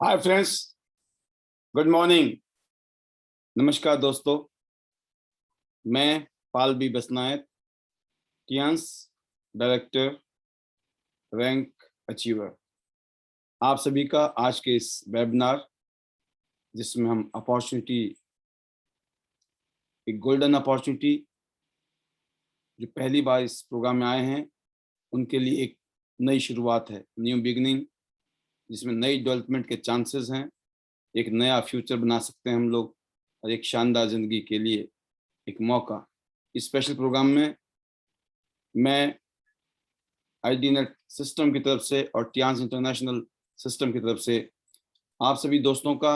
Hi friends, good morning. नमस्कार दोस्तों, मैं पाल B बसनायक, Tiens director, rank achiever. आप सभी का आज के इस वेबिनार, जिसमें हम अपॉर्चुनिटी, एक गोल्डन अपॉर्चुनिटी, जो पहली बार इस प्रोग्राम में आए हैं उनके लिए एक नई शुरुआत है, न्यू बिगिनिंग, जिसमें नई डेवलपमेंट के चांसेस हैं। एक नया फ्यूचर बना सकते हैं हम लोग और एक शानदार जिंदगी के लिए एक मौका। इस स्पेशल प्रोग्राम में मैं आईडीनेट सिस्टम की तरफ से और टियांस इंटरनेशनल सिस्टम की तरफ से आप सभी दोस्तों का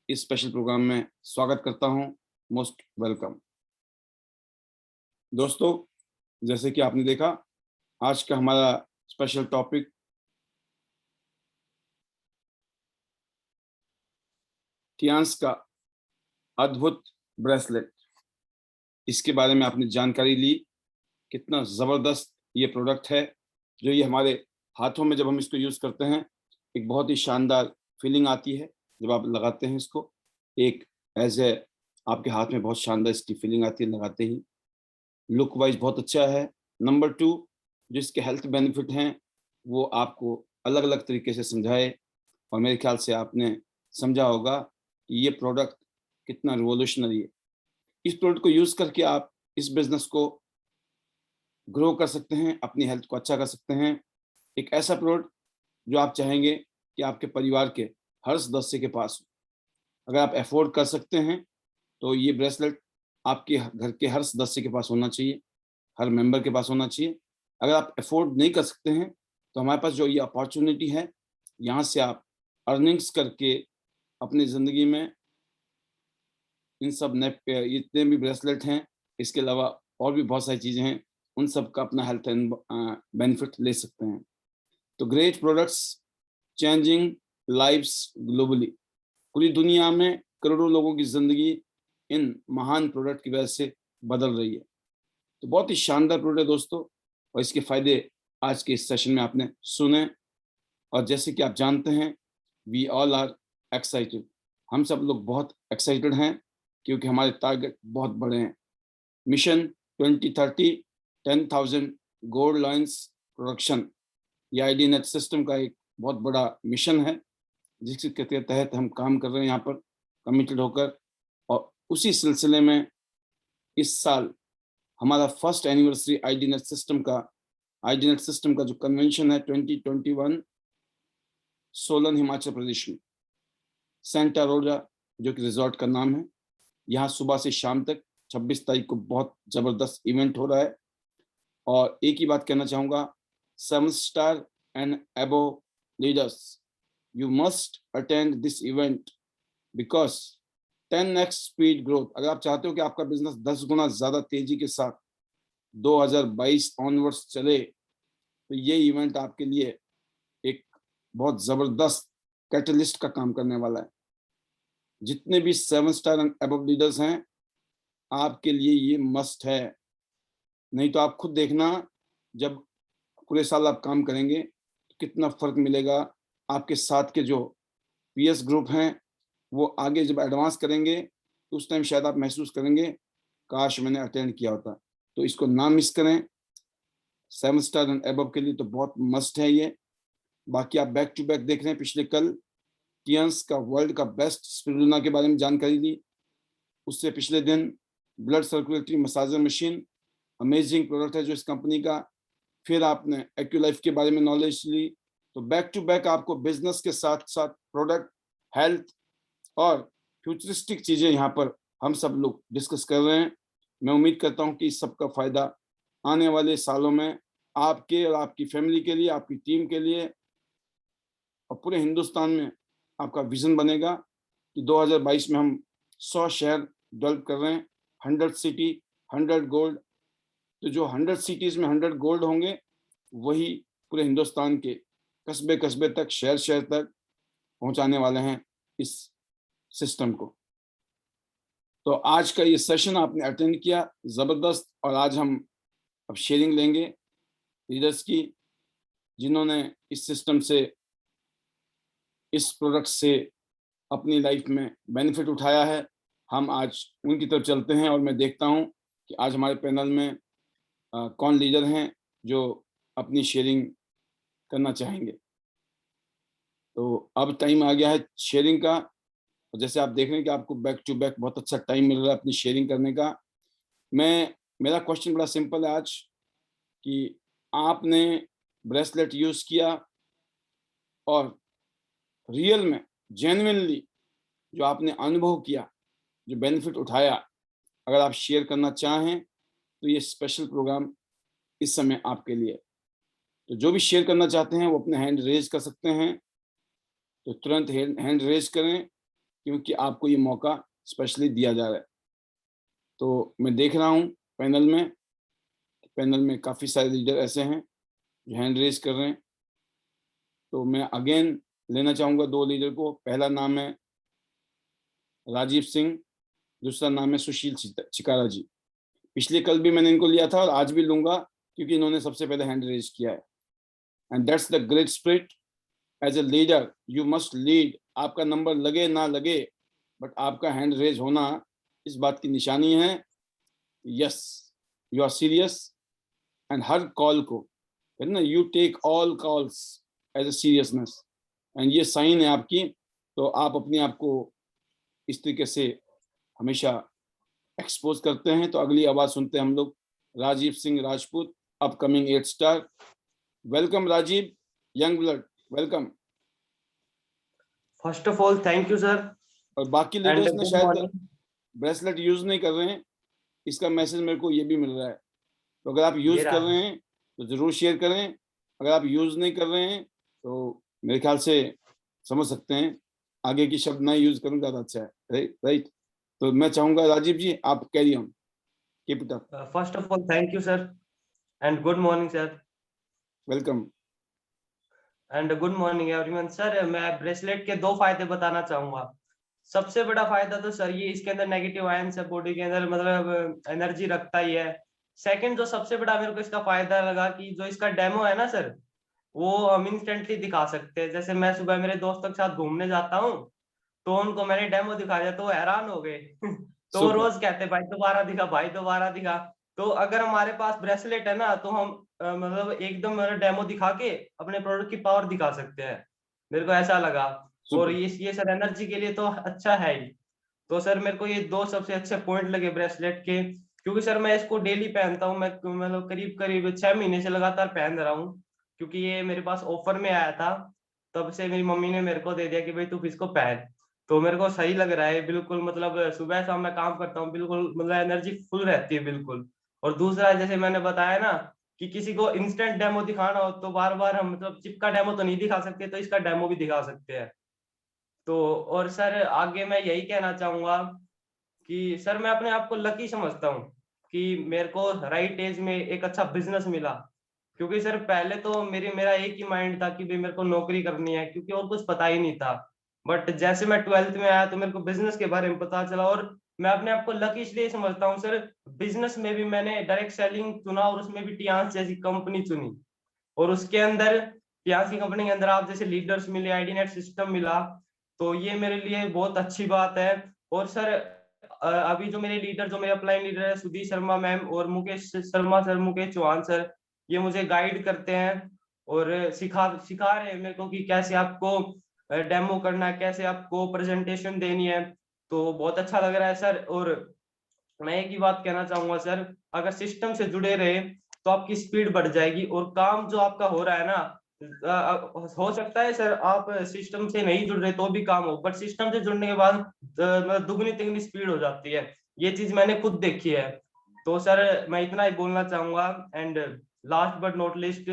इस स्पेशल प्रोग्राम में स्वागत करता हूं। मोस्ट वेलकम दोस्तों। जैसे कि आपने देखा, आज का हमारा स्पेशल टॉपिक टियांस का अद्भुत ब्रेसलेट। इसके बारे में आपने जानकारी ली, कितना ज़बरदस्त ये प्रोडक्ट है। जो ये हमारे हाथों में जब हम इसको यूज़ करते हैं, एक बहुत ही शानदार फीलिंग आती है। जब आप लगाते हैं इसको, एक एज ए आपके हाथ में बहुत शानदार इसकी फीलिंग आती है लगाते ही। लुक वाइज बहुत अच्छा है। नंबर 2, जो इसके हेल्थ बेनिफिट हैं वो आपको अलग अलग तरीके से समझाए, और मेरे ख्याल से आपने समझा होगा कि ये प्रोडक्ट कितना रिवोल्यूशनरी है। इस प्रोडक्ट को यूज़ करके आप इस बिज़नेस को ग्रो कर सकते हैं, अपनी हेल्थ को अच्छा कर सकते हैं। एक ऐसा प्रोडक्ट जो आप चाहेंगे कि आपके परिवार के हर सदस्य के पास हो। अगर आप अफोर्ड कर सकते हैं तो ये ब्रेसलेट आपके घर के हर सदस्य के पास होना चाहिए, हर मेंबर के पास होना चाहिए। अगर आप अफोर्ड नहीं कर सकते हैं तो हमारे पास जो ये अपॉर्चुनिटी है, यहाँ से आप अर्निंग्स करके अपनी ज़िंदगी में इन सब जितने भी ब्रेसलेट हैं, इसके अलावा और भी बहुत सारी चीज़ें हैं, उन सब का अपना हेल्थ एंड बेनिफिट ले सकते हैं। तो great products changing lives globally. पूरी दुनिया में करोड़ों लोगों की ज़िंदगी इन महान प्रोडक्ट की वजह से बदल रही है। तो बहुत ही शानदार प्रोडक्ट है दोस्तों, और इसके फ़ायदे आज के इस सेशन में आपने सुने। और जैसे कि आप जानते हैं, वी ऑल आर एक्साइटेड। हम सब लोग बहुत एक्साइटेड हैं क्योंकि हमारे टारगेट बहुत बड़े हैं। मिशन 2030, 10,000 गोल्ड लाइन्स प्रोडक्शन, ये आईडीनेट सिस्टम का एक बहुत बड़ा मिशन है, जिसके तहत हम काम कर रहे हैं यहाँ पर कमिटेड होकर। और उसी सिलसिले में इस साल हमारा फर्स्ट एनिवर्सरी आईडीनेट सिस्टम का जो कन्वेंशन है 2021 सोलन हिमाचल प्रदेश में, सेंटा रोजा जो कि रिजॉर्ट का नाम है। यहाँ सुबह से शाम तक 26 तारीख को बहुत ज़बरदस्त इवेंट हो रहा है। और एक ही बात कहना चाहूँगा, 7 star and above leaders, you must attend this event because 10x speed growth. अगर आप चाहते हो कि आपका बिजनेस 10 गुना ज़्यादा तेजी के साथ 2022 ऑनवर्ड्स चले, तो ये इवेंट आपके लिए एक बहुत ज़बरदस्त कैटलिस्ट का काम करने वाला है। जितने भी 7 स्टार एंड अबव लीडर्स हैं, आपके लिए ये मस्ट है। नहीं तो आप खुद देखना, जब पूरे साल आप काम करेंगे तो कितना फ़र्क मिलेगा। आपके साथ के जो पीएस ग्रुप हैं, वो आगे जब एडवांस करेंगे तो उस टाइम शायद आप महसूस करेंगे, काश मैंने अटेंड किया होता। तो इसको ना मिस करें। 7 स्टार एंड अबव के लिए तो बहुत मस्ट है ये। बाकी आप बैक टू बैक देख रहे हैं, पिछले कल टियांस का वर्ल्ड का बेस्ट स्पिरुलिना के बारे में जानकारी ली। उससे पिछले दिन blood circulatory massager machine, amazing product है जो इस कंपनी का। फिर आपने एक्यूलाइफ के बारे में नॉलेज ली। तो बैक टू बैक आपको बिजनेस के साथ साथ प्रोडक्ट, हेल्थ और फ्यूचरिस्टिक चीज़ें यहाँ पर हम सब लोग डिस्कस कर रहे हैं। मैं उम्मीद करता हूँ कि इस सब का फ़ायदा आने वाले सालों में आपके और आपकी फैमिली के लिए, आपकी टीम के लिए और पूरे हिंदुस्तान में आपका विजन बनेगा कि 2022 में हम 100 शहर डेवलप कर रहे हैं, 100 सिटी, 100 गोल्ड। तो जो 100 सिटीज़ में 100 गोल्ड होंगे, वही पूरे हिंदुस्तान के कस्बे कस्बे तक, शहर शहर तक पहुंचाने वाले हैं इस सिस्टम को। तो आज का ये सेशन आपने अटेंड किया, ज़बरदस्त। और आज हम अब शेयरिंग लेंगे लीडर्स की, जिन्होंने इस सिस्टम से इस प्रोडक्ट से अपनी लाइफ में बेनिफिट उठाया है, हम आज उनकी तरफ चलते हैं और मैं देखता हूं कि आज हमारे पैनल में कौन लीडर हैं जो अपनी शेयरिंग करना चाहेंगे। तो अब टाइम आ गया है शेयरिंग का। और जैसे आप देख रहे हैं कि आपको बैक टू बैक बहुत अच्छा टाइम मिल रहा है अपनी शेयरिंग करने का। मेरा क्वेश्चन बड़ा सिंपल है आज कि आपने ब्रेसलेट यूज किया और रियल में जेन्युइनली जो आपने अनुभव किया, जो बेनिफिट उठाया, अगर आप शेयर करना चाहें तो ये स्पेशल प्रोग्राम इस समय आपके लिए। तो जो भी शेयर करना चाहते हैं वो अपने हैंड रेज कर सकते हैं, तो तुरंत हैंड रेज करें क्योंकि आपको ये मौका स्पेशली दिया जा रहा है। तो मैं देख रहा हूँ पैनल में काफ़ी सारे लीडर ऐसे हैं जो हैंड रेज कर रहे हैं। तो मैं अगेन लेना चाहूँगा 2 लीडर को। पहला नाम है राजीव सिंह, दूसरा नाम है सुशील चिकारा जी। पिछले कल भी मैंने इनको लिया था और आज भी लूँगा क्योंकि इन्होंने सबसे पहले हैंड रेज किया है। And that's the great spirit. As a leader you must lead. आपका नंबर लगे ना लगे, बट आपका हैंड रेज होना इस बात की निशानी है, yes you are serious. And हर कॉल को है ना, you take all calls as a seriousness, and ये साइन है आपकी। तो आप अपने आप को इस तरीके से हमेशा एक्सपोज करते हैं। तो अगली आवाज सुनते हैं हम लोग, Rajeev Singh Rajput, upcoming 8 star. Welcome Rajeev, young blood, welcome. First of all thank you sir. और बाकी लीडर्स ने शायद ब्रेसलेट यूज नहीं कर रहे हैं, इसका मैसेज मेरे को ये भी मिल रहा है। तो अगर आप यूज कर रहे हैं तो जरूर शेयर करें, अगर आप यूज नहीं कर रहे हैं तो मेरे ख्याल से समझ सकते हैं आगे की शब्द ना यूज करूं ज्यादा अच्छा है, राइट। तो मैं चाहूंगा राजीव जी आप carry on, keep it up. First of all thank you sir and good morning sir. Welcome and good morning everyone. Sir मैं ब्रेसलेट के 2 फायदे बताना चाहूंगा। सबसे बड़ा फायदा तो सर ये इसके अंदर नेगेटिव आयंस है बॉडी के अंदर, मतलब एनर्जी रखता ही है। सेकंड जो सबसे बड़ा मेरे को इसका फायदा लगा कि जो इसका डेमो है ना सर, वो हम इंस्टेंटली दिखा सकते हैं। जैसे मैं सुबह मेरे दोस्तों के साथ घूमने जाता हूँ तो उनको मैंने डेमो दिखाया तो वो हैरान हो गए तो वो रोज कहते भाई दोबारा दिखा, भाई दोबारा दिखा। तो अगर हमारे पास ब्रेसलेट है ना तो हम मतलब एकदम डेमो दिखा के अपने प्रोडक्ट की पावर दिखा सकते हैं, मेरे को ऐसा लगा। और ये सर एनर्जी के लिए तो अच्छा है ही। तो सर मेरे को ये 2 सबसे अच्छे पॉइंट लगे ब्रेसलेट के, क्योंकि सर मैं इसको डेली पहनता हूँ। मैं मतलब करीब करीब 6 महीने से लगातार पहन रहा हूँ, क्योंकि ये मेरे पास ऑफर में आया था। तब से मेरी मम्मी ने मेरे को दे दिया कि भाई तू इसको पहन। तो मेरे को सही लग रहा है बिल्कुल, मतलब सुबह शाम मैं काम करता हूँ बिल्कुल, मतलब एनर्जी फुल रहती है बिल्कुल। और दूसरा जैसे मैंने बताया ना कि किसी को इंस्टेंट डेमो दिखाना हो तो बार बार हम मतलब चिप का डेमो तो नहीं दिखा सकते, तो इसका डेमो भी दिखा सकते हैं। तो और सर आगे मैं यही कहना चाहूंगा कि सर मैं अपने आप को लकी समझता हूँ कि मेरे को राइट एज में एक अच्छा बिजनेस मिला। क्योंकि सर पहले तो मेरा एक ही माइंड था कि भाई मेरे को नौकरी करनी है, क्योंकि और कुछ पता ही नहीं था। बट जैसे मैं 12th में आया तो मेरे को बिजनेस के बारे में पता चला, और मैं अपने आप को लकी इसलिए समझता हूँ सर। बिजनेस में भी मैंने डायरेक्ट सेलिंग चुना और उसमें भी टियांस जैसी कंपनी चुनी, और उसके अंदर टियांस की कंपनी के अंदर आप जैसे लीडर्स मिले, आईडीनेट सिस्टम मिला। तो ये मेरे लिए बहुत अच्छी बात है। और सर अभी जो मेरे लीडर, जो मेरे अपलाइन लीडर है सुधीर शर्मा मैम और मुकेश शर्मा सर, मुकेश चौहान सर, ये मुझे गाइड करते हैं और सिखा रहे हैं मेरे को कि कैसे आपको डेमो करना है, कैसे आपको प्रेजेंटेशन देनी है। तो बहुत अच्छा लग रहा है सर। और मैं एक ही बात कहना चाहूंगा सर, अगर सिस्टम से जुड़े रहे तो आपकी स्पीड बढ़ जाएगी, और काम जो आपका हो रहा है ना, हो सकता है सर आप सिस्टम से नहीं जुड़ रहे तो भी काम हो, बट सिस्टम से जुड़ने के बाद मतलब दुगनी तिगनी स्पीड हो जाती है। ये चीज मैंने खुद देखी है। तो सर मैं इतना ही बोलना चाहूंगा। And last but not list,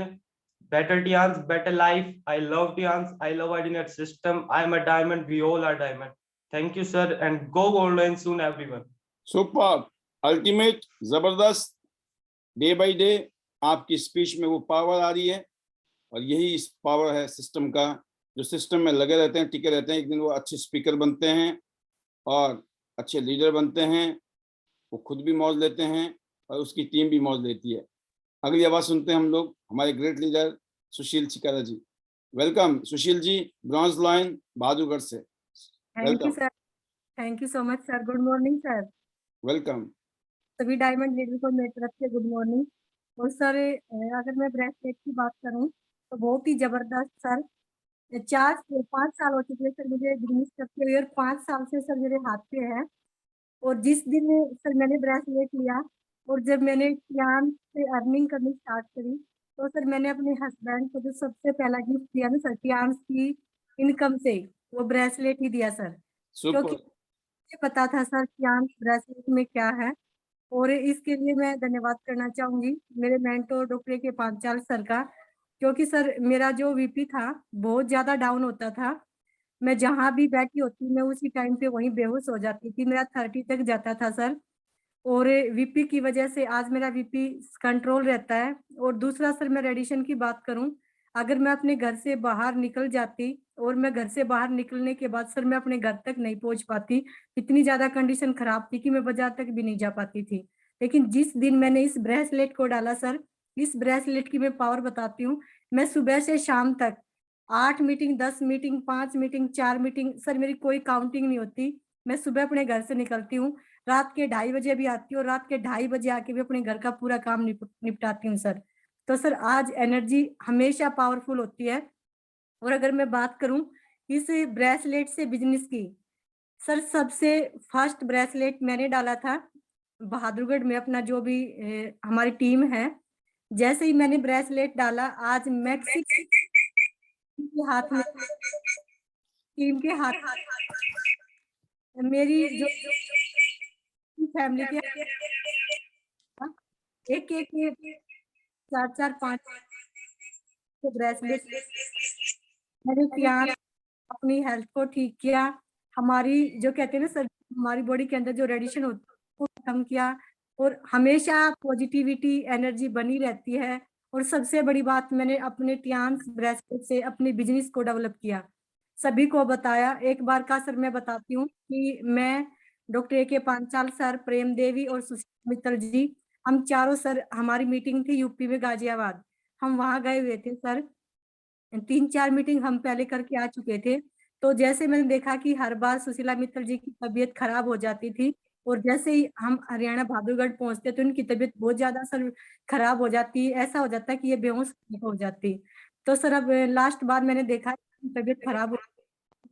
better Tians, better life. I love Tians, I love Idenet system. I am a diamond, we all are diamond. Thank you sir, and go golden soon everyone. Super, ultimate, जबरदस्त। Day by day आपकी speech में वो power आ रही है, और यही इस power है सिस्टम का। जो सिस्टम में लगे रहते हैं, टिके रहते हैं, एक दिन वो अच्छे स्पीकर बनते हैं और अच्छे लीडर बनते हैं। वो खुद भी मौज लेते हैं और उसकी टीम भी मौज लेती है। अगली आवाज सुनते हैं हम लोग, हमारे ग्रेट लीडर सुशील चिकारा जी। Welcome Sushil ji, bronze line Bahadurgarh से। Thank you welcome sir, thank you so much sir. Good morning sir. Welcome. सभी डायमंड लीडर को मेरी तरफ से गुड मॉर्निंग। और सर अगर मैं ब्रेसलेट की बात करूं तो बहुत ही जबरदस्त सर। 4 से 5 साल हो चुके हैं सर मुझे बिजनेस करते हुए, और 5 साल से सर मेरे हाथ पे है। और जिस दिन सर मैंने ब्रेसलेट लिया और जब मैंने कियान से अर्निंग करनी स्टार्ट करी, तो सर मैंने अपने हस्बैंड को जो सबसे पहला गिफ्ट दिया ना सर, कियान की इनकम से वो ब्रेसलेट ही दिया सर। क्योंकि सुपर। मुझे पता था सर कियान ब्रेसलेट में क्या है। और इसके लिए मैं धन्यवाद करना चाहूंगी मेरे मेंटोर डॉक्टर के पांचाल सर का। क्योंकि सर मेरा जो वीपी था बहुत ज्यादा डाउन होता था। मैं जहां भी बैठी होती मैं उसी टाइम पे वहीं बेहोश हो जाती थी, मेरा 30 तक जाता था सर। और वीपी की वजह से आज मेरा वीपी कंट्रोल रहता है। और दूसरा सर मैं रेडिएशन की बात करूं, अगर मैं अपने घर से बाहर निकल जाती और मैं घर से बाहर निकलने के बाद सर मैं अपने घर तक नहीं पहुंच पाती, इतनी ज्यादा कंडीशन खराब थी कि मैं बाजार तक भी नहीं जा पाती थी। लेकिन जिस दिन मैंने इस ब्रेसलेट को डाला सर, इस ब्रेसलेट की मैं पावर बताती हूँ। मैं सुबह से शाम तक 8 meeting, 10 meeting, 5 meeting, 4 meeting, sir मेरी कोई काउंटिंग नहीं होती। मैं सुबह अपने घर से निकलती हूँ, रात के 2:30 बजे भी आती हूँ, और रात के 2:30 बजे आके भी अपने घर का पूरा काम निपटाती हूँ सर। तो सर आज एनर्जी हमेशा पावरफुल होती है। और अगर मैं बात करूं इस ब्रेसलेट से बिजनेस की, सर सबसे फर्स्ट ब्रेसलेट मैंने डाला था बहादुरगढ़ में, अपना जो भी हमारी टीम है। जैसे ही मैंने ब्रेसलेट डाला, आज मैक्सिम के हाथ में, टीम के हाथ, मेरी जो फैमिली के एक एक 4-4-5 ब्रेसलेट मैंने किया, अपनी हेल्थ को ठीक किया। हमारी जो कहते हैं ना सर, हमारी बॉडी के अंदर जो रेडिएशन होता है वो खत्म किया। और हमेशा पॉजिटिविटी एनर्जी बनी रहती है। और सबसे बड़ी बात, मैंने अपने टियान्स ब्रेसलेट से अपने बिजनेस को डेवलप किया, सभी को बताया। एक बार का सर मैं बताती हूँ कि मैं, डॉक्टर ए के पांचाल सर, प्रेम देवी और सुशील मित्तल जी, हम चारों सर, हमारी मीटिंग थी यूपी में गाजियाबाद। हम वहां गए हुए थे सर, 3-4 मीटिंग हम पहले करके आ चुके थे। तो जैसे मैंने देखा कि हर बार सुशीला मित्तल जी की तबीयत खराब हो जाती थी, और जैसे ही हम हरियाणा बहादुरगढ़ पहुंचते तो उनकी तबीयत बहुत ज्यादा सर खराब हो जाती, ऐसा हो जाता कि ये बेहोश हो जाती। तो सर अब लास्ट बार मैंने देखा तबीयत खराब हो,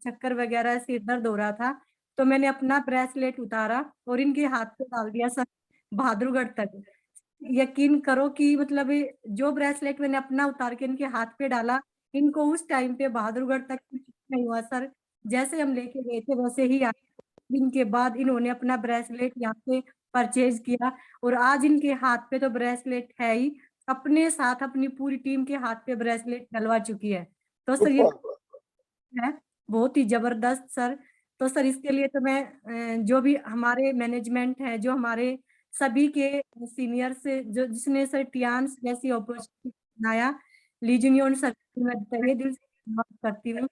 चक्कर वगैरह, सिर दर्द हो रहा था, तो मैंने अपना ब्रेसलेट उतारा और इनके हाथ पे डाल दिया सर, बहादुरगढ़ तक। यकीन करो कि मतलब जो ब्रेसलेट मैंने अपना उतार के इनके हाथ पे डाला, इनको उस टाइम पे बहादुरगढ़ तक कुछ नहीं हुआ सर। जैसे हम लेके गए थे वैसे ही आए। दिन के बाद इन्होंने अपना ब्रेसलेट यहाँ पे परचेज किया, और आज इनके हाथ पे तो ब्रेसलेट है ही, अपने साथ अपनी पूरी टीम के हाथ पे ब्रेसलेट डलवा चुकी है। तो सर ये सुपर। है बहुत ही जबरदस्त सर। तो सर इसके लिए तो मैं जो भी हमारे मैनेजमेंट है, जो हमारे सभी के सीनियर से, जो जिसने सर टियान्स जैसी अपॉर्चुनिटी बनाया, लीज यूनियन सर मैं तहे दिल से धन्यवाद करती हूँ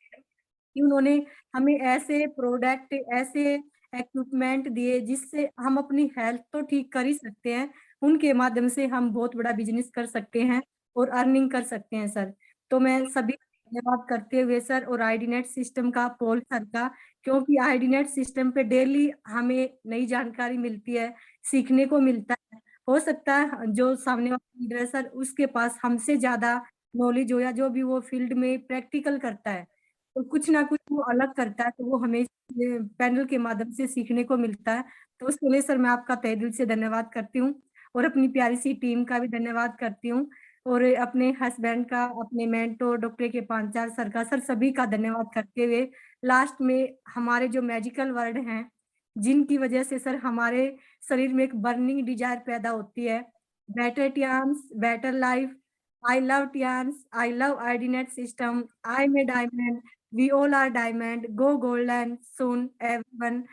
कि उन्होंने हमें ऐसे प्रोडक्ट, ऐसे इक्विपमेंट दिए जिससे हम अपनी हेल्थ तो ठीक कर ही सकते हैं, उनके माध्यम से हम बहुत बड़ा बिजनेस कर सकते हैं और अर्निंग कर सकते हैं सर। तो मैं सभी धन्यवाद करते हुए सर, और आईडीनेट सिस्टम का, पोल सर का, क्योंकि आईडीनेट सिस्टम पे डेली हमें नई जानकारी मिलती है, सीखने को मिलता है। हो सकता है जो सामने वाला लीडर है सर उसके पास हमसे ज्यादा नॉलेज हो, या जो भी वो फील्ड में प्रैक्टिकल करता है तो कुछ ना कुछ वो अलग करता है, तो वो हमें पैनल के माध्यम से सीखने को मिलता है। तो उसके लिए सर मैं आपका तहे दिल से धन्यवाद करती हूँ, और अपनी प्यारी सी टीम का भी धन्यवाद करती हूँ, और अपने हस्बैंड का, अपने मेंटोर डॉक्टर के पांचाल सर का, सर सभी का धन्यवाद करते हुए लास्ट में हमारे जो मैजिकल वर्ड हैं, जिनकी वजह से सर हमारे शरीर में एक बर्निंग डिजायर पैदा होती है, better Tiens, better life, I love Tiens, I love IDnet system, I am a diamond, we all are diamond, go golden soon everyone.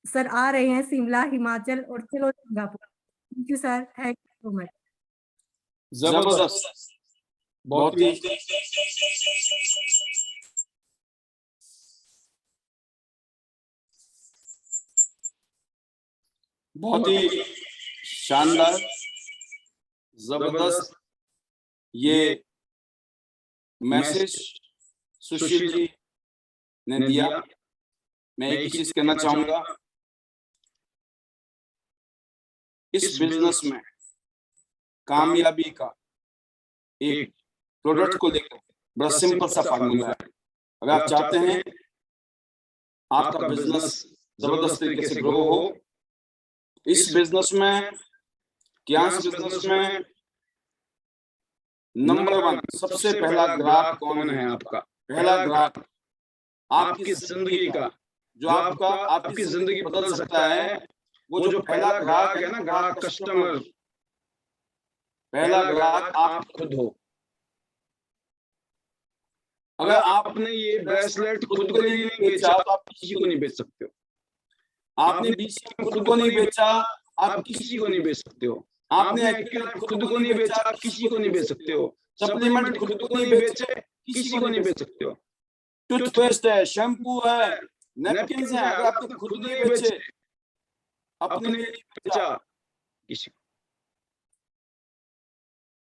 Sir आ रहे हैं शिमला, हिमाचल, और चलो Singapore. Thank you sir, thank you so much. जबरदस्त। बहुत ही बहुत ही शानदार, जबरदस्त ये मैसेज सुशील जी ने दिया। मैं एक चीज कहना चाहूंगा, इस बिजनेस में कामयाबी का एक प्रोडक्ट को लेकर बड़ा सिंपल सा फार्मूला है। अगर आप चाहते हैं आपका बिजनेस जबरदस्त तरीके से ग्रो हो, इस बिजनेस में, कियांस बिजनेस में नंबर 1 सबसे पहला ग्राहक कौन है आपका? पहला ग्राहक आपकी जिंदगी का, जो आपकी जिंदगी बदल सकता है, वो जो पहला ग्राहक है ना, ग्राहक, कस्टमर, पहला ग्राहक आप खुद हो। अगर आपने ये ब्रेसलेट खुद को नहीं बेचा तो आप किसी को नहीं बेच सकते हो। आपने बीसी खुद को नहीं बेचा, आप किसी को नहीं बेच सकते हो। आपने खुद को नहीं बेचा, आप किसी को नहीं बेच सकते हो। सप्लीमेंट खुद को नहीं बेचे, किसी को नहीं बेच सकते हो। टूथपेस्ट है, शैम्पू है, नैपकिन है, अगर आपने खुद नहीं बेचे, अपने लिए नहीं बेचा, किसी को।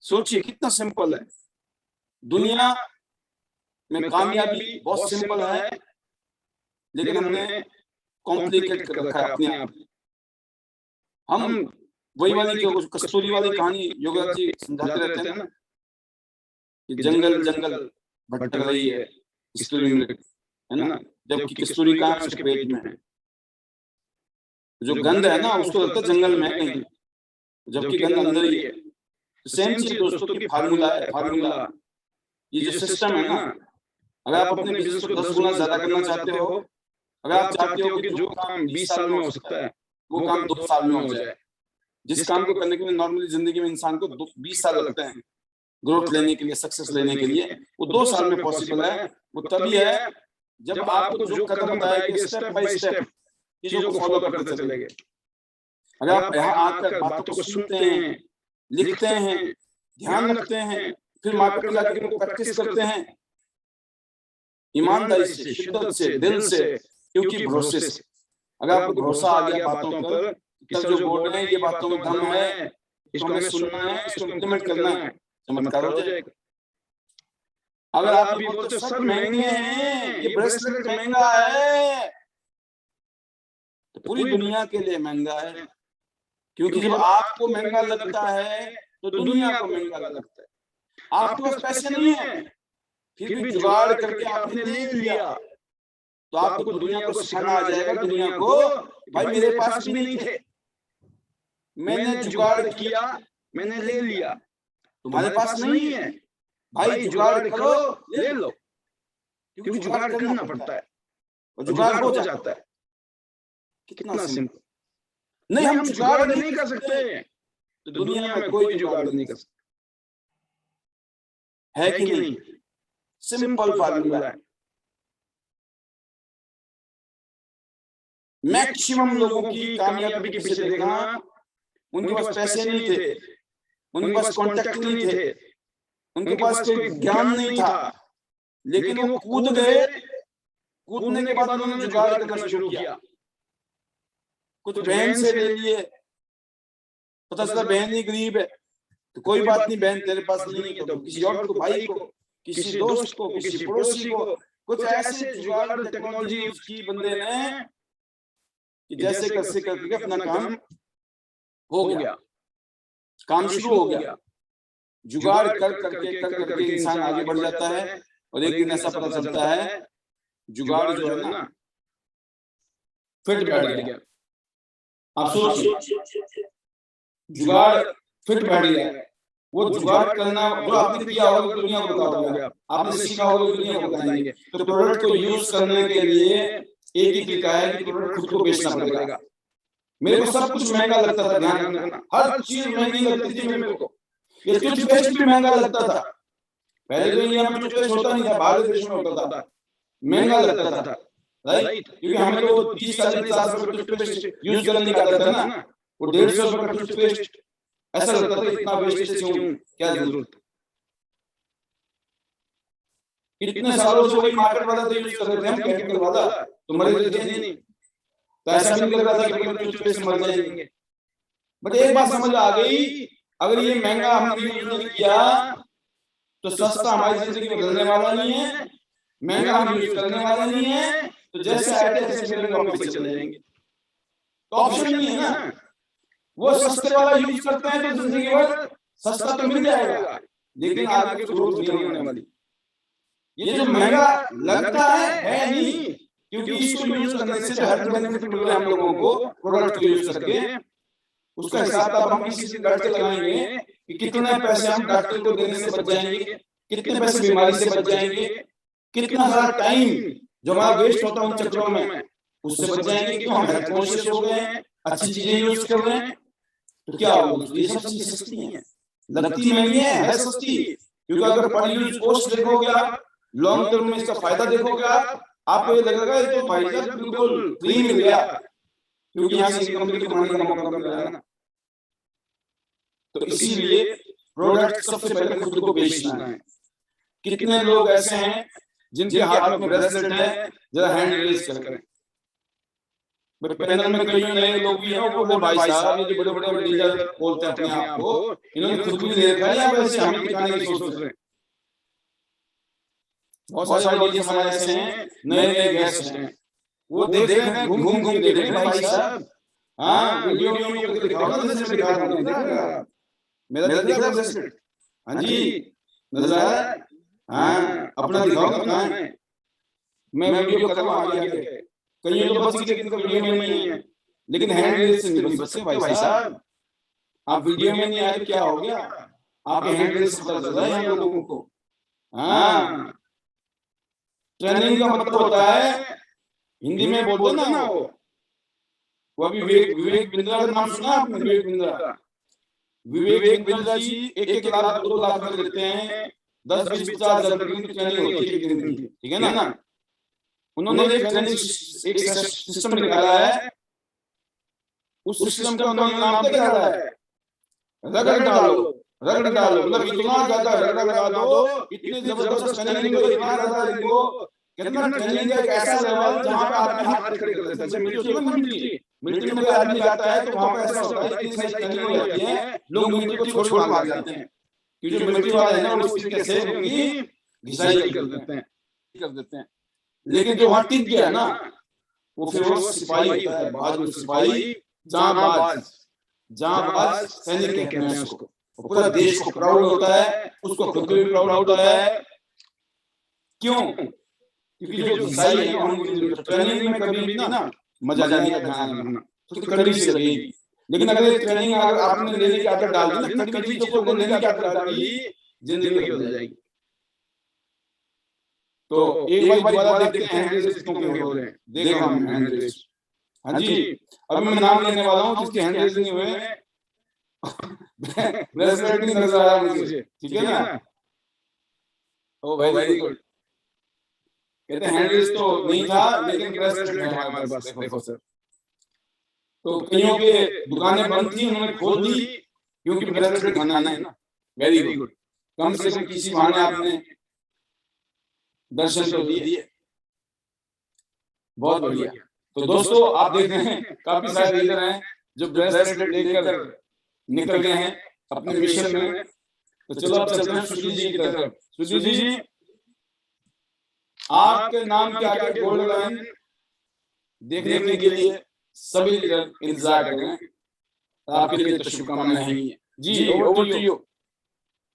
सोचिए कितना सिंपल है। दुनिया में कामयाबी बहुत सिंपल है, लेकिन हमने कॉम्प्लिकेट कर रखा है अपने आप। हम वही वाली जो कस्तूरी वाली कहानी योगराज जी समझाते रहते हैं ना, कि जंगल जंगल भटक रही है कस्तूरी मृग, है ना, जबकि कस्तूरी कहाँ है? उसके पेट में है। जो गंध है ना, उसको लगता है जंगल में है कहीं, जबकि गंध अंदर ही है। सेम चीज दोस्तों की फार्मूला है। फार्मूला, ये जो सिस्टम है ना, अगर आप अपने बिजनेस को 10 गुना ज्यादा करना चाहते हो, अगर आप चाहते हो कि जो काम 20 साल में हो सकता है, वो काम 2 साल में हो जाए। जिस काम को करने के लिए नॉर्मली जिंदगी में इंसान को 20 साल लगते हैं ग्रोथ लेने के लिए, सक्सेस लेने के लिए, वो 2 साल में पॉसिबल है। वो तभी है जब आपको जो कदम बताएंगे स्टेप बाय स्टेप चीजों को फॉलो करते चलेंगे। अगर आप यहाँ आकर बातों को सुनते हैं, लिखते हैं, ध्यान रखते हैं, फिर मार्केट में जाकर उनको प्रैक्टिस करते हैं ईमानदारी से, शिद्दत से, दिल से, क्योंकि भरोसे से। अगर आपको भरोसा आ गया बातों पर, कल जो बोल रहे हैं ये बातों में दम है, इसको हमें सुनना है, इसको इम्प्लीमेंट करना है, चमत्कार हो जाएगा। अगर आप ये बोलते हो सब महंगे हैं, ये ब्रेसलेट महंगा है, तो पूरी दुनिया के लिए महंगा है, क्योंकि जब आपको महंगा लगता है तो दुनिया को महंगा लगता है। आपके पास पैसे नहीं है, फिर भी जुगाड़ करके आपने ले लिया, तो आपको दुनिया को सिखाना आ जाएगा, दुनिया को, भाई मेरे पास भी नहीं थे, मैंने जुगाड़ किया, मैंने ले लिया, तुम्हारे पास नहीं है, भाई जुगाड़ करो, ले लो, क्योंकि जुगाड़ करना पड़ता है और जुगाड़ हो जाता है। कितना सिंपल। नहीं, हम जुगाड़ नहीं कर सकते तो दुनिया में कोई जुगाड़ नहीं कर सकता, है कि नहीं? सिंपल फार्मूला है। मैक्सिमम लोगों की कामयाबी के पीछे देखना, उनके पास पैसे नहीं थे, उनके पास कॉन्टैक्ट नहीं थे, उनके पास कोई ज्ञान नहीं था, लेकिन वो कूद गए। कूदने के बाद उन्होंने जुगाड़ करना शुरू किया। कुछ बहन से ले लिए, पता चला बहन ही गरीब है, तो कोई बात नहीं, बहन तेरे पास नहीं है तो किसी और को, भाई को, किसी दोस्त को, किसी पड़ोसी को, कुछ ऐसे जुगाड़ टेक्नोलॉजी यूज की बंदे ने कि जैसे कैसे करके अपना काम हो गया, काम शुरू हो गया। जुगाड़ कर करके इंसान आगे बढ़ जाता है, और एक दिन ऐसा पता चलता है जुगाड़ जो है ना फिट बैठ गया। आप सोचिए, जुगाड़ फिट बैठ गया। वो जुगाड़ करना जो आपने किया होगा दुनिया को बताओगे, आपने सीखा होगा दुनिया को बताएंगे। तो प्रोडक्ट को यूज करने के लिए एक ही तरीका है कि प्रोडक्ट खुद को बेचना पड़ेगा। मेरे को सब कुछ महंगा लगता था, ध्यान रखना, हर चीज महंगी लगती थी मेरे को। ये टूथपेस्ट भी महंगा लगता था, पहले तो इंडिया में टूथपेस्ट होता नहीं था, बाहर देश में होता था, महंगा लगता था, राइट? क्योंकि हमें तो 30-40 रुपए टूथपेस्ट यूज करने का आता था ना, वो 150 रुपए का टूथपेस्ट ऐसा लगता था इतना वेस्टेज क्यों, क्या जरूरत। इतने सालों से वही मार्केट वाला तो यूज कर रहे थे, हम केमिकल वाला, तो मरे थे नहीं, तो ऐसा नहीं लग रहा था कि केमिकल टूथपेस्ट मर जाएंगे। बट एक बात समझ आ गई, अगर ये महंगा हमने यूज नहीं किया तो सस्ता हमारी जिंदगी में बदलने वाला नहीं है, महंगा हम यूज करने वाले नहीं है, तो जैसे आए थे ऐसे फिर हम पीछे चले जाएंगे। तो ऑप्शन नहीं है ना, वो सस्ते वाला यूज करते हैं तो जिंदगी भर सस्ता तो मिल जाएगा, लेकिन आगे ग्रोथ नहीं होने वाली। ये जो महंगा लगता है नहीं, क्योंकि इसको यूज करने से जो हेल्थ बेनिफिट मिल रहे हैं हम लोगों को प्रोडक्ट को यूज करके, उसका हिसाब अब हम किसी से बैठ के लगाएंगे कि कितने पैसे हम डॉक्टर को देने से बच जाएंगे, कितने पैसे बीमारी से बच जाएंगे, कितना सारा टाइम जो हमारा वेस्ट होता है उन चक्करों में उससे बच जाएंगे, क्योंकि हम हेल्थ कॉन्शियस हो गए हैं, अच्छी चीजें यूज कर रहे हैं। तो क्या होगा, ये सब चीजें सस्ती हैं, लगती महंगी है सस्ती, क्योंकि अगर पर यूज कॉस्ट देखोगे आप, लॉन्ग टर्म में इसका फायदा देखोगे आपको ये लगेगा ये तो भाई साहब बिल्कुल फ्री मिल गया, क्योंकि यहाँ से कंपनी को कमाने का मौका मिल रहा है ना। तो इसीलिए प्रोडक्ट सबसे पहले खुद को बेचना है। कितने लोग ऐसे हैं जिनके हाथ में ब्रेसलेट है, जरा हैंड रेज करें। पैनल में कई नए लोग भी हैं, वो बोले भाई साहब ये जो बड़े बड़े डीलर बोलते हैं अपने आप को, इन्होंने खुद भी ले रखा है या वैसे हमें दिखाने की सोच रहे हैं। बहुत सारे लोग हमारे ऐसे हैं, नए नए गेस्ट हैं, वो देख रहे हैं, घूम घूम के देख रहे हैं भाई साहब, हाँ वीडियो में दिखाओ ना, जैसे मैं दिखा रहा हूं, देख रहे हैं मेरा दिख रहा है ब्रेसलेट, हाँ जी नजर आ रहा है, हाँ अपना दिखाओ ना, कहाँ है, मैं वीडियो कर रहा हूं आगे। कई लोग बच के इनका वीडियो में नहीं है, लेकिन हैंड रेज से नहीं बच सकते भाई साहब। आप वीडियो में नहीं आए तो क्या हो गया, आपके हैंड रेज से पता चल रहा है हम लोगों को। हाँ ट्रेनिंग का मतलब होता है, हिंदी में बोलते ना वो अभी विवेक बिंद्रा का नाम सुना आपने? विवेक बिंद्रा जी 1-1 लाख 2 लाख में लेते हैं, 10-20 50 हजार की ट्रेनिंग होती है एक दिन की, ठीक है ना। उन्होंने एक ट्रेनिंग एक सिस्टम निकाला है, उस सिस्टम का उन्होंने नाम क्या डाला है, रगड़ डालो। मतलब इतना ज्यादा रगड़ लगा दो, इतनी जबरदस्त ट्रेनिंग दो, इतना ज्यादा लिखो, कितना ट्रेनिंग का एक ऐसा लेवल जहां पे आदमी हाथ खड़े कर देता है। जैसे मिलिट्री में कोई आदमी जाता है तो वहां पे ऐसा होता है, इतनी सारी ट्रेनिंग हो जाती है, लोग मिलिट्री को छोड़ भाग जाते हैं, क्योंकि जो मिलिट्री वाले हैं ना वो इस तरीके से उनकी घिसाई कर देते हैं। लेकिन जो वहां टिक गया ना, वो फिर वो सिपाही होता है, बहादुर सिपाही, जांबाज सैनिक कहते हैं उसको। पूरा देश को प्राउड होता है, उसको खुद भी प्राउड होता है। क्यों? क्योंकि जो घिसाई है ना, ट्रेनिंग में कभी भी ना मजा नहीं आएगा, ध्यान रखना, तो कड़वी से लगेगी। लेकिन अगर ट्रेनिंग अगर आपने लेने की आदत डाल दी ना, कड़वी चीजों को लेने की आदत डाल दी, जिंदगी बदल जाएगी। तो एक बार दोबारा देखते हैं हैंड रेस कितनों के हो रहे हैं, देख रहा हूं हैंड रेस। हाँ जी अभी मैं नाम लेने वाला हूं जिसके हैंड रेस नहीं हुए, ब्रेसलेट नहीं नजर आया मुझे, ठीक है ना। ओ वेरी गुड, कहते हैं हैंड रेस तो नहीं था लेकिन ब्रेसलेट है हमारे पास, देखो सर। तो कईयों के दुकानें बंद थी, उन्होंने खोल दी क्योंकि ब्रेसलेट खाना है ना। वेरी गुड, कम से कम किसी बहाने आपने दर्शन तो दिए, बहुत बढ़िया। तो दोस्तों आप देख रहे हैं काफी सारे लीडर हैं जो ब्रेसलेट लेकर निकल गए हैं अपने मिशन में। तो चलो अब चलते हैं सुशील जी की तरफ। सुशील जी आपके नाम के आगे गोल्ड लाइन देखने के लिए सभी लीडर इंतजार कर रहे हैं, आपके लिए तो शुभकामनाएं हैं जी। Over to you.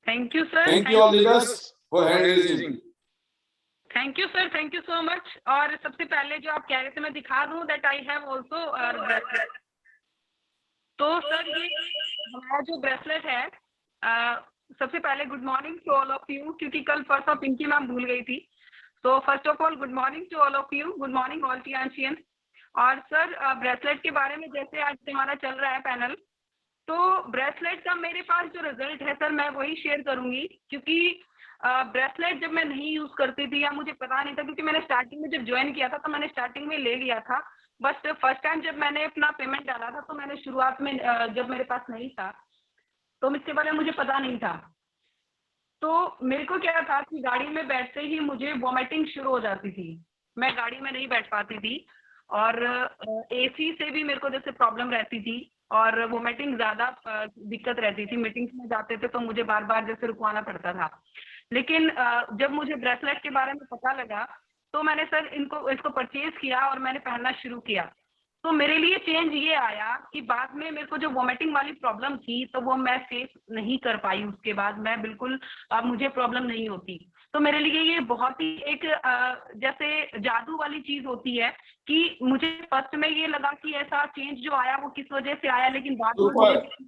Thank you sir, thank you all leaders for hand raising. Thank you sir, thank you so much. और सबसे पहले जो आप कह रहे थे मैं दिखा दूं that I have also bracelet. तो सर ये हमारा जो ब्रेसलेट है, सबसे पहले good morning to all of you, क्योंकि कल फर्स्ट ऑफ पिंकी मैम भूल गई थी। तो first of all good morning to all of you, good morning all Tiensian. और सर ब्रेसलेट के बारे में जैसे आज हमारा चल रहा है पैनल, तो ब्रेसलेट का मेरे पास जो रिजल्ट है सर मैं वही शेयर करूंगी, क्योंकि ब्रेसलेट जब मैं नहीं यूज करती थी या मुझे पता नहीं था, क्योंकि मैंने स्टार्टिंग में जब ज्वाइन किया था तो मैंने स्टार्टिंग में ले लिया था, बट फर्स्ट टाइम जब मैंने अपना पेमेंट डाला था तो मैंने शुरुआत में जब मेरे पास नहीं था तो इसके बारे में मुझे पता नहीं था। तो मेरे को क्या था कि गाड़ी में बैठते ही मुझे वॉमिटिंग शुरू हो जाती थी, मैं गाड़ी में नहीं बैठ पाती थी, और एसी से भी मेरे को जैसे प्रॉब्लम रहती थी, और वोमिटिंग ज़्यादा दिक्कत रहती थी। मीटिंग्स में जाते थे तो मुझे बार बार जैसे रुकवाना पड़ता था। लेकिन जब मुझे ब्रेसलेट के बारे में पता लगा तो मैंने सर इसको परचेज किया और मैंने पहनना शुरू किया। तो मेरे लिए चेंज ये आया कि बाद में मेरे को जो वोमिटिंग वाली प्रॉब्लम थी तो वो मैं फेस नहीं कर पाई। उसके बाद मैं बिल्कुल मुझे प्रॉब्लम नहीं होती। तो मेरे लिए ये बहुत ही एक जैसे जादू वाली चीज होती है कि मुझे फर्स्ट में ये लगा कि ऐसा चेंज जो आया वो किस वजह से आया, लेकिन बाद में मुझे,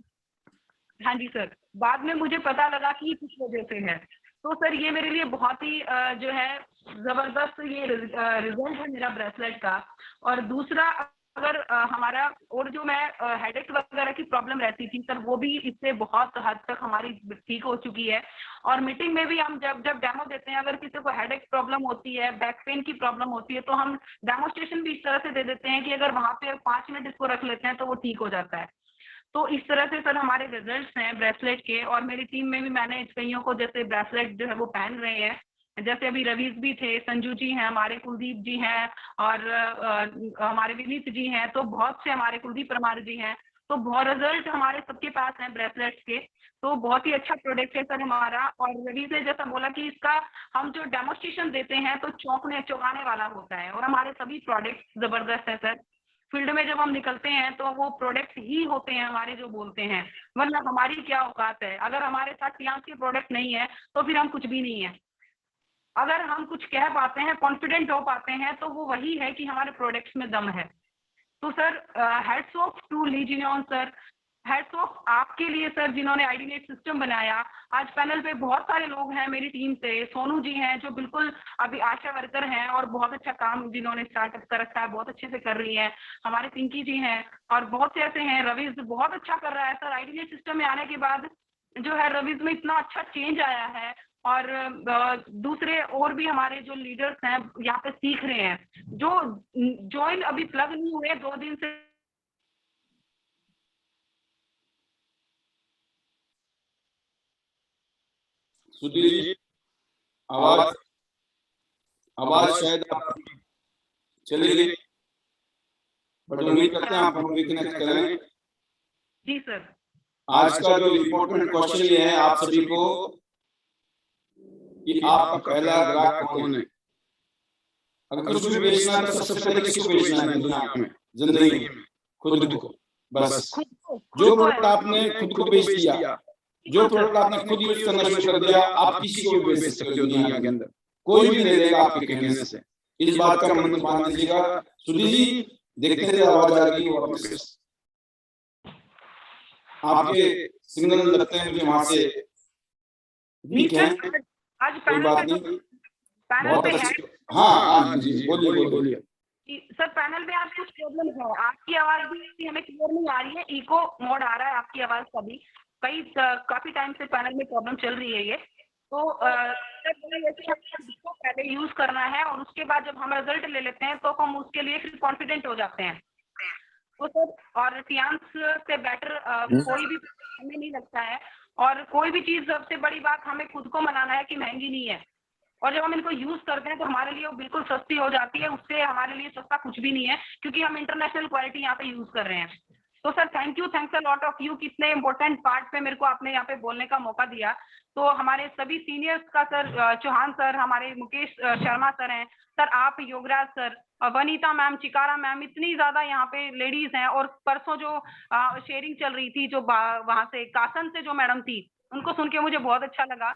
हाँ जी सर, बाद में मुझे पता लगा कि किस वजह से है। तो सर ये मेरे लिए बहुत ही जो है जबरदस्त ये रिजल्ट है मेरा ब्रेसलेट का। और दूसरा अगर हमारा और जो मैं हेडेक वगैरह की प्रॉब्लम रहती थी सर, वो भी इससे बहुत हद तक हमारी ठीक हो चुकी है। और मीटिंग में भी हम जब डेमो देते हैं, अगर किसी को हेडेक प्रॉब्लम होती है, बैक पेन की प्रॉब्लम होती है, तो हम डेमोस्ट्रेशन भी इस तरह से दे देते हैं कि अगर वहां पे 5 मिनट इसको रख लेते हैं तो वो ठीक हो जाता है। तो इस तरह से सर हमारे रिजल्ट्स हैं ब्रेसलेट के। और मेरी टीम में भी मैंने कईयों को जैसे ब्रेसलेट जो है वो पहन रहे हैं, जैसे अभी रवीज भी थे, संजू जी हैं हमारे, कुलदीप जी हैं और हमारे विनीत जी हैं, तो बहुत से हमारे कुलदीप परमार जी हैं। तो बहुत रिजल्ट हमारे सबके पास हैं ब्रेसलेट्स के। तो बहुत ही अच्छा प्रोडक्ट है सर हमारा। और रवीज ने जैसा बोला कि इसका हम जो डेमोस्ट्रेशन देते हैं तो चौंकाने वाला होता है। और हमारे सभी प्रोडक्ट जबरदस्त है सर। फील्ड में जब हम निकलते हैं तो वो प्रोडक्ट ही होते हैं हमारे जो बोलते हैं, वरना हमारी क्या औकात है। अगर हमारे साथ टियांस के प्रोडक्ट नहीं है तो फिर हम कुछ भी नहीं है। अगर हम कुछ कह पाते हैं, कॉन्फिडेंट हो पाते हैं, तो वो वही है कि हमारे प्रोडक्ट्स में दम है। तो sir heads off to legion sir, heads off आपके लिए सर जिन्होंने आईडीनेट सिस्टम बनाया। आज पैनल पे बहुत सारे लोग हैं मेरी टीम से, सोनू जी हैं जो बिल्कुल अभी आशा वर्कर हैं और बहुत अच्छा काम जिन्होंने स्टार्टअप कर रखा है, बहुत अच्छे से कर रही हैं। हमारे पिंकी जी हैं और बहुत से ऐसे हैं। रवीज बहुत अच्छा कर रहा है सर। आईडीनेट सिस्टम में आने के बाद जो है रवीज में इतना अच्छा चेंज आया है। और दूसरे और भी हमारे जो लीडर्स हैं यहाँ पे सीख रहे हैं, जो ज्वाइन अभी प्लग नहीं हुए 2 दिन से। सुधीर जी आवाज शायद आपकी चली गई, बट उम्मीद करते हैं आप हम रिकनेक्ट करें। जी सर। आज का जो इम्पोर्टेंट क्वेश्चन ये है आप सभी को कि आपका पहला ग्राहक कौन है। अगर कुछ भी बेचना है तो सबसे पहले किसको बेचना है दुनिया में, जिंदगी में? खुद को। बस जो प्रोडक्ट आपने खुद को बेच दिया, जो प्रोडक्ट आपने खुद यूज करना शुरू कर दिया, आप किसी को भी बेच सकते हो दुनिया के अंदर, कोई भी ले लेगा आपके कहने से। इस बात का मंत्र मान लीजिएगा। सुधीर जी देखते थे आवाज आ रही हो वापस, आपके सिग्नल लगते हैं मुझे वहां से वीक है। आज कोई बात नहीं, बहुत पे अच्छी। हाँ जी बोलिए। सर पैनल पे आज कुछ प्रॉब्लम है, आपकी आवाज भी हमें क्लियर नहीं आ रही है, इको मोड आ रहा है आपकी आवाज का भी। काफी टाइम से पैनल में प्रॉब्लम चल रही है ये। तो इसको पहले यूज करना है और उसके बाद जब हम रिजल्ट ले लेते हैं तो हम उसके लिए फिर कॉन्फिडेंट हो जाते हैं। तो सर और टियांस से बेटर कोई भी हमें नहीं लगता है। और कोई भी चीज सबसे बड़ी बात हमें खुद को मनाना है कि महंगी नहीं है। और जब हम इनको यूज करते हैं तो हमारे लिए वो बिल्कुल सस्ती हो जाती है। उससे हमारे लिए सस्ता कुछ भी नहीं है, क्योंकि हम इंटरनेशनल क्वालिटी यहाँ पे यूज कर रहे हैं। तो sir thanks a lot of you, कितने इंपॉर्टेंट पार्ट पे मेरे को आपने यहाँ पे बोलने का मौका दिया। तो हमारे सभी सीनियर्स का सर, चौहान सर, हमारे मुकेश शर्मा सर हैं सर, आप Yograj sir, Vanita ma'am, चिकारा ma'am, इतनी ज्यादा यहाँ पे लेडीज हैं। और परसों जो शेयरिंग चल रही थी, जो वहां से कासन से जो मैडम थी, उनको सुन के मुझे बहुत अच्छा लगा,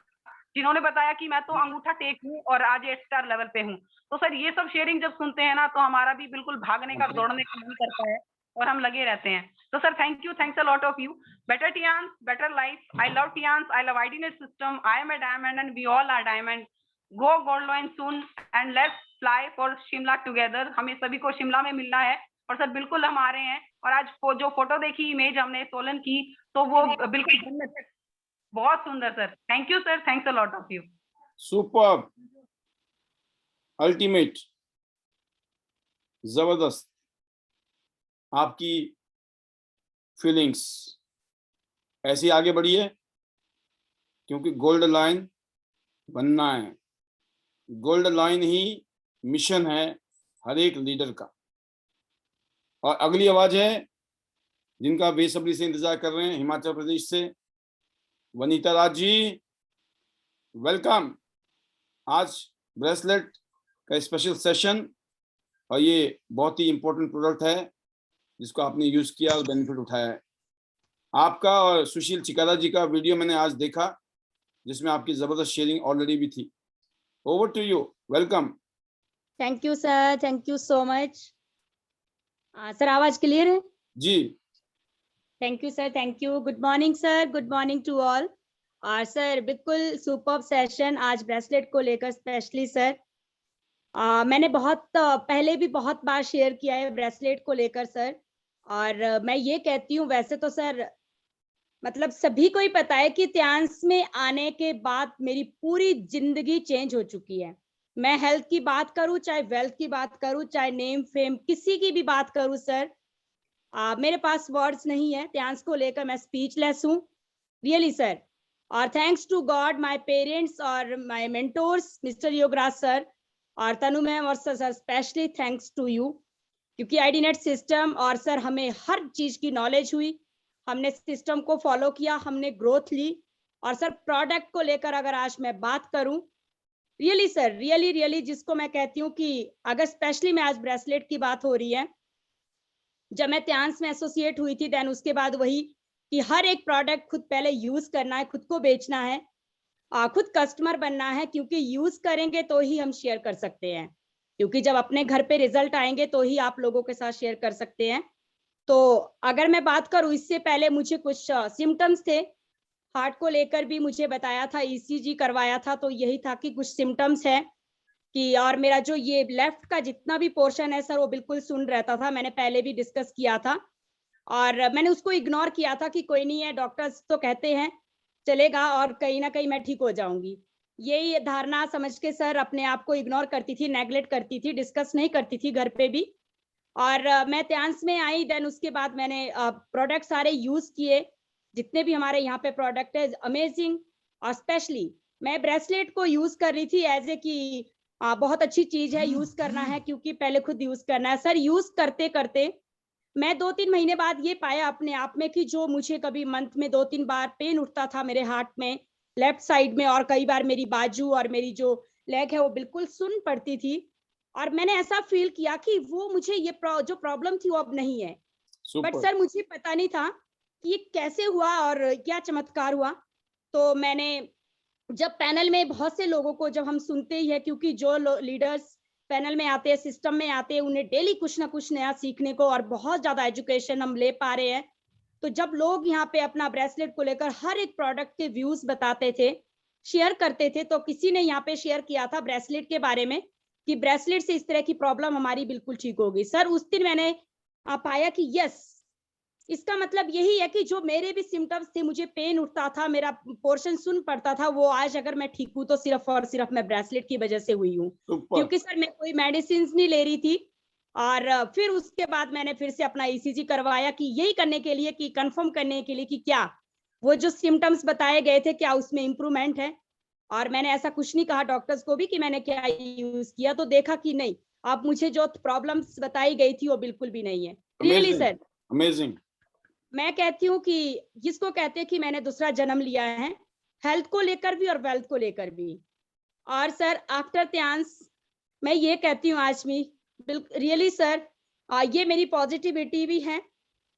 जिन्होंने बताया कि मैं तो अंगूठा टेक हूँ और आज 8 स्टार लेवल पे हूँ। तो सर ये सब शेयरिंग जब सुनते हैं ना तो हमारा भी बिल्कुल भागने का, दौड़ने का मन करता है और हम लगे रहते हैं। तो sir thanks a lot of you. Better Tiens, better life. I love Tiens, I love IDnet system, I am a diamond and we all are diamond. Go gold line soon and let's fly for Shimla together. हमें सभी को शिमला में मिलना है और sir बिल्कुल हम आ रहे हैं। और आज जो फोटो देखी, इमेज हमने सोलन की, तो वो बिल्कुल बहुत सुंदर sir. Thank you sir, thanks a lot of you. Super, ultimate, जबरदस्त। आपकी फीलिंग्स ऐसी आगे बढ़ी है, क्योंकि गोल्ड लाइन बनना है। गोल्ड लाइन ही मिशन है हर एक लीडर का। और अगली आवाज है जिनका बेसब्री से इंतजार कर रहे हैं, हिमाचल प्रदेश से वनीता राज जी। वेलकम। आज ब्रेसलेट का स्पेशल सेशन, और ये बहुत ही इंपॉर्टेंट प्रोडक्ट है जिसको आपने यूज किया और बेनिफिट उठाया है। आपका और सुशील चिकारा जी का वीडियो मैंने आज देखा जिसमें आपकी जबरदस्त शेयरिंग ऑलरेडी भी थी। Over to you, welcome. Thank you sir, thank you so much. Sir आवाज क्लियर है? जी, thank you sir, thank you. Good morning sir, good morning to all. और सर बिल्कुल सुपर्ब सेशन आज ब्रेसलेट को लेकर स्पेशली सर। मैंने बहुत पहले भी बहुत बार शेयर किया है ब्रेसलेट को लेकर सर, और मैं ये कहती हूँ वैसे तो सर मतलब सभी को ही पता है कि त्यांश में आने के बाद मेरी पूरी जिंदगी चेंज हो चुकी है। मैं हेल्थ की बात करूं, चाहे वेल्थ की बात करूं, चाहे नेम फेम किसी की भी बात करूं सर, मेरे पास वर्ड्स नहीं है। त्यांश को लेकर मैं स्पीचलेस हूं रियली सर। और thanks to God, my parents और my mentors mister Yograj sir और तनु मैम और sir specially thanks to you, क्योंकि आईडीनेट सिस्टम और सर हमें हर चीज की नॉलेज हुई, हमने सिस्टम को फॉलो किया, हमने ग्रोथ ली। और सर प्रोडक्ट को लेकर अगर आज मैं बात करूं रियली सर, रियली जिसको मैं कहती हूँ कि अगर स्पेशली मैं आज ब्रेसलेट की बात हो रही है, जब मैं त्यांश में एसोसिएट हुई थी देन उसके बाद वही कि हर एक प्रोडक्ट खुद पहले यूज करना है, खुद को बेचना है, खुद कस्टमर बनना है, क्योंकि यूज करेंगे तो ही हम शेयर कर सकते हैं, क्योंकि जब अपने घर पे रिजल्ट आएंगे तो ही आप लोगों के साथ शेयर कर सकते हैं। तो अगर मैं बात करूं, इससे पहले मुझे कुछ सिम्टम्स थे, हार्ट को लेकर भी मुझे बताया था, ईसीजी करवाया था, तो यही था कि कुछ सिम्टम्स है कि, और मेरा जो ये लेफ्ट का जितना भी पोर्शन है सर वो बिल्कुल सुन रहता था, मैंने पहले भी डिस्कस किया था और मैंने उसको इग्नोर किया था कि कोई नहीं है, डॉक्टर्स तो कहते हैं चलेगा और कहीं ना कहीं मैं ठीक हो जाऊंगी, यही धारणा समझ के सर अपने आप को इग्नोर करती थी, नेग्लेक्ट करती थी, डिस्कस नहीं करती थी घर पे भी। और मैं त्यांश में आई, देन उसके बाद मैंने प्रोडक्ट सारे यूज किए, जितने भी हमारे यहाँ पे प्रोडक्ट है अमेजिंग। और स्पेशली मैं ब्रेसलेट को यूज कर रही थी एज ए कि बहुत अच्छी चीज है, यूज करना है, क्योंकि पहले खुद यूज करना है सर। यूज करते करते मैं 2-3 महीने बाद ये पाया अपने आप में कि जो मुझे कभी मंथ में 2-3 बार पेन उठता था मेरे हार्ट में, लेफ्ट साइड में, और कई बार मेरी बाजू और मेरी जो लेग है वो बिल्कुल सुन पड़ती थी, और मैंने ऐसा फील किया कि वो मुझे ये जो प्रॉब्लम थी वो अब नहीं है। बट सर मुझे पता नहीं था कि ये कैसे हुआ और क्या चमत्कार हुआ। तो मैंने जब पैनल में बहुत से लोगों को जब हम सुनते ही है, क्योंकि जो लीडर्स पैनल में आते हैं, सिस्टम में आते हैं, उन्हें डेली कुछ ना कुछ नया सीखने को और बहुत ज्यादा एजुकेशन हम ले पा रहे हैं। तो जब लोग यहाँ पे अपना ब्रेसलेट को लेकर हर एक प्रोडक्ट के व्यूज बताते थे, शेयर करते थे, तो किसी ने यहाँ पे शेयर किया था ब्रेसलेट के बारे में कि ब्रेसलेट से इस तरह की प्रॉब्लम हमारी बिल्कुल ठीक होगी। सर उस दिन मैंने पाया कि यस, इसका मतलब यही है कि जो मेरे भी सिम्टम्स थे, मुझे पेन उठता था, मेरा पोर्शन सुन पड़ता था, वो आज अगर मैं ठीक हूँ तो सिर्फ और सिर्फ मैं ब्रेसलेट की वजह से हुई हूँ, क्योंकि सर मैं कोई मेडिसिन नहीं ले रही थी। और फिर उसके बाद मैंने फिर से अपना ईसीजी करवाया कि यही करने के लिए, कि कंफर्म करने के लिए कि क्या वो जो सिम्टम्स बताए गए थे क्या उसमें इम्प्रूवमेंट है। और मैंने ऐसा कुछ नहीं कहा डॉक्टर्स को भी कि मैंने क्या यूज किया, तो देखा कि नहीं, अब मुझे जो प्रॉब्लम्स बताई गई थी वो बिल्कुल भी नहीं है। Really sir amazing. मैं कहती हूँ कि जिसको कहते हैं कि मैंने दूसरा जन्म लिया है, हेल्थ को लेकर भी और वेल्थ को लेकर भी। और सर आफ्टर त्यांश मैं ये कहती हूँ आज भी रियली सर, ये मेरी पॉजिटिविटी भी है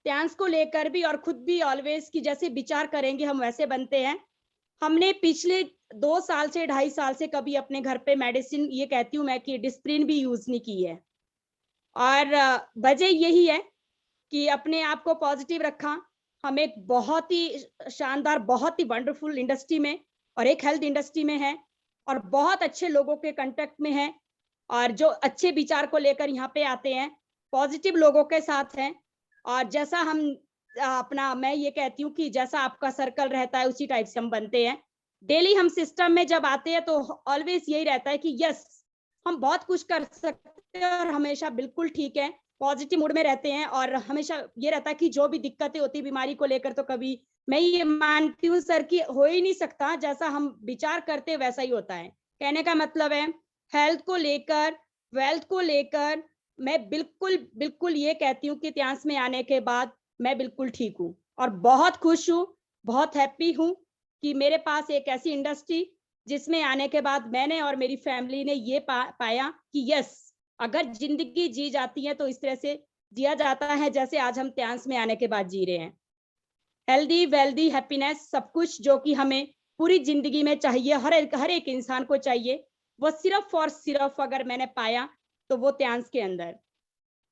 त्यांश को लेकर भी, और खुद भी ऑलवेज कि जैसे विचार करेंगे हम वैसे बनते हैं। हमने पिछले 2 साल से 2.5 साल से कभी अपने घर पे मेडिसिन, ये कहती हूँ मैं कि डिस्प्रिन भी यूज नहीं की है, और वजह यही है कि अपने आप को पॉजिटिव रखा। हम एक बहुत ही शानदार, बहुत ही वंडरफुल इंडस्ट्री में और एक हेल्थ इंडस्ट्री में है, और बहुत अच्छे लोगों के कांटेक्ट में है, और जो अच्छे विचार को लेकर यहाँ पे आते हैं, पॉजिटिव लोगों के साथ हैं। और जैसा हम अपना, मैं ये कहती हूँ कि जैसा आपका सर्कल रहता है उसी टाइप से हम बनते हैं। डेली हम सिस्टम में जब आते हैं तो ऑलवेज यही रहता है कि यस हम बहुत कुछ कर सकते हैं, और हमेशा बिल्कुल ठीक है, पॉजिटिव मूड में रहते हैं, और हमेशा ये रहता है कि जो भी दिक्कतें होती है बीमारी को लेकर, तो कभी मैं ये मानती हूँ सर कि हो ही नहीं सकता, जैसा हम विचार करते हैं वैसा ही होता है। कहने का मतलब है हेल्थ को लेकर, वेल्थ को लेकर मैं बिल्कुल ये कहती हूँ कि त्यांश में आने के बाद मैं बिल्कुल ठीक हूँ, और बहुत खुश हूँ, बहुत हैप्पी हूँ कि मेरे पास एक ऐसी इंडस्ट्री जिसमें आने के बाद मैंने और मेरी फैमिली ने ये पाया कि यस, अगर जिंदगी जी जाती है तो इस तरह से जिया जाता है जैसे आज हम त्यांस में आने के बाद जी रहे हैं। हेल्दी, वेल्दी, हैप्पीनेस, सब कुछ जो कि हमें पूरी जिंदगी में चाहिए, हर एक इंसान को चाहिए, वो सिर्फ और सिर्फ अगर मैंने पाया तो वो त्यांस के अंदर।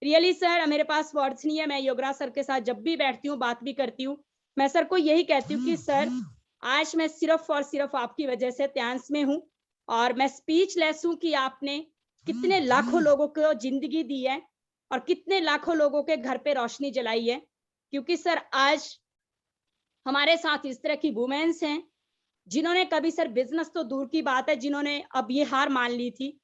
रियली सर, मेरे पास वर्ड्स नहीं है। मैं योगराज सर के साथ जब भी बैठती हूँ, बात भी करती हूँ, मैं सर को यही कहती हूँ कि सर, आज मैं सिर्फ और सिर्फ आपकी वजह से त्यांस में हूँ, और मैं स्पीचलेस हूँ कि आपने कितने लाखों लोगों को जिंदगी दी है और कितने लाखों लोगों के घर पे रोशनी जलाई है। क्योंकि सर, आज हमारे साथ इस तरह की वुमेन्स हैं जिन्होंने कभी सर बिजनेस तो दूर की बात है, जिन्होंने अब ये हार मान ली थी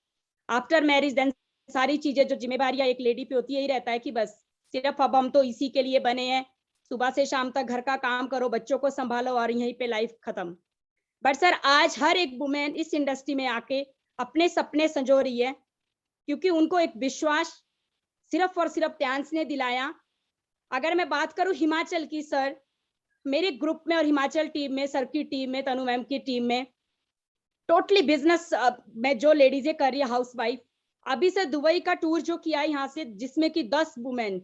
आफ्टर मैरिज। देन सारी चीजें जो जिम्मेदारियां एक लेडी पे होती है, यही रहता है कि बस सिर्फ अब हम तो इसी के लिए बने हैं, सुबह से शाम तक घर का काम करो, बच्चों को संभालो और यहीं पे लाइफ खत्म। बट सर, आज हर एक वुमेन इस इंडस्ट्री में आके अपने सपने संजो रही है, क्योंकि उनको एक विश्वास सिर्फ और सिर्फ त्यांस ने दिलाया। अगर मैं बात करूं हिमाचल की सर, मेरे ग्रुप में और हिमाचल टीम में, सर की टीम में, तनु मैम की टीम में, टोटली बिजनेस में जो लेडीजें कर रही है, हाउस वाइफ, अभी से दुबई का टूर जो किया है यहाँ से, जिसमें कि 10 वुमेन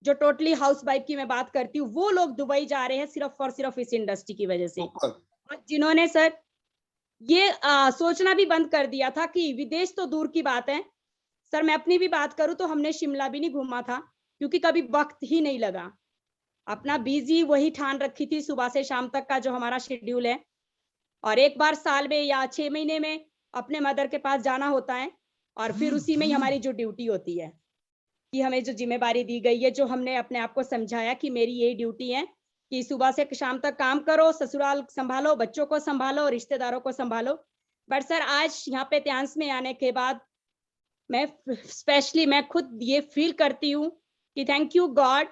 जो टोटली हाउस वाइफ की मैं बात करती हूँ, वो लोग दुबई जा रहे हैं सिर्फ और सिर्फ इस इंडस्ट्री की वजह से। और जिन्होंने सर ये सोचना भी बंद कर दिया था कि विदेश तो दूर की बात है, सर मैं अपनी भी बात करूं तो हमने शिमला भी नहीं घूमा था, क्योंकि कभी वक्त ही नहीं लगा। अपना बिजी वही ठान रखी थी सुबह से शाम तक का जो हमारा शेड्यूल है, और एक बार साल में या 6 महीने में अपने मदर के पास जाना होता है, और फिर उसी में ही हमारी जो ड्यूटी होती है कि हमें जो जिम्मेदारी दी गई है, जो हमने अपने आप को समझाया कि मेरी यही ड्यूटी है कि सुबह से शाम तक काम करो, ससुराल संभालो, बच्चों को संभालो, रिश्तेदारों को संभालो। बट सर, आज यहाँ पे त्यांस में आने के बाद मैं खुद ये फील करती हूँ कि थैंक यू गॉड,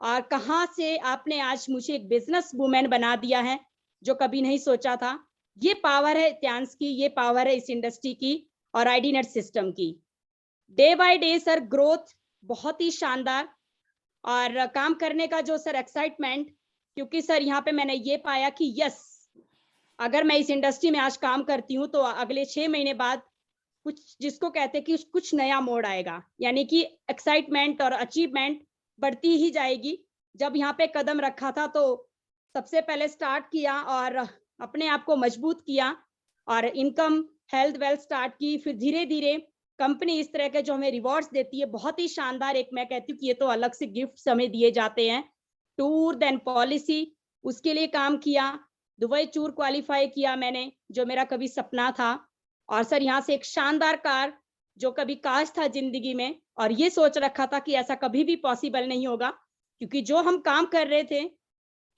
और कहाँ से आपने आज मुझे एक बिजनेस वुमेन बना दिया है जो कभी नहीं सोचा था। ये पावर है त्यांस की, ये पावर है इस इंडस्ट्री की और आईडी नेट सिस्टम की। Day by day sir growth बहुत ही शानदार, और काम करने का जो सर एक्साइटमेंट, क्योंकि सर यहाँ पे मैंने ये पाया कि यस, अगर मैं इस इंडस्ट्री में आज काम करती हूँ तो अगले 6 महीने बाद कुछ, जिसको कहते हैं कि कुछ नया मोड़ आएगा, यानी कि एक्साइटमेंट और अचीवमेंट बढ़ती ही जाएगी। जब यहाँ पे कदम रखा था तो सबसे पहले स्टार्ट किया और अपने आप को मजबूत किया, और इनकम, हेल्थ, वेल्थ स्टार्ट की। फिर धीरे धीरे कंपनी इस तरह के जो हमें रिवॉर्ड्स देती है, बहुत ही शानदार, एक मैं कहती हूँ कि ये तो अलग से गिफ्ट्स हमें दिए जाते हैं। टूर देन पॉलिसी, उसके लिए काम किया, दुबई टूर क्वालिफाई किया मैंने, जो मेरा कभी सपना था। और सर यहाँ से एक शानदार कार, जो कभी काश था जिंदगी में, और ये सोच रखा था कि ऐसा कभी भी पॉसिबल नहीं होगा, क्योंकि जो हम काम कर रहे थे,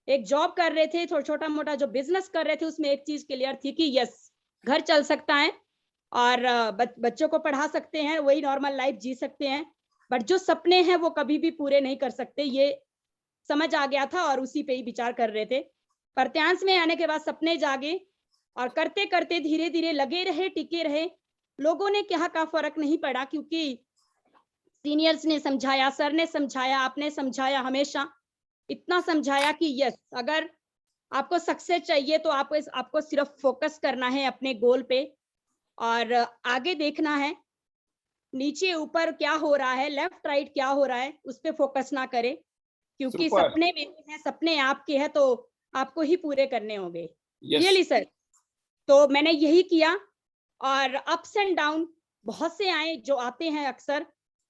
एक जॉब कर रहे थे, छोटा मोटा जो बिजनेस कर रहे थे, उसमें एक चीज क्लियर थी कि यस, घर चल सकता है और बच्चों को पढ़ा सकते हैं, वही नॉर्मल लाइफ जी सकते हैं, बट जो सपने हैं वो कभी भी पूरे नहीं कर सकते, ये समझ आ गया था और उसी पे ही विचार कर रहे थे। पर त्यांस में आने के बाद सपने जागे, और करते करते धीरे धीरे लगे रहे, टिके रहे। लोगों ने क्या का फर्क नहीं पड़ा, क्योंकि सीनियर्स ने समझाया, सर ने समझाया, आपने समझाया, हमेशा इतना समझाया कि यस, अगर आपको सक्सेस चाहिए तो आपको सिर्फ फोकस करना है अपने गोल पे, और आगे देखना है, नीचे ऊपर क्या हो रहा है, लेफ्ट राइट क्या हो रहा है, उस पे फोकस ना करें, क्योंकि सपने मेरे हैं, सपने आपके हैं, तो आपको ही पूरे करने होंगे। रियली सर, तो मैंने यही किया, और अप्स एंड डाउन बहुत से आए, जो आते हैं अक्सर,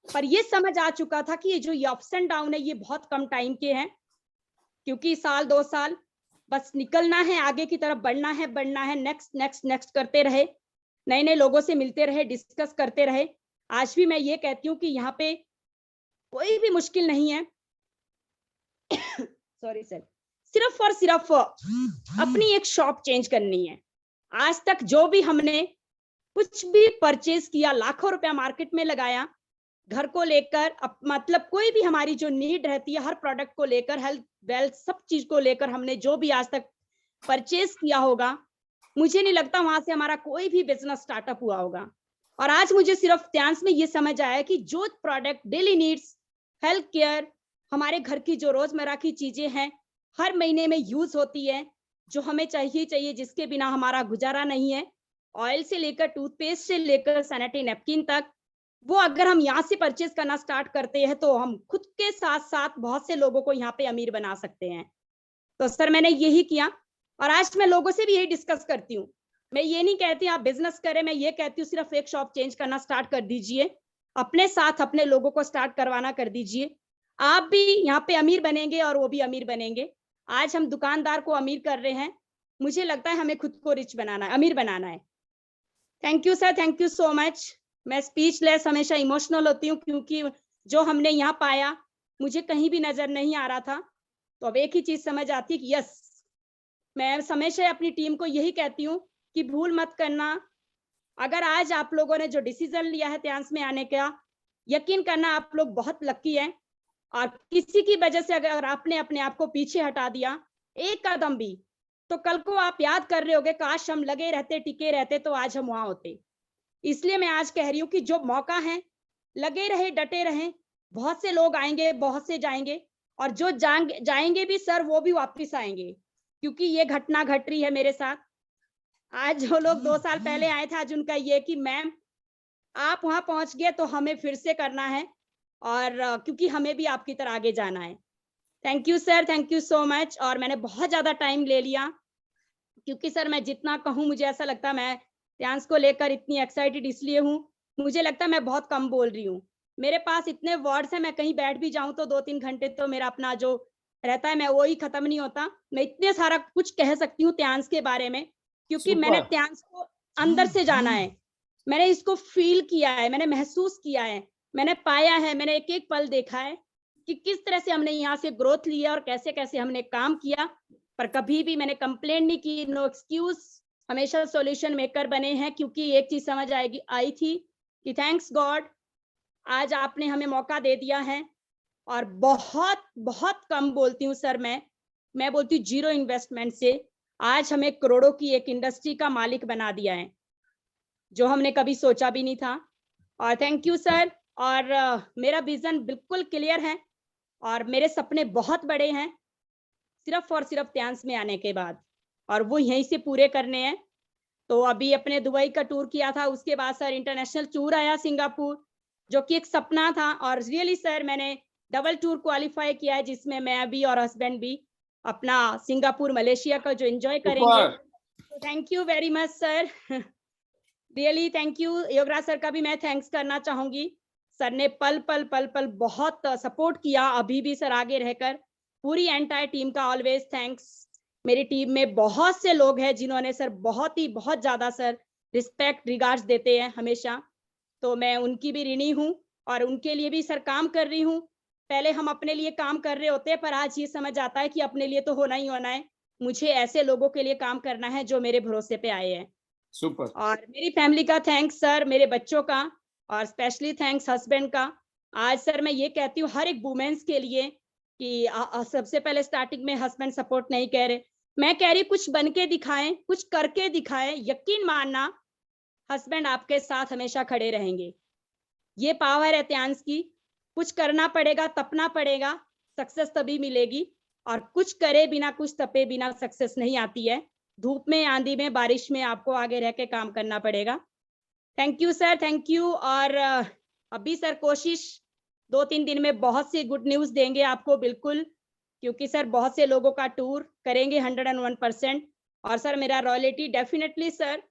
पर ये समझ आ चुका था कि ये जो अप्स एंड डाउन है, ये बहुत कम टाइम के हैं, क्योंकि साल 2 साल बस निकलना है, आगे की तरफ बढ़ना है, नेक्स्ट नेक्स्ट नेक्स्ट करते रहे, नए नए लोगों से मिलते रहे, डिस्कस करते रहे। आज भी मैं ये कहती हूँ कि यहाँ पे कोई भी मुश्किल नहीं है सॉरी सर, सिर्फ और सिर्फ अपनी एक शॉप चेंज करनी है। आज तक जो भी हमने कुछ भी परचेज किया, लाखों रुपया मार्केट में लगाया, घर को लेकर, मतलब कोई भी हमारी जो नीड रहती है, हर प्रोडक्ट को लेकर, हेल्थ, वेल्थ, सब चीज को लेकर हमने जो भी आज तक परचेज किया होगा, मुझे नहीं लगता वहां से हमारा कोई भी बिजनेस स्टार्टअप हुआ होगा। और आज मुझे सिर्फ त्यांस में ये समझ आया कि जो product daily needs, health care, हमारे घर की जो रोजमर्रा की चीजें हैं, हर महीने में यूज होती है, जो हमें चाहिए, जिसके बिना हमारा गुजारा नहीं है, ऑयल से लेकर टूथपेस्ट से लेकर सैनिटरी नैपकिन तक, वो अगर हम यहाँ से परचेज करना स्टार्ट करते हैं तो हम खुद के साथ साथ बहुत से लोगों को यहाँ पे अमीर बना सकते हैं। तो सर मैंने यही किया और आज मैं लोगों से भी यही डिस्कस करती हूँ। मैं ये नहीं कहती आप बिजनेस करें, मैं ये कहती हूँ सिर्फ एक शॉप चेंज करना स्टार्ट कर दीजिए, अपने साथ अपने लोगों को स्टार्ट करवाना कर दीजिए, आप भी यहाँ पे अमीर बनेंगे और वो भी अमीर बनेंगे। आज हम दुकानदार को अमीर कर रहे हैं, मुझे लगता है हमें खुद को रिच बनाना है, अमीर बनाना है। Thank you sir, thank you so much. मैं स्पीचलेस, हमेशा इमोशनल होती हूँ क्योंकि जो हमने यहाँ पाया मुझे कहीं भी नजर नहीं आ रहा था। तो अब एक ही चीज समझ आती है कि यस, मैं हमेशा अपनी टीम को यही कहती हूँ कि भूल मत करना। अगर आज आप लोगों ने जो डिसीजन लिया है त्यांस में आने का, यकीन करना आप लोग बहुत लकी हैं। और किसी की वजह से अगर आपने अपने आप को पीछे हटा दिया एक कदम भी, तो कल को आप याद कर रहे होगे काश हम लगे रहते, टिके रहते तो आज हम वहां होते। इसलिए मैं आज कह रही हूँ कि जो मौका है लगे रहे, डटे रहे। बहुत से लोग आएंगे, बहुत से जाएंगे, और जो जाएंगे भी सर वो भी वापस आएंगे, क्योंकि ये घटना घट रही है मेरे साथ। आज जो लोग 2 साल पहले आए थे, आज उनका ये कि मैम आप वहां पहुंच गए तो हमें फिर से करना है, और क्योंकि हमें भी आपकी तरह आगे जाना है। Thank you sir, thank you so much. और मैंने बहुत ज्यादा टाइम ले लिया क्योंकि सर मैं जितना कहूँ मुझे ऐसा लगता है मैं त्यांस को लेकर इतनी एक्साइटेड इसलिए हूँ, मुझे लगता है मैं बहुत कम बोल रही हूँ। मेरे पास इतने वर्ड्स हैं, मैं कहीं बैठ भी जाऊं तो 2-3 घंटे तो मेरा अपना जो रहता है मैं वो ही खत्म नहीं होता। मैं इतने सारा कुछ कह सकती हूँ त्यांस के बारे में, क्योंकि मैंने त्यांस को अंदर से जाना है, मैंने इसको फील किया है, मैंने महसूस किया है, मैंने पाया है, मैंने एक एक पल देखा है कि किस तरह से हमने यहाँ से ग्रोथ लिया और कैसे कैसे हमने काम किया। पर कभी भी मैंने कंप्लेंट नहीं की, नो एक्सक्यूज, हमेशा सॉल्यूशन मेकर बने हैं। क्योंकि एक चीज समझ आई थी कि थैंक्स गॉड आज आपने हमें मौका दे दिया है। और बहुत बहुत कम बोलती हूँ सर, मैं बोलती हूँ 0 इन्वेस्टमेंट से आज हमें करोड़ों की एक इंडस्ट्री का मालिक बना दिया है, जो हमने कभी सोचा भी नहीं था। और थैंक यू सर। और मेरा विजन बिल्कुल क्लियर है और मेरे सपने बहुत बड़े हैं, सिर्फ और सिर्फ त्यांस में आने के बाद, और वो यहीं से पूरे करने हैं। तो अभी अपने दुबई का टूर किया था, उसके बाद सर इंटरनेशनल टूर आया सिंगापुर, जो कि एक सपना था। और रियली सर मैंने डबल टूर क्वालिफाई किया है, जिसमें मैं अभी और हस्बैंड भी अपना सिंगापुर मलेशिया का जो एंजॉय करेंगे। तो thank you very much sir, really thank you. Yograj sir का भी मैं थैंक्स करना चाहूंगी, सर ने पल पल पल पल बहुत सपोर्ट किया, अभी भी सर आगे रहकर। पूरी एंटायर टीम का ऑलवेज थैंक्स। मेरी टीम में बहुत से लोग हैं जिन्होंने सर बहुत ज्यादा सर रिस्पेक्ट रिगार्ड्स देते हैं हमेशा, तो मैं उनकी भी ऋणी हूँ और उनके लिए भी सर काम कर रही हूँ। पहले हम अपने लिए काम कर रहे होते हैं, पर आज ये समझ आता है कि अपने लिए तो होना ही होना है, मुझे ऐसे लोगों के लिए काम करना है जो मेरे भरोसे पे आए हैं। सुपर। और मेरी फैमिली का थैंक्स सर, मेरे बच्चों का, और स्पेशली थैंक्स हस्बैंड का। आज सर मैं ये कहती हूँ हर एक वुमेन्स के लिए कि सबसे पहले स्टार्टिंग में हस्बैंड सपोर्ट नहीं कह रहे, मैं कह रही कुछ बन के दिखाएं, कुछ करके दिखाएं, यकीन मानना हस्बैंड आपके साथ हमेशा खड़े रहेंगे। ये पावर है त्यांस की, कुछ करना पड़ेगा, तपना पड़ेगा, सक्सेस तभी मिलेगी। और कुछ करे बिना, कुछ तपे बिना सक्सेस नहीं आती है। धूप में, आंधी में, बारिश में आपको आगे रह के काम करना पड़ेगा। Thank you sir, thank you. और अभी सर कोशिश 2-3 दिन में बहुत सी गुड न्यूज देंगे आपको, बिल्कुल, क्योंकि सर बहुत से लोगों का टूर करेंगे 101%। और सर मेरा रॉयल्टी डेफिनेटली सर,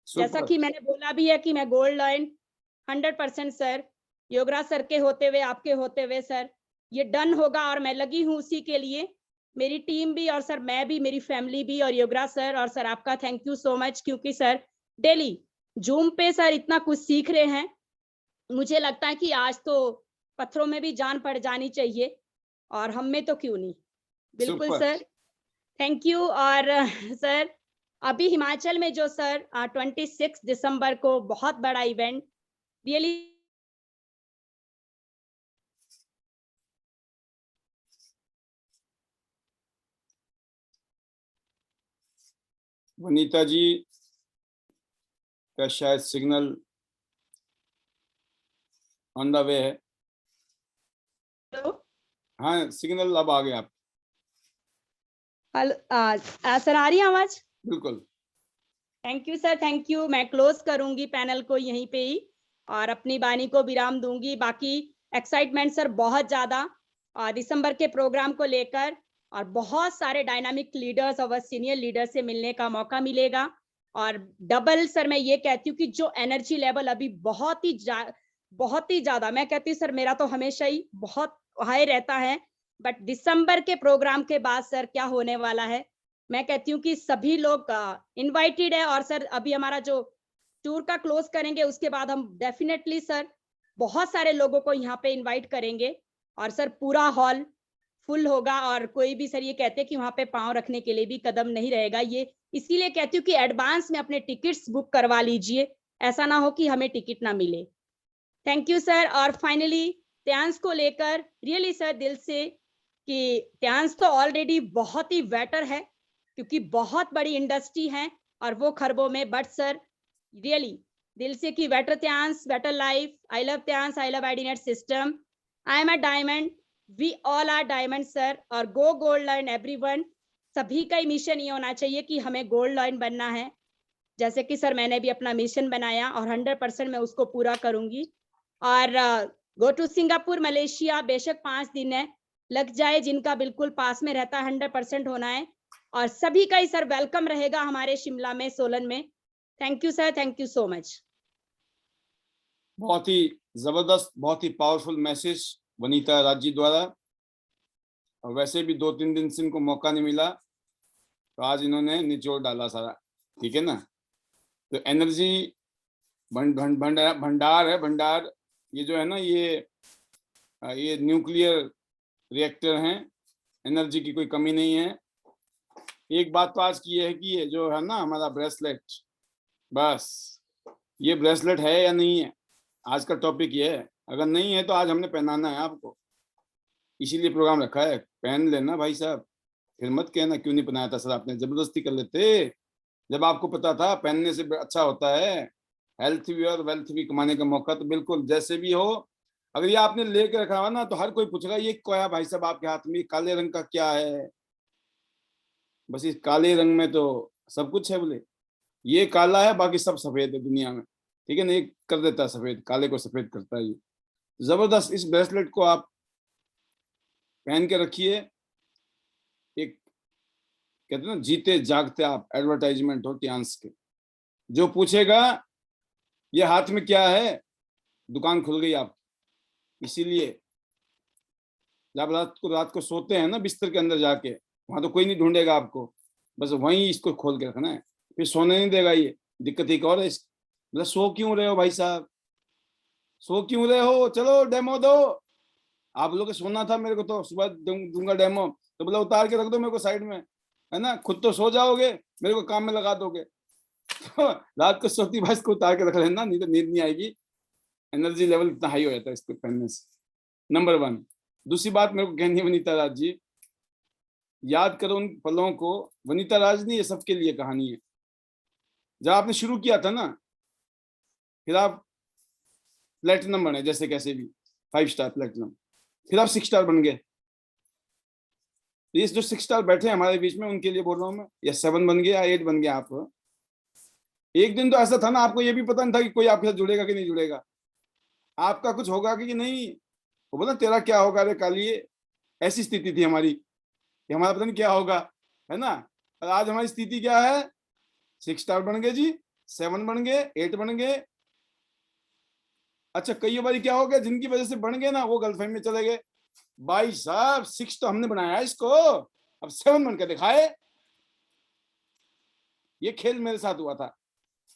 जैसा कि मैंने बोला भी है कि मैं gold line 100% sir, Yograj sir के होते हुए, आपके होते हुए सर ये डन होगा, और मैं लगी हूँ उसी के लिए। मेरी टीम भी और सर मैं भी, मेरी फैमिली भी, और योगराज सर और सर आपका थैंक यू सो मच, क्योंकि सर डेली जूम पे सर इतना कुछ सीख रहे हैं, मुझे लगता है कि आज तो पत्थरों में भी जान पड़ जानी चाहिए, और हम में तो क्यों नहीं। बिल्कुल सर, थैंक यू। और सर अभी हिमाचल में जो सर 26 दिसंबर को बहुत बड़ा इवेंट, रियली वनीता जी का शायद सिग्नल ऑन द वे है। हाँ, सिग्नल अब आ गया आप। हेलो सर, आ रही है आवाज? बिल्कुल। Thank you sir, thank you. मैं क्लोज करूंगी पैनल को यहीं पे ही और अपनी वाणी को विराम दूंगी। बाकी एक्साइटमेंट सर बहुत ज्यादा दिसंबर के प्रोग्राम को लेकर, और बहुत सारे डायनामिक लीडर्स और सीनियर लीडर से मिलने का मौका मिलेगा। और डबल सर मैं ये कहती हूँ कि जो एनर्जी लेवल अभी बहुत ही ज्यादा, मैं कहती हूँ सर मेरा तो हमेशा ही बहुत हाई रहता है, बट दिसंबर के प्रोग्राम के बाद सर क्या होने वाला है, मैं कहती हूँ कि सभी लोग इनवाइटेड है। और सर अभी हमारा जो टूर का क्लोज करेंगे उसके बाद हम डेफिनेटली सर बहुत सारे लोगों को यहाँ पे इनवाइट करेंगे, और सर पूरा हॉल फुल होगा। और कोई भी सर ये कहते हैं कि वहां पे पांव रखने के लिए भी कदम नहीं रहेगा, ये इसीलिए कहती हूँ कि एडवांस में अपने टिकट्स बुक करवा लीजिए, ऐसा ना हो कि हमें टिकट ना मिले। Thank you sir. और फाइनली त्यांश को लेकर रियली सर दिल से कि त्यांश तो ऑलरेडी बहुत ही बेटर है, क्योंकि बहुत बड़ी इंडस्ट्री है और वो खरबों में, बट सर रियली दिल से कि better Tiens, better life. I love Tiens, I love IDnet system, I am a diamond, we all are diamond sir. और गो गोल्ड लाइन एवरीवन, सभी का ही मिशन ये होना चाहिए कि हमें गोल्ड लाइन बनना है। जैसे कि सर मैंने भी अपना मिशन बनाया और 100% मैं उसको पूरा करूंगी। और गो टू सिंगापुर, मलेशिया, बेशक 5 दिन है लग जाए, जिनका बिल्कुल पास में रहता है 100% होना है। और सभी का ही सर वेलकम रहेगा हमारे शिमला में, सोलन में। Thank you sir, thank you so much. बहुत ही जबरदस्त, बहुत ही पावरफुल मैसेज वनीता राज जी द्वारा। और वैसे भी 2-3 दिन से इनको मौका नहीं मिला, तो आज इन्होंने निचोड़ डाला सारा, ठीक है ना। तो एनर्जी भंडार है, भंडार। ये जो है ना, ये न्यूक्लियर रिएक्टर हैं, एनर्जी की कोई कमी नहीं है। एक बात तो आज की है कि ये जो है ना हमारा ब्रेसलेट, बस ये ब्रेसलेट है या नहीं है, आज का टॉपिक ये है। अगर नहीं है तो आज हमने पहनाना है आपको, इसीलिए प्रोग्राम रखा है। पहन लेना भाई साहब, फिर मत कहना क्यों नहीं पहनाया था सर आपने, जबरदस्ती कर लेते। जब आपको पता था पहनने से अच्छा होता है, हेल्थ भी और वेल्थ भी कमाने का मौका। तो बिल्कुल जैसे भी हो, अगर ये आपने लेके रखा हुआ ना तो हर कोई पूछेगा ये क्या है भाई साहब आपके हाथ में, काले रंग का क्या है। बस इस काले रंग में तो सब कुछ है, बोले ये काला है बाकी सब सफेद है दुनिया में, ठीक है ना। ये कर देता है सफेद, काले को सफेद करता है ये। जबरदस्त, इस ब्रेसलेट को आप पहन के रखिए। एक कहते हैं ना, जीते जागते आप एडवर्टाइजमेंट हो त्यांश के। जो पूछेगा ये हाथ में क्या है, दुकान खुल गई आप। इसीलिए जब रात को सोते हैं ना बिस्तर के अंदर जाके, वहां तो कोई नहीं ढूंढेगा आपको, बस वहीं इसको खोल के रखना है, फिर सोने नहीं देगा ये। दिक्कत एक और है, मतलब सो क्यों रहे हो भाई साहब, सो क्यों रहे हो, चलो डेमो दो। आप लोग सोना था, मेरे को तो सुबह दूंगा डेमो, तो बोला उतार के रख दो मेरे को साइड में, है ना। खुद तो सो जाओगे, मेरे को काम में लगा दोगे। तो रात को सोती भाई इसको उतार के रख लेना, नहीं तो नींद नहीं आएगी। एनर्जी लेवल इतना हाई हो जाता है इसको पहनने से, नंबर 1। दूसरी बात मेरे को कहनी है वनीता राज जी, याद करो उन पलों को। वनीता राज नहीं, ये सबके लिए कहानी है। जब आपने शुरू किया था ना, फिर आप प्लेटिनम बने जैसे कैसे भी, 5 स्टार प्लेटिनम, फिर आप 6 स्टार बन गए। ये जो 6 स्टार बैठे हैं हमारे बीच में, उनके लिए बोल रहा हूँ मैं, या 7 बन गया, 8 बन गया आप। एक दिन तो ऐसा था ना, आपको ये भी पता नहीं था कि कोई आपके साथ जुड़ेगा कि नहीं जुड़ेगा, आपका कुछ होगा कि नहीं। वो बोला तेरा क्या होगा रे कालिए, ऐसी स्थिति थी हमारी कि हमारा पता नहीं क्या होगा, है ना। और आज हमारी स्थिति क्या है, 6 स्टार बन गए जी, 7 बन गए, 8 बन गए। अच्छा कई बार क्या हो गया, जिनकी वजह से बन गए ना वो गलतफहमी में चले गए। भाई साहब 6 तो हमने बनाया इसको, अब 7 बन के दिखाए। ये खेल मेरे साथ हुआ था,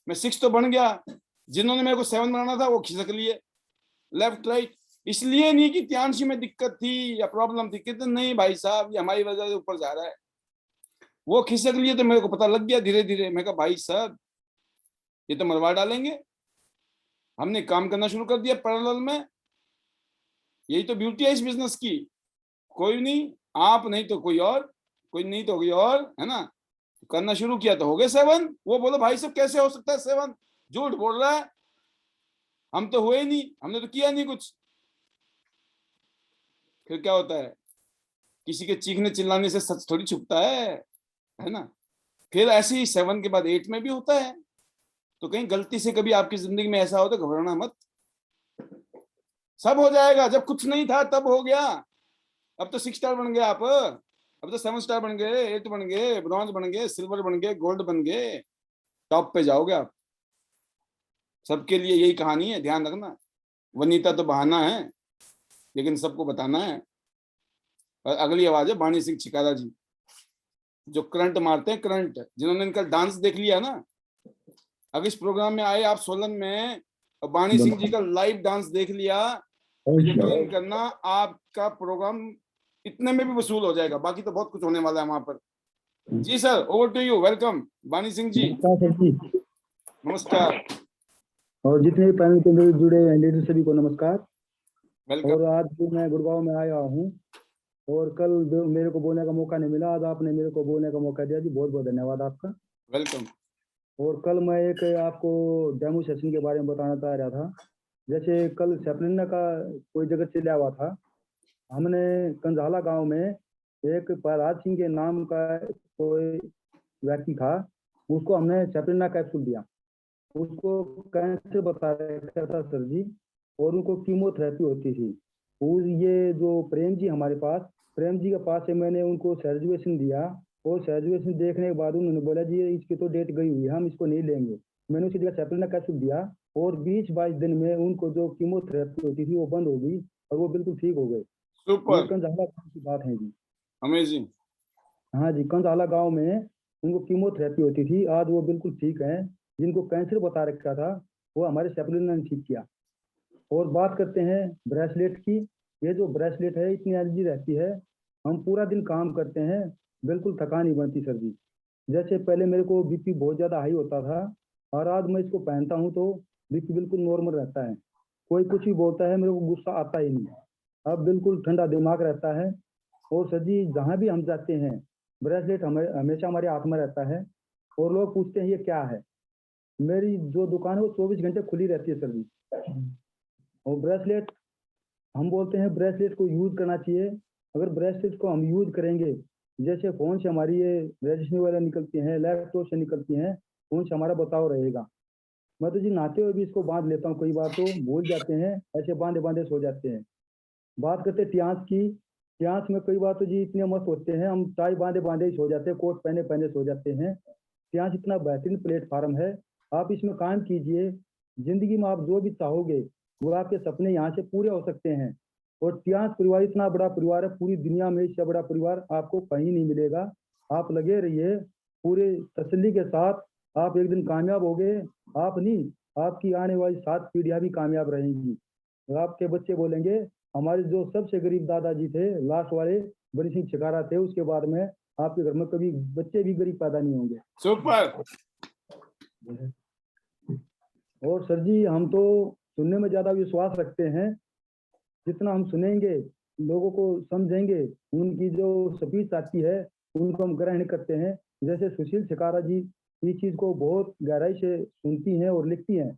मैं 6 तो बन गया, जिन्होंने मेरे को 7 बनाना था वो खिसक लिए लेफ्ट राइट। इसलिए नहीं कि त्यांशी में दिक्कत थी या प्रॉब्लम थी, कितने नहीं भाई साहब, ये हमारी वजह से ऊपर जा रहा है। वो खिसक लिए तो मेरे को पता लग गया धीरे धीरे। मैं कहा भाई साहब ये तो मरवा डालेंगे। हमने काम करना शुरू कर दिया पैरेलल में। यही तो ब्यूटी है इस बिजनेस की। कोई नहीं, आप नहीं तो कोई और, कोई नहीं तो कोई और, है ना। करना शुरू किया तो हो गए 7। वो बोलो भाई साहब कैसे हो सकता है 7, झूठ बोल रहा है, हम तो हुए ही नहीं, हमने तो किया नहीं कुछ। फिर क्या होता है, किसी के चीखने चिल्लाने से सच थोड़ी छुपता है ना। फिर ऐसे ही 7 के बाद 8 में भी होता है। तो कहीं गलती से कभी आपकी जिंदगी में ऐसा हो तो घबराना मत, सब हो जाएगा। जब कुछ नहीं था तब हो गया। अब तो 6 स्टार बन गए आप, अब तो 7 स्टार बन गए, 8 बन गए, ब्रॉन्ज बन गए, सिल्वर बन गए, गोल्ड बन गए, टॉप पे जाओगे आप। सबके लिए यही कहानी है, ध्यान रखना। वनीता तो बहाना है, लेकिन सबको बताना है। और अगली आवाज है बाणी सिंह छिकारा जी, जो करंट मारते हैं, करंट। जिन्होंने इनका डांस देख लिया ना, अगर इस प्रोग्राम में आए आप सोलन में और बाणी सिंह जी का लाइव डांस देख लिया, यकीन करना आपका प्रोग्राम इतने में भी वसूल हो जाएगा। बाकी तो बहुत कुछ होने वाला है वहां पर। जी sir, over to you. Welcome Bani Singh जी। नमस्कार। और जितने भी पैनल के अंदर जुड़े हैं लीडर सभी को नमस्कार। वेलकम। और आज भी मैं गुड़गांव में आया हूँ और कल मेरे को बोलने का मौका नहीं मिला, आज आपने मेरे को बोलने का मौका दिया जी, बहुत बहुत धन्यवाद आपका। वेलकम। और कल मैं एक आपको डेमो सेशन के बारे में बताना चाह रहा था। जैसे कल सेपलिना का कोई जगह चला हुआ था, हमने कंझाला गांव में एक प्रहलाद सिंह के नाम का कोई व्यक्ति था, उसको हमने सेपलिना कैप्सूल दिया। उसको कैंसर बता रखा था सर जी, और उनको कीमोथेरेपी होती थी। ये जो प्रेम जी हमारे पास, प्रेम जी के पास से मैंने उनको सर्जुएशन दिया, और सर्जुएशन देखने के बाद उन्होंने बोला जी इसकी तो डेट गई हुई है, हम इसको नहीं लेंगे। मैंने उसकी जगह सेपलिना कैप्सूल दिया और 20-22 दिन में उनको जो कीमोथेरेपी होती थी वो बंद हो गई और वो बिल्कुल ठीक हो गए। सुपर, कंझाला की बात है जी। अमेजिंग। हाँ जी, कंझाला गांव में उनको कीमोथेरेपी होती थी, आज वो बिल्कुल ठीक है। जिनको कैंसर बता रखा था वो हमारे सेपलिना ने ठीक किया। और बात करते हैं ब्रेसलेट की। ये जो ब्रेसलेट है इतनी एनर्जी रहती है, हम पूरा दिन काम करते हैं, बिल्कुल थकान नहीं बनती सर जी। जैसे पहले मेरे को बीपी बहुत ज़्यादा हाई होता था, और आज मैं इसको पहनता हूँ तो बीपी बिल्कुल नॉर्मल रहता है। कोई कुछ भी बोलता है मेरे को गुस्सा आता ही नहीं, अब बिल्कुल ठंडा दिमाग रहता है। और सर जी जहाँ भी हम जाते हैं ब्रेसलेट हमेशा हमारे हाथ में रहता है, और लोग पूछते हैं ये क्या है। मेरी जो दुकान है वो 24 घंटे खुली रहती है सर जी। और ब्रेसलेट हम बोलते हैं ब्रेसलेट को यूज करना चाहिए। अगर ब्रेसलेट को हम यूज करेंगे, जैसे फोन से हमारी ये रजिस्ट्री वगैरह निकलती हैं, लैपटॉप से निकलती हैं, फोन से हमारा बचाव रहेगा। मैं तो जी नहाते हुए भी इसको बांध लेता हूँ, कई बार तो भूल जाते हैं, ऐसे बांधे बांधे सो जाते हैं। बात करते हैं ट्यांस की। ट्यांस में कई बार तो जी इतने मस्त होते हैं, हम टाई बांधे बांधे ही सो जाते हैं, कोट पहने पहने सो जाते हैं। ट्यांस इतना बेहतरीन प्लेटफॉर्म है, आप इसमें काम कीजिए। जिंदगी में आप जो भी चाहोगे वो आपके सपने यहाँ से पूरे हो सकते हैं। और ट्यांस परिवार इतना बड़ा परिवार है, पूरी दुनिया में इससे बड़ा परिवार आपको कहीं नहीं मिलेगा। आप लगे रहिए पूरे तसल्ली के साथ, आप एक दिन कामयाब होगे। आप नहीं, आपकी आने वाली 7 पीढ़ियां भी कामयाब रहेंगी। आपके बच्चे बोलेंगे हमारे जो सबसे गरीब दादाजी थे लास्ट वाले बनी सिंह छिकारा थे, उसके बाद में आपके घर में कभी बच्चे भी गरीब पैदा नहीं होंगे। सुपर। और सर जी हम तो सुनने में ज्यादा विश्वास रखते हैं, जितना हम सुनेंगे, लोगों को समझेंगे, उनकी जो स्पीच आती है उनको हम ग्रहण करते हैं। जैसे सुशील छिकारा जी इस चीज को बहुत गहराई से सुनती हैं और लिखती हैं।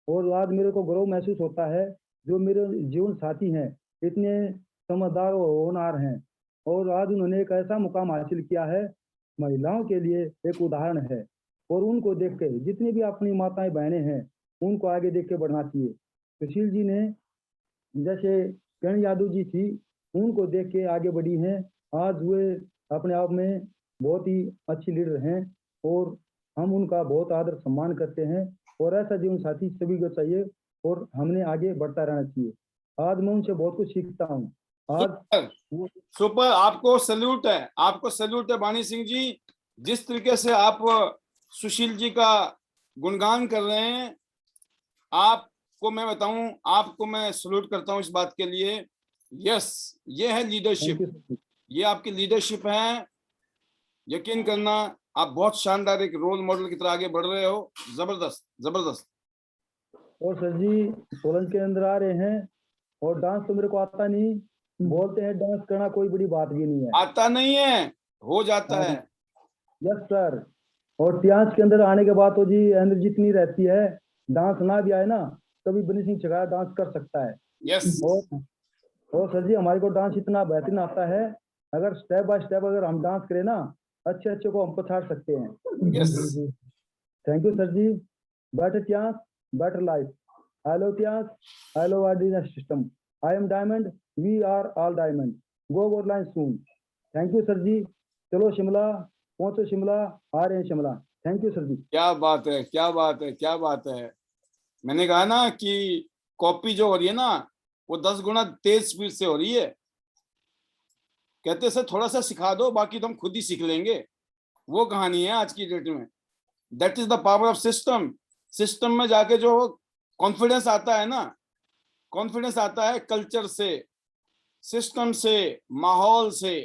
और आज मेरे को गौरव महसूस होता है, जो मेरे जीवन साथी हैं इतने समझदार और होनहार हैं, और आज उन्होंने एक ऐसा मुकाम हासिल किया है, महिलाओं के लिए एक उदाहरण है। और उनको देख के जितनी भी अपनी माताएं बहनें हैं उनको आगे देख के बढ़ना चाहिए। सुशील जी ने जैसे किरण यादव जी थी, उनको देख के आगे बढ़ी हैं, आज वे अपने आप में बहुत ही अच्छी लीडर हैं, और हम उनका बहुत आदर सम्मान करते हैं। और ऐसा जीवन साथी सभी को चाहिए, और हमने आगे बढ़ता रहना चाहिए। आज मैं उनसे बहुत कुछ सीखता हूँ। आज सुपर, आपको सल्यूट है, आपको सल्यूट है बाणी सिंह जी। जिस तरीके से आप सुशील जी का गुणगान कर रहे हैं, आपको मैं बताऊं, आपको मैं सल्यूट करता हूं इस बात के लिए। यस, ये है लीडरशिप, ये आपकी लीडरशिप है। यकीन करना आप बहुत शानदार एक रोल मॉडल की तरह आगे बढ़ रहे हो। जबरदस्त जबरदस्त। और सर जी सोलन के अंदर आ रहे हैं, और डांस तो मेरे को आता नहीं, बोलते हैं डांस करना कोई बड़ी बात भी नहीं है। आता नहीं है, हो जाता है। Yes sir. और ट्यांस के अंदर आने के बाद तो जी एनर्जी इतनी रहती है, डांस ना भी आए ना तभी बनी सिंह छिकारा डांस कर सकता है। यस। और सर जी हमारे को डांस इतना बेहतरीन आता है, अगर स्टेप बाय स्टेप अगर हम डांस करें ना अच्छे अच्छे को हम पछाड़ सकते हैं। Yes thank you sir ji. Better chance better life. Hello chance, hello ordinate system. I am diamond, we are all diamond. Go gold line soon. Thank you sir ji. चलो शिमला, पहुंचो शिमला, आ रहे हैं Shimla. Thank you sir ji. क्या बात है, क्या बात है, क्या बात है। मैंने कहा ना कि कॉपी जो हो रही है ना वो 10 गुना तेज स्पीड से हो रही है। कहते सर थोड़ा सा सिखा दो, बाकी तो हम खुद ही सीख लेंगे। वो कहानी है आज की डेट में। That is the power of system. System में जाके जो कॉन्फिडेंस आता है ना, कॉन्फिडेंस आता है कल्चर से, सिस्टम से, माहौल से।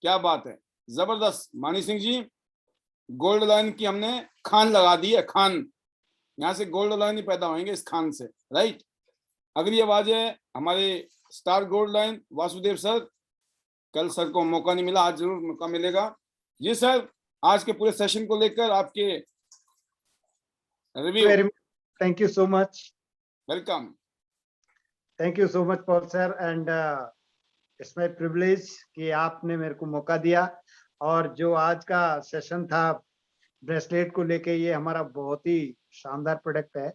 क्या बात है, जबरदस्त। मानी सिंह जी, गोल्ड लाइन की हमने खान लगा दी है, खान। यहाँ से गोल्ड लाइन ही पैदा होंगे इस खान से, राइट। अगली आवाज है हमारे star gold line Vasudev sir. कल सर को मौका नहीं मिला, आज जरूर मौका मिलेगा। जी सर, आज के पूरे सेशन को लेकर आपके review. Thank you so much. Welcome. Thank you so much, Paul sir, and it's my privilege कि आपने मेरे को मौका दिया। और जो आज का सेशन था ब्रेसलेट को लेके, ये हमारा बहुत ही शानदार प्रोडक्ट है।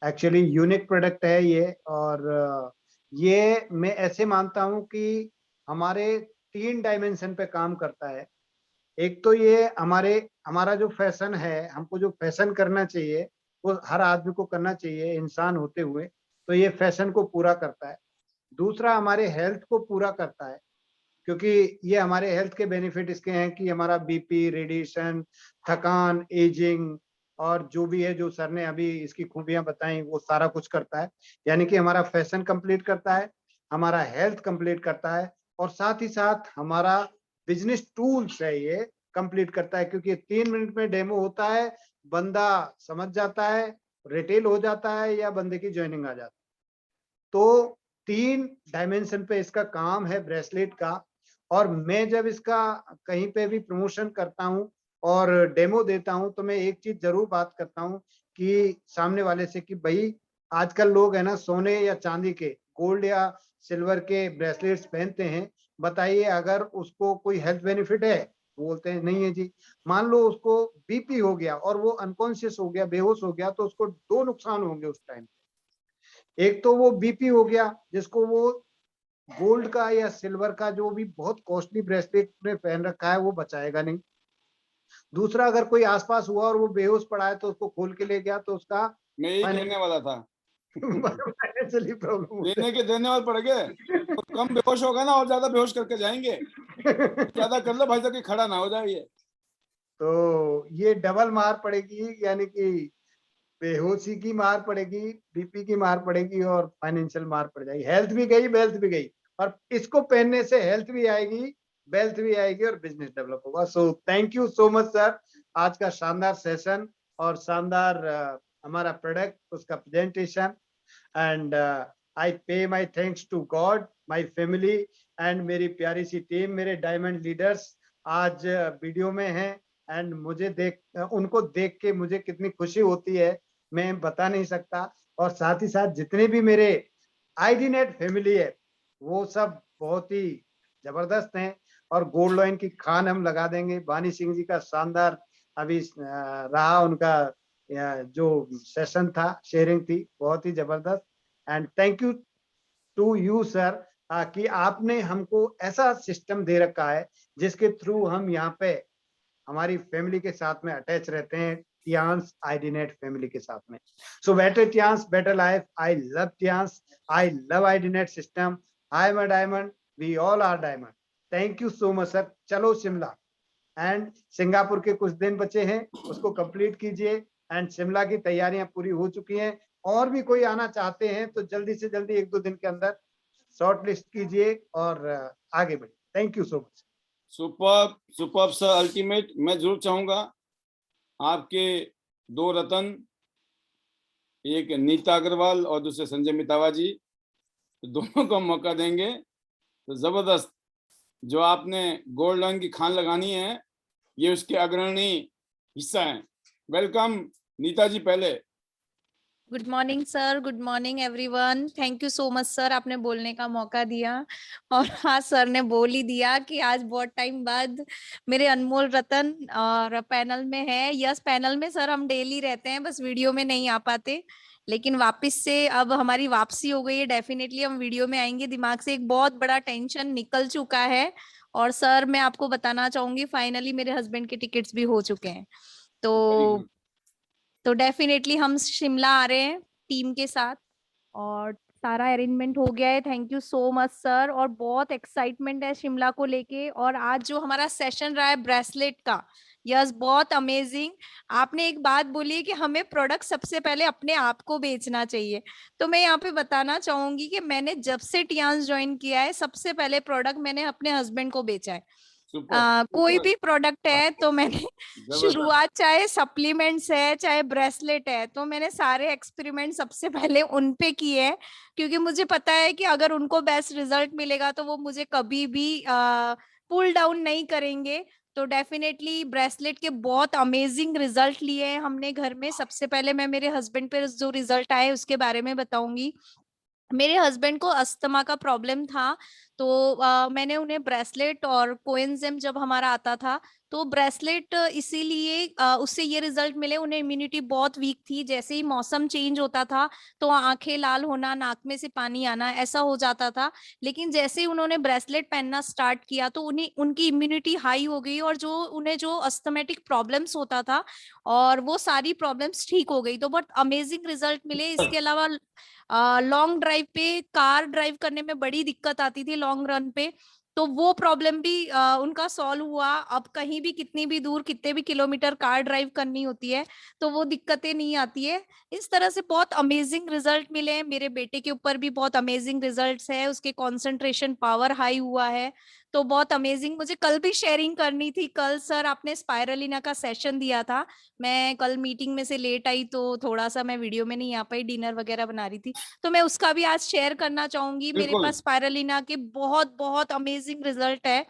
एक्चुअली यूनिक प्रोडक्ट है ये। और ये मैं ऐसे मानता हूँ कि हमारे 3 डायमेंशन पे काम करता है। एक तो ये हमारा जो फैशन है, हमको जो फैशन करना चाहिए वो हर आदमी को करना चाहिए इंसान होते हुए, तो ये फैशन को पूरा करता है। दूसरा हमारे हेल्थ को पूरा करता है, क्योंकि ये हमारे हेल्थ के बेनिफिट इसके हैं कि हमारा बीपी, रेडिएशन, थकान, एजिंग और जो भी है, जो सर ने अभी इसकी खूबियां बताई, वो सारा कुछ करता है। यानी कि हमारा फैशन कंप्लीट करता है, हमारा हेल्थ कंप्लीट करता है, और साथ ही साथ हमारा बिजनेस टूल्स है ये कंप्लीट करता है। क्योंकि 3 मिनट में डेमो होता है, बंदा समझ जाता है, रिटेल हो जाता है या बंदे की ज्वाइनिंग आ जाती है। तो 3 डायमेंशन पे इसका काम है ब्रेसलेट का। और मैं जब इसका कहीं पे भी प्रमोशन करता हूँ और डेमो देता हूँ, तो मैं एक चीज जरूर बात करता हूँ कि सामने वाले से कि भाई आजकल लोग है ना सोने या चांदी के, गोल्ड या सिल्वर के ब्रेसलेट्स पहनते हैं, बताइए अगर उसको कोई हेल्थ बेनिफिट है? बोलते हैं नहीं है जी। मान लो उसको बीपी हो गया और वो अनकॉन्शियस हो गया, बेहोश हो गया, तो उसको 2 नुकसान होंगे उस टाइम। एक तो वो बीपी हो गया, जिसको वो गोल्ड का या सिल्वर का जो भी बहुत कॉस्टली ब्रेसलेट ने पहन रखा है वो बचाएगा नहीं। दूसरा, अगर कोई आसपास हुआ और वो बेहोश पड़ा है तो उसको खोल के ले गया तो उसका मैं यही कहने वाला था। फाइनेंशियली प्रॉब्लम लेने के देने वाले पड़ गए, तो कम बेहोश होगा ना और ज्यादा बेहोश करके जाएंगे। ज्यादा कर लो भाई साहब कि खड़ा ना हो जाए ये। तो ये डबल मार पड़ेगी, यानी कि बेहोशी की मार पड़ेगी, बीपी की मार पड़ेगी और फाइनेंशियल मार पड़ जाएगी। हेल्थ भी गई, वेल्थ भी गई। और इसको पहनने से हेल्थ भी आएगी, वेल्थ भी आएगी और बिजनेस डेवलप होगा। So thank you so much sir, आज का शानदार सेशन और शानदार हमारा प्रोडक्ट, उसका presentation. And I pay my thanks to God, my family and मेरी प्यारी सी टीम। मेरे डायमंड लीडर्स आज वीडियो में हैं एंड उनको देख के मुझे कितनी खुशी होती है मैं बता नहीं सकता। और साथ ही साथ जितने भी मेरे आईडीनेट फैमिली है वो सब बहुत ही जबरदस्त हैं। और गोल्ड लॉइन की खान हम लगा देंगे। बानी सिंह जी का शानदार अभी रहा, उनका जो सेशन था, शेयरिंग थी, बहुत ही जबरदस्त। And thank you to you sir कि आपने हमको ऐसा सिस्टम दे रखा है जिसके थ्रू हम यहाँ पे हमारी फैमिली के साथ में अटैच रहते हैं, टियांस आईडीनेट फैमिली के साथ में। So better Tiens better life. I love Tiens, I love IDnet system. I am a diamond, we all are diamond. Thank you so much sir. चलो शिमला एंड सिंगापुर के कुछ दिन बचे हैं, उसको कंप्लीट कीजिए। एंड शिमला की तैयारियां पूरी हो चुकी हैं। और भी कोई आना चाहते हैं तो जल्दी से जल्दी 1-2 दिन के अंदर शॉर्ट लिस्ट कीजिए और आगे बढ़िए। Thank you so much. Super super sir, ultimate. मैं जरूर चाहूंगा आपके 2 रतन, एक नीता अग्रवाल और दूसरे संजय मितावा जी, तो दोनों को मौका देंगे तो जबरदस्त। जो आपने गोल्ड लाइन की खान लगानी है, ये उसके अग्रणी हिस्सा है। वेलकम नीता जी। पहले good morning sir, good morning everyone. Thank you so much sir, आपने बोलने का मौका दिया। और हाँ, सर ने बोल ही दिया कि आज बहुत टाइम बाद मेरे अनमोल रतन और पैनल में है। यस, पैनल में सर हम डेली रहते हैं, बस वीडियो में नहीं आ पाते, लेकिन वापस से अब हमारी वापसी हो गई है। डेफिनेटली हम वीडियो में आएंगे। दिमाग से एक बहुत बड़ा टेंशन निकल चुका है। और सर मैं आपको बताना चाहूंगी, फाइनली मेरे हस्बैंड के टिकट्स भी हो चुके हैं। तो डेफिनेटली हम शिमला आ रहे हैं टीम के साथ, और सारा अरेंजमेंट हो गया है। Thank you so much sir. और बहुत एक्साइटमेंट है शिमला को लेके। और आज जो हमारा सेशन रहा है ब्रेसलेट का, यस बहुत अमेजिंग। आपने एक बात बोली है कि हमें प्रोडक्ट सबसे पहले अपने आप को बेचना चाहिए। तो मैं यहाँ पे बताना चाहूंगी कि मैंने जब से टियांस ज्वाइन किया है, सबसे पहले प्रोडक्ट मैंने अपने हस्बैंड को बेचा है। कोई भी प्रोडक्ट है तो मैंने शुरुआत, चाहे सप्लीमेंट्स है चाहे ब्रेसलेट है, तो मैंने सारे एक्सपेरिमेंट सबसे पहले उन पे किए हैं, क्योंकि मुझे पता है कि अगर उनको बेस्ट रिजल्ट मिलेगा तो वो मुझे कभी भी पुल डाउन नहीं करेंगे। तो डेफिनेटली ब्रेसलेट के बहुत अमेजिंग रिजल्ट लिए हैं हमने घर में। सबसे पहले मैं मेरे हस्बैंड पे जो रिजल्ट आए उसके बारे में बताऊंगी। मेरे हस्बैंड को अस्थमा का प्रॉब्लम था, तो मैंने उन्हें ब्रेसलेट और कोएंजाइम जब हमारा आता था, तो ब्रेसलेट इसीलिए उससे ये रिजल्ट मिले। उन्हें इम्यूनिटी बहुत वीक थी, जैसे ही मौसम चेंज होता था तो आंखें लाल होना, नाक में से पानी आना, ऐसा हो जाता था। लेकिन जैसे ही उन्होंने ब्रेसलेट पहनना स्टार्ट किया तो उन्हें उनकी इम्यूनिटी हाई हो गई, और जो उन्हें जो अस्थमेटिक प्रॉब्लम्स होता था और वो सारी प्रॉब्लम्स ठीक हो गई। तो बहुत अमेजिंग रिजल्ट मिले। इसके अलावा लॉन्ग ड्राइव पे, कार ड्राइव करने में बड़ी दिक्कत आती थी लॉन्ग रन पे, तो वो प्रॉब्लम भी उनका सॉल्व हुआ। अब कहीं भी कितनी भी दूर कितने भी किलोमीटर कार ड्राइव करनी होती है तो वो दिक्कतें नहीं आती है। इस तरह से बहुत अमेजिंग रिजल्ट मिले हैं। मेरे बेटे के ऊपर भी बहुत अमेजिंग रिजल्ट्स है, उसके कंसंट्रेशन पावर हाई हुआ है। तो बहुत अमेजिंग। मुझे कल भी शेयरिंग करनी थी। कल सर आपने स्पाइरलिना का सेशन दिया था, मैं कल मीटिंग में से लेट आई तो थोड़ा सा मैं वीडियो में नहीं आ पाई, डिनर वगैरह बना रही थी, तो मैं उसका भी आज शेयर करना चाहूंगी। मेरे पास स्पाइरलिना के बहुत बहुत अमेजिंग रिजल्ट है।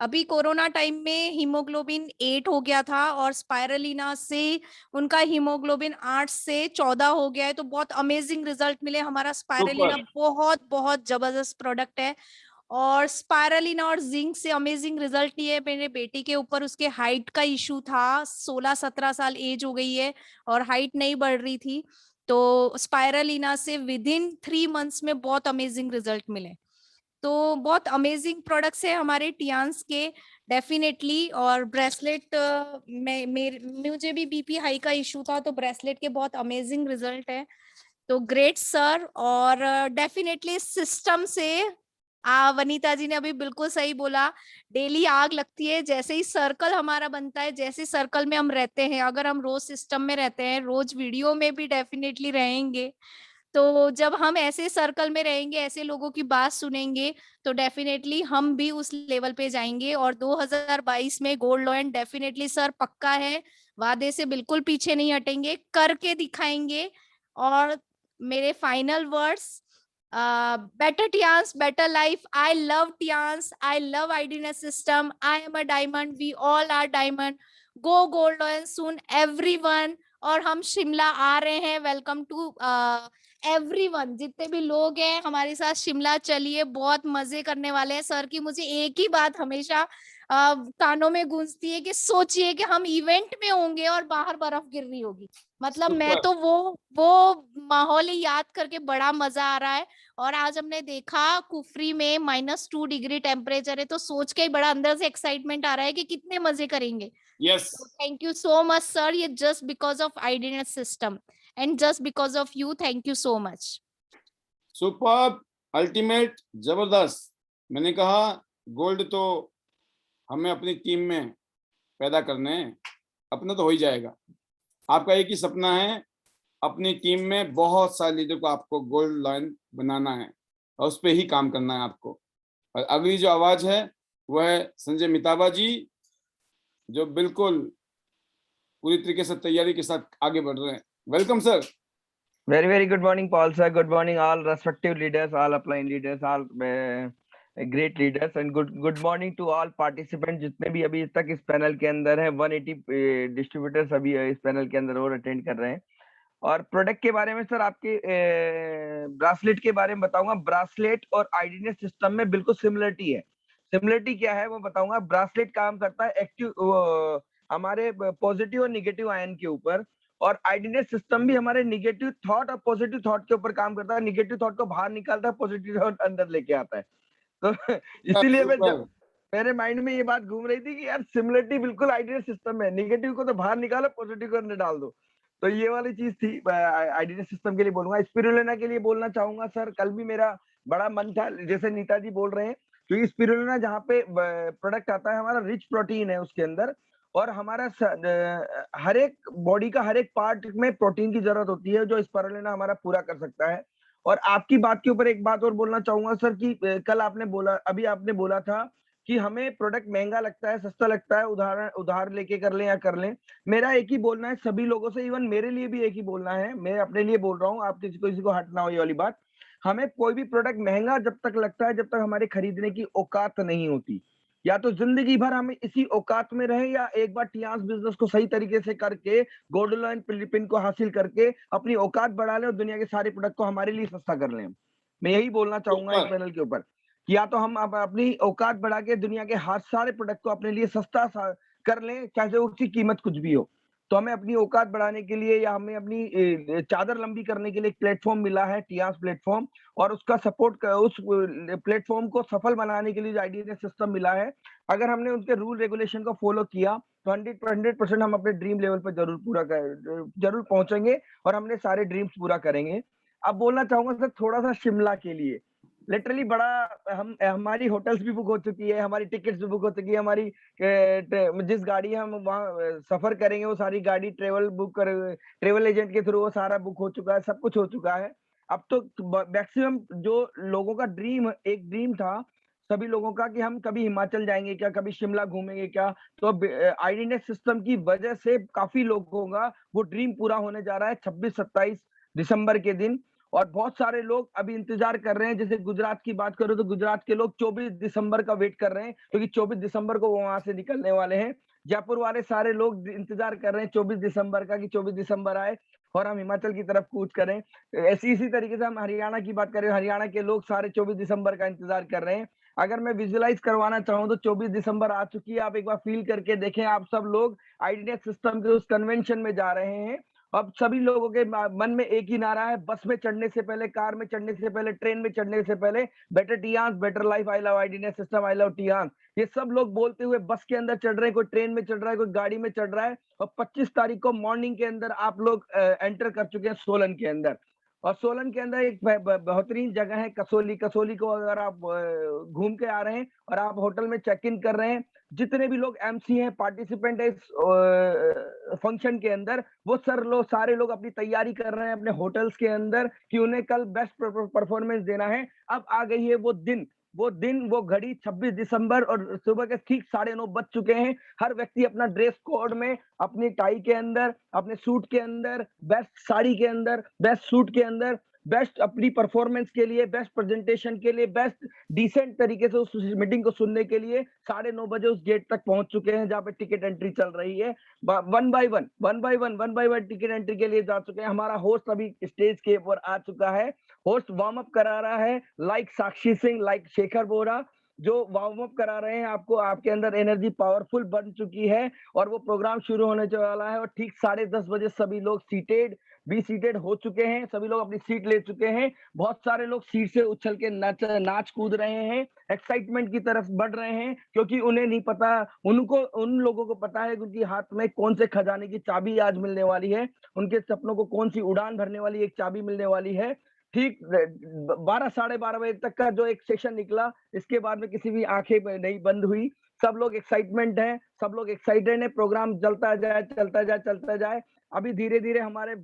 अभी कोरोना टाइम में हीमोग्लोबिन 8 हो गया था और स्पाइरलिना से उनका हीमोग्लोबिन 8 से 14 हो गया है। तो बहुत अमेजिंग रिजल्ट मिले। हमारा स्पाइरलिना बहुत बहुत जबरदस्त प्रोडक्ट है। और स्पाइरलिना और जिंक से अमेजिंग रिजल्ट लिए मेरे बेटे के ऊपर। उसके हाइट का इशू था, 16-17 साल एज हो गई है और हाइट नहीं बढ़ रही थी, तो स्पाइरलिना से विद इन 3 मंथ्स में बहुत अमेजिंग रिजल्ट मिले। तो बहुत अमेजिंग प्रोडक्ट्स है हमारे टियांस के डेफिनेटली। और ब्रेसलेट मुझे भी बीपी हाई का इशू था, तो ब्रेसलेट के बहुत अमेजिंग रिजल्ट है। तो ग्रेट सर। और डेफिनेटली सिस्टम से वनीता जी ने अभी बिल्कुल सही बोला, डेली आग लगती है। जैसे ही सर्कल हमारा बनता है, जैसे सर्कल में हम रहते हैं, अगर हम रोज सिस्टम में रहते हैं, रोज वीडियो में भी डेफिनेटली रहेंगे, तो जब हम ऐसे सर्कल में रहेंगे, ऐसे लोगों की बात सुनेंगे, तो डेफिनेटली हम भी उस लेवल पे जाएंगे। और 2022 में गोल्ड लॉयन डेफिनेटली सर पक्का है, वादे से बिल्कुल पीछे नहीं हटेंगे, करके दिखाएंगे। और मेरे final words, better Tians, better life. I love Tians, I love IDNS system, I am a diamond, we all are diamond. Go gold loyal soon everyone. और हम शिमला आ रहे हैं। वेलकम टू एवरीवन, जितने भी लोग हैं हमारे साथ शिमला चलिए, बहुत मजे करने वाले हैं। सर की मुझे एक ही बात हमेशा कानों में गूंजती है कि सोचिए कि हम इवेंट में होंगे और बाहर बर्फ गिर रही होगी। मतलब मैं तो वो माहौल ही याद करके बड़ा मजा आ रहा है। और आज हमने देखा कुफरी में -2 डिग्री टेम्परेचर है, तो सोच के ही बड़ा अंदर से एक्साइटमेंट आ रहा है कि कितने मजे करेंगे। Yes, thank you so much sir, ये just because of IDnes system and just because of you. Thank you so much. Superb, ultimate, जबरदस्त। मैंने कहा गोल्ड तो हमें अपनी टीम में पैदा करने हैं, अपना तो हो ही जाएगा। आपका एक ही सपना है, अपनी टीम में बहुत सारे लीडर को आपको गोल्ड लॉयन बनाना है और उस पर ही काम करना है आपको। और अगली जो आवाज है वह है संजय मिताबा जी, जो बिल्कुल पूरी तरीके से तैयारी के साथ आगे बढ़ रहे हैं। Welcome sir. Very good morning, Paul sir. Good morning, all respective leaders, all upline leaders, all great leaders, and good morning to all participants जितने भी अभी तक इस पैनल के अंदर है। 180 डिस्ट्रीब्यूटर्स अभी इस पैनल के अंदर और अटेंड कर रहे हैं। और प्रोडक्ट के बारे में सर आपके ब्रासलेट के बारे में बताऊंगा। ब्रासलेट और आईडीनेस सिस्टम में बिल्कुल सिमिलरिटी है। सिमिलरिटी क्या है वो बताऊंगा। ब्रासलेट काम करता है एक्टिव हमारे पॉजिटिव और निगेटिव आयन के ऊपर, और आईडीनेस सिस्टम भी हमारे निगेटिव थॉट और पॉजिटिव थॉट के ऊपर काम करता है। निगेटिव थॉट को बाहर निकालता है, पॉजिटिव थॉट अंदर लेके आता है। तो इसीलिए मैं जब मेरे माइंड में ये बात घूम रही थी कि यार सिमिलरिटी बिल्कुल आईडीनेस सिस्टम है, निगेटिव को तो बाहर निकालो, पॉजिटिव को अंदर डाल दो। तो ये वाली चीज थी। आईडीनेस सिस्टम के लिए बोलूंगा। स्पिरुलिना के लिए बोलना चाहूंगा सर, कल भी मेरा बड़ा मन था, जैसे नीता जी बोल रहे हैं, क्योंकि स्पिरुलिना जहाँ पे प्रोडक्ट आता है हमारा रिच प्रोटीन है उसके अंदर, और हमारा हर एक बॉडी का हर एक पार्ट में प्रोटीन की जरूरत होती है जो स्पिरुलिना हमारा पूरा कर सकता है। और आपकी बात के ऊपर एक बात और बोलना चाहूंगा सर कि कल आपने बोला, अभी आपने बोला था कि हमें प्रोडक्ट महंगा लगता है, सस्ता लगता है, उधार लेके कर लें या कर लें। मेरा एक ही बोलना है सभी लोगों से, इवन मेरे लिए भी एक ही बोलना है, मैं अपने लिए बोल रहा हूँ, आप किसी को हट ना हो ये वाली बात। हमें कोई भी प्रोडक्ट महंगा जब तक लगता है जब तक हमारे खरीदने की औकात नहीं होती। या तो जिंदगी भर हम इसी औकात में रहे, या एक बार टियांस बिजनेस को सही तरीके से करके गोल्ड लोन फिलिपिन को हासिल करके अपनी औकात बढ़ा लें और दुनिया के सारे प्रोडक्ट को हमारे लिए सस्ता कर लें। मैं यही बोलना चाहूंगा इस पैनल के ऊपर, या तो हम अपनी औकात बढ़ा के दुनिया के हर सारे प्रोडक्ट को अपने लिए सस्ता कर लें, चाहे उसकी कीमत कुछ भी हो। तो हमें अपनी औकात बढ़ाने के लिए या हमें अपनी चादर लंबी करने के लिए एक प्लेटफॉर्म मिला है, टियांस प्लेटफॉर्म, और उसका सपोर्ट उस प्लेटफॉर्म को सफल बनाने के लिए जो आईडीनेस सिस्टम मिला है, अगर हमने उनके रूल रेगुलेशन को फॉलो किया तो 100% हम अपने ड्रीम लेवल पर जरूर पहुंचेंगे और हमने सारे ड्रीम्स पूरा करेंगे। अब बोलना चाहूंगा सर थोड़ा सा शिमला के लिए। लिटरली बड़ा हमारी होटल्स भी बुक हो चुकी है, हमारी टिकट्स भी बुक हो चुकी है, हमारी जिस गाड़ी हम वहाँ सफर करेंगे वो सारी गाड़ी ट्रेवल एजेंट के थ्रू वो सारा बुक हो चुका है, सब कुछ हो चुका है। अब तो मैक्सिमम जो लोगों का एक ड्रीम था सभी लोगों का कि हम कभी हिमाचल जाएंगे क्या, कभी शिमला घूमेंगे क्या, तो अब आईडीनेस सिस्टम की वजह से काफी लोगों का वो ड्रीम पूरा होने जा रहा है 26-27 दिसंबर के दिन। और बहुत सारे लोग अभी इंतजार कर रहे हैं, जैसे गुजरात की बात करो तो गुजरात के लोग 24 दिसंबर का वेट कर रहे हैं, क्योंकि 24 दिसंबर को वो वहां से निकलने वाले हैं। जयपुर वाले सारे लोग इंतजार कर रहे हैं 24 दिसंबर का कि 24 दिसंबर आए और हम हिमाचल की तरफ कूच करें। इसी तरीके से हम हरियाणा की बात करें, हरियाणा के लोग सारे 24 दिसंबर का इंतजार कर रहे हैं। अगर मैं विजुअलाइज करवाना चाहूँ तो 24 दिसंबर आ चुकी है, आप एक बार फील करके देखें, आप सब लोग आईडीनेस सिस्टम के उस कन्वेंशन में जा रहे हैं। अब सभी लोगों के मन में एक ही नारा है, बस में चढ़ने से पहले, कार में चढ़ने से पहले, ट्रेन में चढ़ने से पहले, better Tiens, better life, I love IDnes system, I love Tiens. ये सब लोग बोलते हुए बस के अंदर चढ़ रहे हैं, कोई ट्रेन में चढ़ रहा है, कोई गाड़ी में चढ़ रहा है। और 25 तारीख को मॉर्निंग के अंदर आप लोग एंटर कर चुके हैं सोलन के अंदर। और सोलन के अंदर एक बेहतरीन जगह है कसोली। कसोली को अगर आप घूम के आ रहे हैं और आप होटल में चेक इन कर रहे हैं, जितने भी लोग एमसी हैं, पार्टिसिपेंट है इस फंक्शन के अंदर, वो सारे लोग अपनी तैयारी कर रहे हैं अपने होटल्स के अंदर कि उन्हें कल बेस्ट परफॉर्मेंस देना है। अब आ गई है वो दिन, वो घड़ी, 26 दिसंबर, और सुबह के ठीक 9:30 बज चुके हैं। हर व्यक्ति अपना ड्रेस कोड में, अपनी टाई के अंदर, अपने सूट के अंदर, बेस्ट साड़ी के अंदर, बेस्ट सूट के अंदर, बेस्ट अपनी परफॉर्मेंस के लिए, बेस्ट प्रेजेंटेशन के लिए, बेस्ट डिसेंट तरीके से उस मीटिंग को सुनने के लिए 9:30 बजे उस गेट तक पहुंच चुके हैं जहां पे टिकट एंट्री चल रही है। One by one ticket entry के लिए जा चुके हैं। हमारा होस्ट अभी स्टेज के ऊपर आ चुका है। होस्ट वार्म अप करा रहा है, लाइक साक्षी सिंह, लाइक शेखर बोरा, जो वार्म अप करा रहे हैं आपको। आपके अंदर एनर्जी पावरफुल बन चुकी है और वो प्रोग्राम शुरू होने वाला है। और ठीक 10:30 बजे सभी लोग सीटेड हो चुके हैं, सभी लोग अपनी सीट ले चुके हैं। बहुत सारे लोग सीट से उछल के नाच कूद रहे हैं, एक्साइटमेंट की तरफ बढ़ रहे हैं, क्योंकि उन्हें नहीं पता, उन लोगों को पता है कि उनकी हाथ में कौन से खजाने की चाबी आज मिलने वाली है, उनके सपनों को कौन सी उड़ान भरने वाली एक चाबी मिलने वाली है। ठीक 12 साढ़े 12 बजे तक का जो एक सेशन निकला, इसके बाद में किसी भी आंखें नहीं बंद हुई। सब लोग एक्साइटमेंट हैं, सब लोग एक्साइटेड हैं, प्रोग्राम चलता जाए। अभी धीरे धीरे हमारे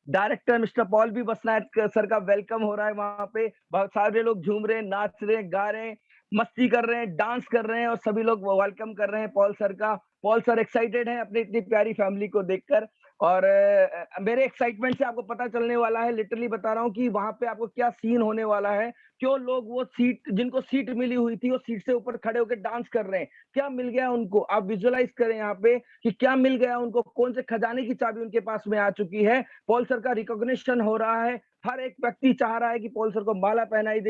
डायरेक्टर मिस्टर पॉल भी बसनायक सर का वेलकम हो रहा है। वहां पे बहुत सारे लोग झूम रहे हैं, नाच रहे हैं, गा रहे हैं, मस्ती कर रहे हैं, डांस कर रहे हैं, और सभी लोग वेलकम कर रहे हैं पॉल सर का। पॉल सर एक्साइटेड हैं अपनी इतनी प्यारी फैमिली को देखकर। और मेरे एक्साइटमेंट से आपको पता चलने वाला है, लिटरली बता रहा हूँ कि वहां पे आपको क्या सीन होने वाला है, क्यों लोग वो सीट, जिनको सीट मिली हुई थी, वो सीट से ऊपर खड़े होकर डांस कर रहे हैं, क्या मिल गया उनको। आप विजुअलाइज करें यहाँ पे कि क्या मिल गया उनको, कौन से खजाने की चाबी उनके पास में आ चुकी है। पॉल सर का रिकॉग्निशन हो रहा है, हर एक व्यक्ति चाह रहा है कि पॉल सर को माला पहनाई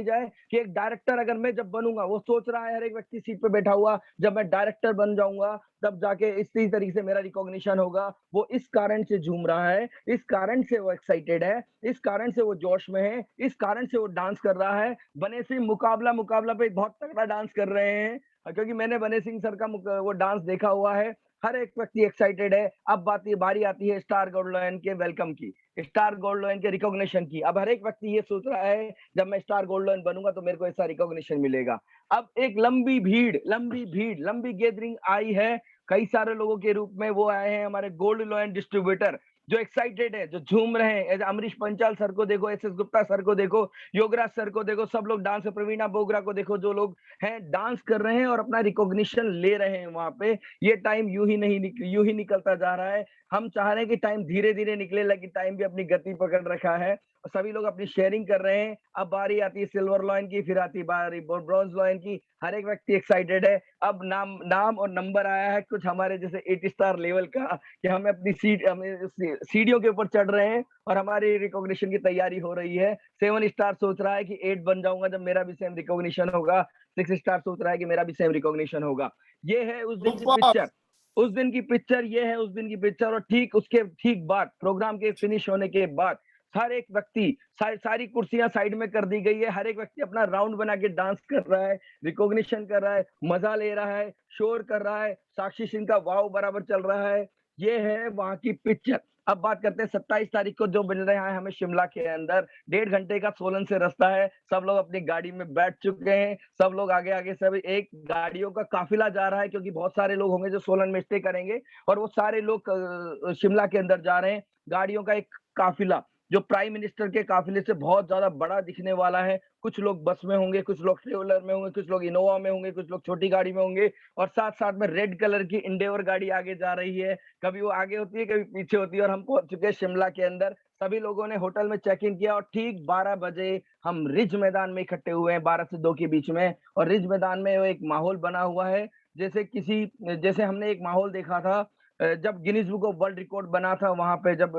जाए, कि एक डायरेक्टर अगर मैं जब बनूंगा, वो सोच रहा है हर एक व्यक्ति सीट पे बैठा हुआ, जब मैं डायरेक्टर बन जाऊंगा तब जाके इसी तरीके से मेरा रिकॉग्निशन होगा। वो इस कारण से झूम रहा है, इस कारण से वो एक्साइटेड है, इस कारण से वो जोश में है, इस कारण से वो डांस कर रहा है। बने सिंह मुकाबला पे बहुत तगड़ा डांस कर रहे हैं, क्योंकि मैंने बने सिंह सर का वो डांस देखा हुआ है। हर एक व्यक्ति एक्साइटेड है। अब बारी आती है स्टार गोल्ड लॉयन के वेलकम की, स्टार गोल्ड लॉयन के रिकॉग्निशन की। अब हर एक व्यक्ति ये सोच रहा है जब मैं स्टार गोल्ड लॉयन बनूंगा तो मेरे को ऐसा रिकॉग्निशन मिलेगा। अब एक लंबी गैदरिंग आई है, कई सारे लोगों के रूप में वो आए हैं, हमारे गोल्ड लॉयन डिस्ट्रीब्यूटर जो एक्साइटेड है, जो झूम रहे हैं। अमरीश पंचाल सर को देखो, एस गुप्ता सर को देखो, योगराज सर को देखो, सब लोग डांस, प्रवीणा बोगरा को देखो, जो लोग हैं डांस कर रहे हैं और अपना रिकॉग्निशन ले रहे हैं वहां पे। ये टाइम यूं ही निकलता जा रहा है। हम चाह रहे हैं कि टाइम धीरे धीरे निकले, लेकिन टाइम भी अपनी गति पकड़ रखा है, सभी लोग अपनी शेयरिंग कर रहे हैं। अब बारी आती है सिल्वर लॉयन की, फिर आती बारी ब्रॉन्ज लॉयन की। हर एक व्यक्ति एक्साइटेड है। अब नाम और नंबर आया है कुछ हमारे जैसे 8 स्टार लेवल का, कि हमें अपनी सीढ़ियों के ऊपर चढ़ रहे हैं और हमारी रिकॉग्निशन की तैयारी हो रही है। 7 स्टार सोच रहा है कि 8 बन जाऊंगा जब मेरा भी सेम रिकॉग्निशन होगा। 6 स्टार सोच रहा है कि मेरा भी सेम रिकॉग्निशन होगा। ये है उस दिन की पिक्चर, ये है उस दिन की पिक्चर। और ठीक बाद, प्रोग्राम के फिनिश होने के बाद हर एक व्यक्ति, सारी कुर्सियां साइड में कर दी गई है, हर एक व्यक्ति अपना राउंड बना के डांस कर रहा है, रिकॉग्निशन कर रहा है, मजा ले रहा है, शोर कर रहा है। साक्षी सिंह का वाव बराबर चल रहा है। ये है वहां की पिक्चर। अब बात करते हैं 27 तारीख को जो मिल रहा है हमें शिमला के अंदर। 1.5 घंटे का सोलन से रास्ता है। सब लोग अपनी गाड़ी में बैठ चुके हैं, सब लोग आगे सब एक गाड़ियों का काफिला जा रहा है, क्योंकि बहुत सारे लोग होंगे जो सोलन में स्टे करेंगे और वो सारे लोग शिमला के अंदर जा रहे हैं। गाड़ियों का एक काफिला जो प्राइम मिनिस्टर के काफिले से बहुत ज्यादा बड़ा दिखने वाला है। कुछ लोग बस में होंगे, कुछ लोग ट्रेवलर में होंगे, कुछ लोग इनोवा में होंगे, कुछ लोग छोटी गाड़ी में होंगे, और साथ में रेड कलर की इंडेवर गाड़ी आगे जा रही है। कभी वो आगे होती है, कभी पीछे होती है। और हम पहुंच चुके हैं शिमला के अंदर। सभी लोगों ने होटल में चेक इन किया और ठीक 12 बजे हम रिज मैदान में इकट्ठे हुए हैं, 12 से 2 के बीच में। और रिज मैदान में एक माहौल बना हुआ है, जैसे हमने एक माहौल देखा था जब Guinness book of world record बना था वहां पे, जब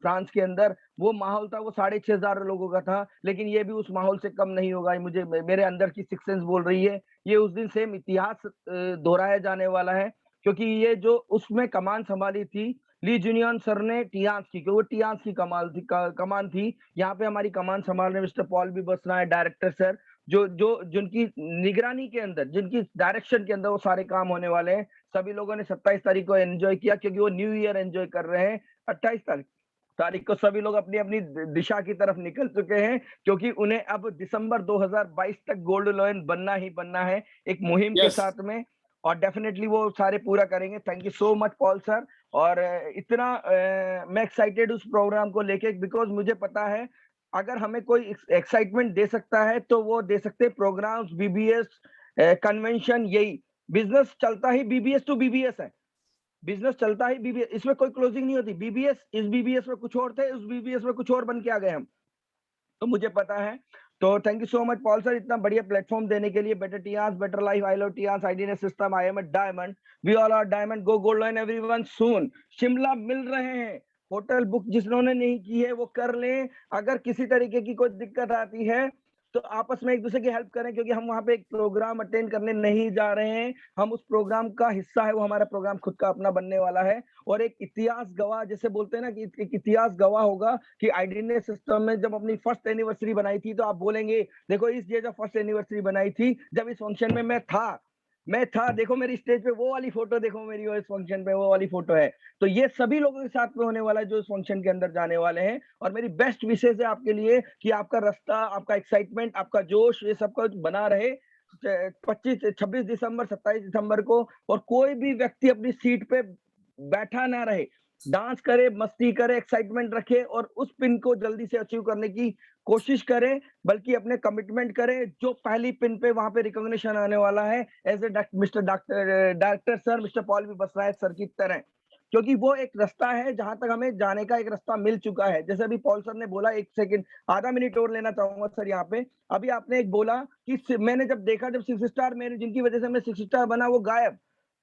फ्रांस के अंदर वो माहौल था, वो 6,500 लोगों का था। लेकिन ये भी उस माहौल से कम नहीं होगा, मेरे अंदर की सिक्स सेंस बोल रही है। ये उस दिन सेम इतिहास दोहराया जाने वाला है, क्योंकि ये जो उसमें कमान संभाली थी ली जुनियन सर ने टियांस की, क्योंकि वो टियांस की कमान थी। यहाँ पे हमारी कमान संभाल रहे मिस्टर पॉल भी बसना है, डायरेक्टर सर, जिनकी निगरानी के अंदर, जिनकी डायरेक्शन के अंदर वो सारे काम होने वाले हैं। सभी लोगों ने 27 तारीख को एंजॉय किया, क्योंकि वो न्यू ईयर एंजॉय कर रहे हैं। 28 तारीख को सभी लोग अपनी अपनी दिशा की तरफ निकल चुके हैं, क्योंकि उन्हें अब दिसंबर 2022 तक गोल्ड लॉयन बनना ही बनना है, एक मुहिम के साथ में। और डेफिनेटली वो सारे पूरा करेंगे। Thank you so much Paul sir. और इतना मैं एक्साइटेड उस प्रोग्राम को लेके, बिकॉज मुझे पता है अगर हमें कोई एक्साइटमेंट दे सकता है तो वो दे सकते हैं प्रोग्राम्स, बीबीएस, कन्वेंशन। यही बिजनेस चलता ही बीबीएस टू बीबीएस है, बिजनेस चलता ही बीबीएस, इसमें कोई क्लोजिंग नहीं होती। बीबीएस, इस बीबीएस में कुछ और थे, उस बीबीएस में कुछ और बन के आ गए हम, तो मुझे पता है। तो thank you so much Paul sir, इतना बढ़िया प्लेटफॉर्म देने के लिए। Better Tiens, better life, I love Tiens, IDS system, I am a diamond, we all are diamond, go gold lion everyone soon. Shimla मिल रहे हैं, होटल बुक जिन्होंने नहीं की है वो कर लें। अगर किसी तरीके की कोई दिक्कत आती है तो आपस में एक दूसरे की हेल्प करें, क्योंकि हम वहां पे एक प्रोग्राम अटेंड करने नहीं जा रहे हैं, हम उस प्रोग्राम का हिस्सा है। वो हमारा प्रोग्राम खुद का अपना बनने वाला है। और एक इतिहास गवाह, जैसे बोलते हैं ना कि एक इतिहास गवाह होगा कि आईडीएस सिस्टम में जब अपनी फर्स्ट एनिवर्सरी बनाई थी, तो आप बोलेंगे देखो इस ये जब फर्स्ट एनिवर्सरी बनाई थी, जब इस फंक्शन में मैं था, देखो मेरी स्टेज पे वो वाली फोटो, देखो मेरी वो इस फंक्शन पे वो वाली फोटो है। तो ये सभी लोगों के साथ में होने वाला है जो इस फंक्शन के अंदर जाने वाले हैं। और मेरी बेस्ट विशेष है आपके लिए कि आपका रास्ता, आपका एक्साइटमेंट, आपका जोश, ये सब कुछ बना रहे 26 दिसंबर 27 दिसंबर को। और कोई भी व्यक्ति अपनी सीट पे बैठा ना रहे, डांस करे, मस्ती करे, एक्साइटमेंट रखे और उस पिन को जल्दी से अचीव करने की कोशिश करें, बल्कि अपने कमिटमेंट करें। जो पहली पिन पे वहां पे रिकॉग्निशन आने वाला है as a mister director sir, mister Paul भी बस रहा है सर की तरह। क्योंकि वो एक रास्ता है जहां तक हमें जाने का एक रास्ता मिल चुका है। जैसे अभी पॉल सर ने बोला, एक सेकंड आधा मिनट और लेना चाहूंगा सर यहाँ पे। अभी आपने एक बोला कि मैंने जब देखा, जब 6 स्टार मेरे जिनकी वजह से मैं 6 स्टार बना वो गायब,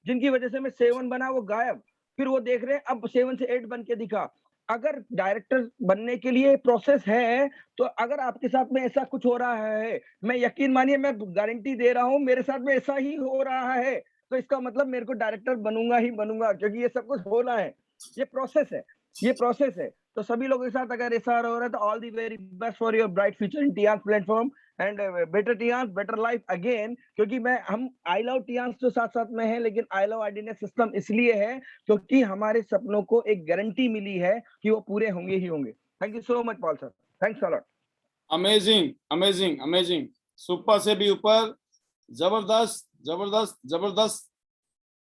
जिनकी वजह से मैं 7 बना वो गायब, फिर वो देख रहे हैं अब 7 से 8 बन के दिखा। अगर डायरेक्टर बनने के लिए प्रोसेस है, तो अगर आपके साथ में ऐसा कुछ हो रहा है, मैं यकीन मानिए, मैं गारंटी दे रहा हूँ मेरे साथ में ऐसा ही हो रहा है, तो इसका मतलब मेरे को डायरेक्टर बनूंगा ही बनूंगा, क्योंकि ये सब कुछ होना है, ये प्रोसेस है, ये प्रोसेस है। तो सभी लोगों के साथ अगर ऐसा हो रहा है तो all the very best for your bright future in Tiens platform and better Tiens better life again. क्योंकि हम आई लव टियांस तो साथ साथ में है, लेकिन आई लव आईडीएनएस सिस्टम इसलिए है क्योंकि हमारे सपनों को एक गारंटी मिली है कि वो पूरे होंगे ही होंगे। Thank you so much Paul sir, thanks a lot. Amazing amazing amazing, super से भी ऊपर, जबरदस्त जबरदस्त जबरदस्त।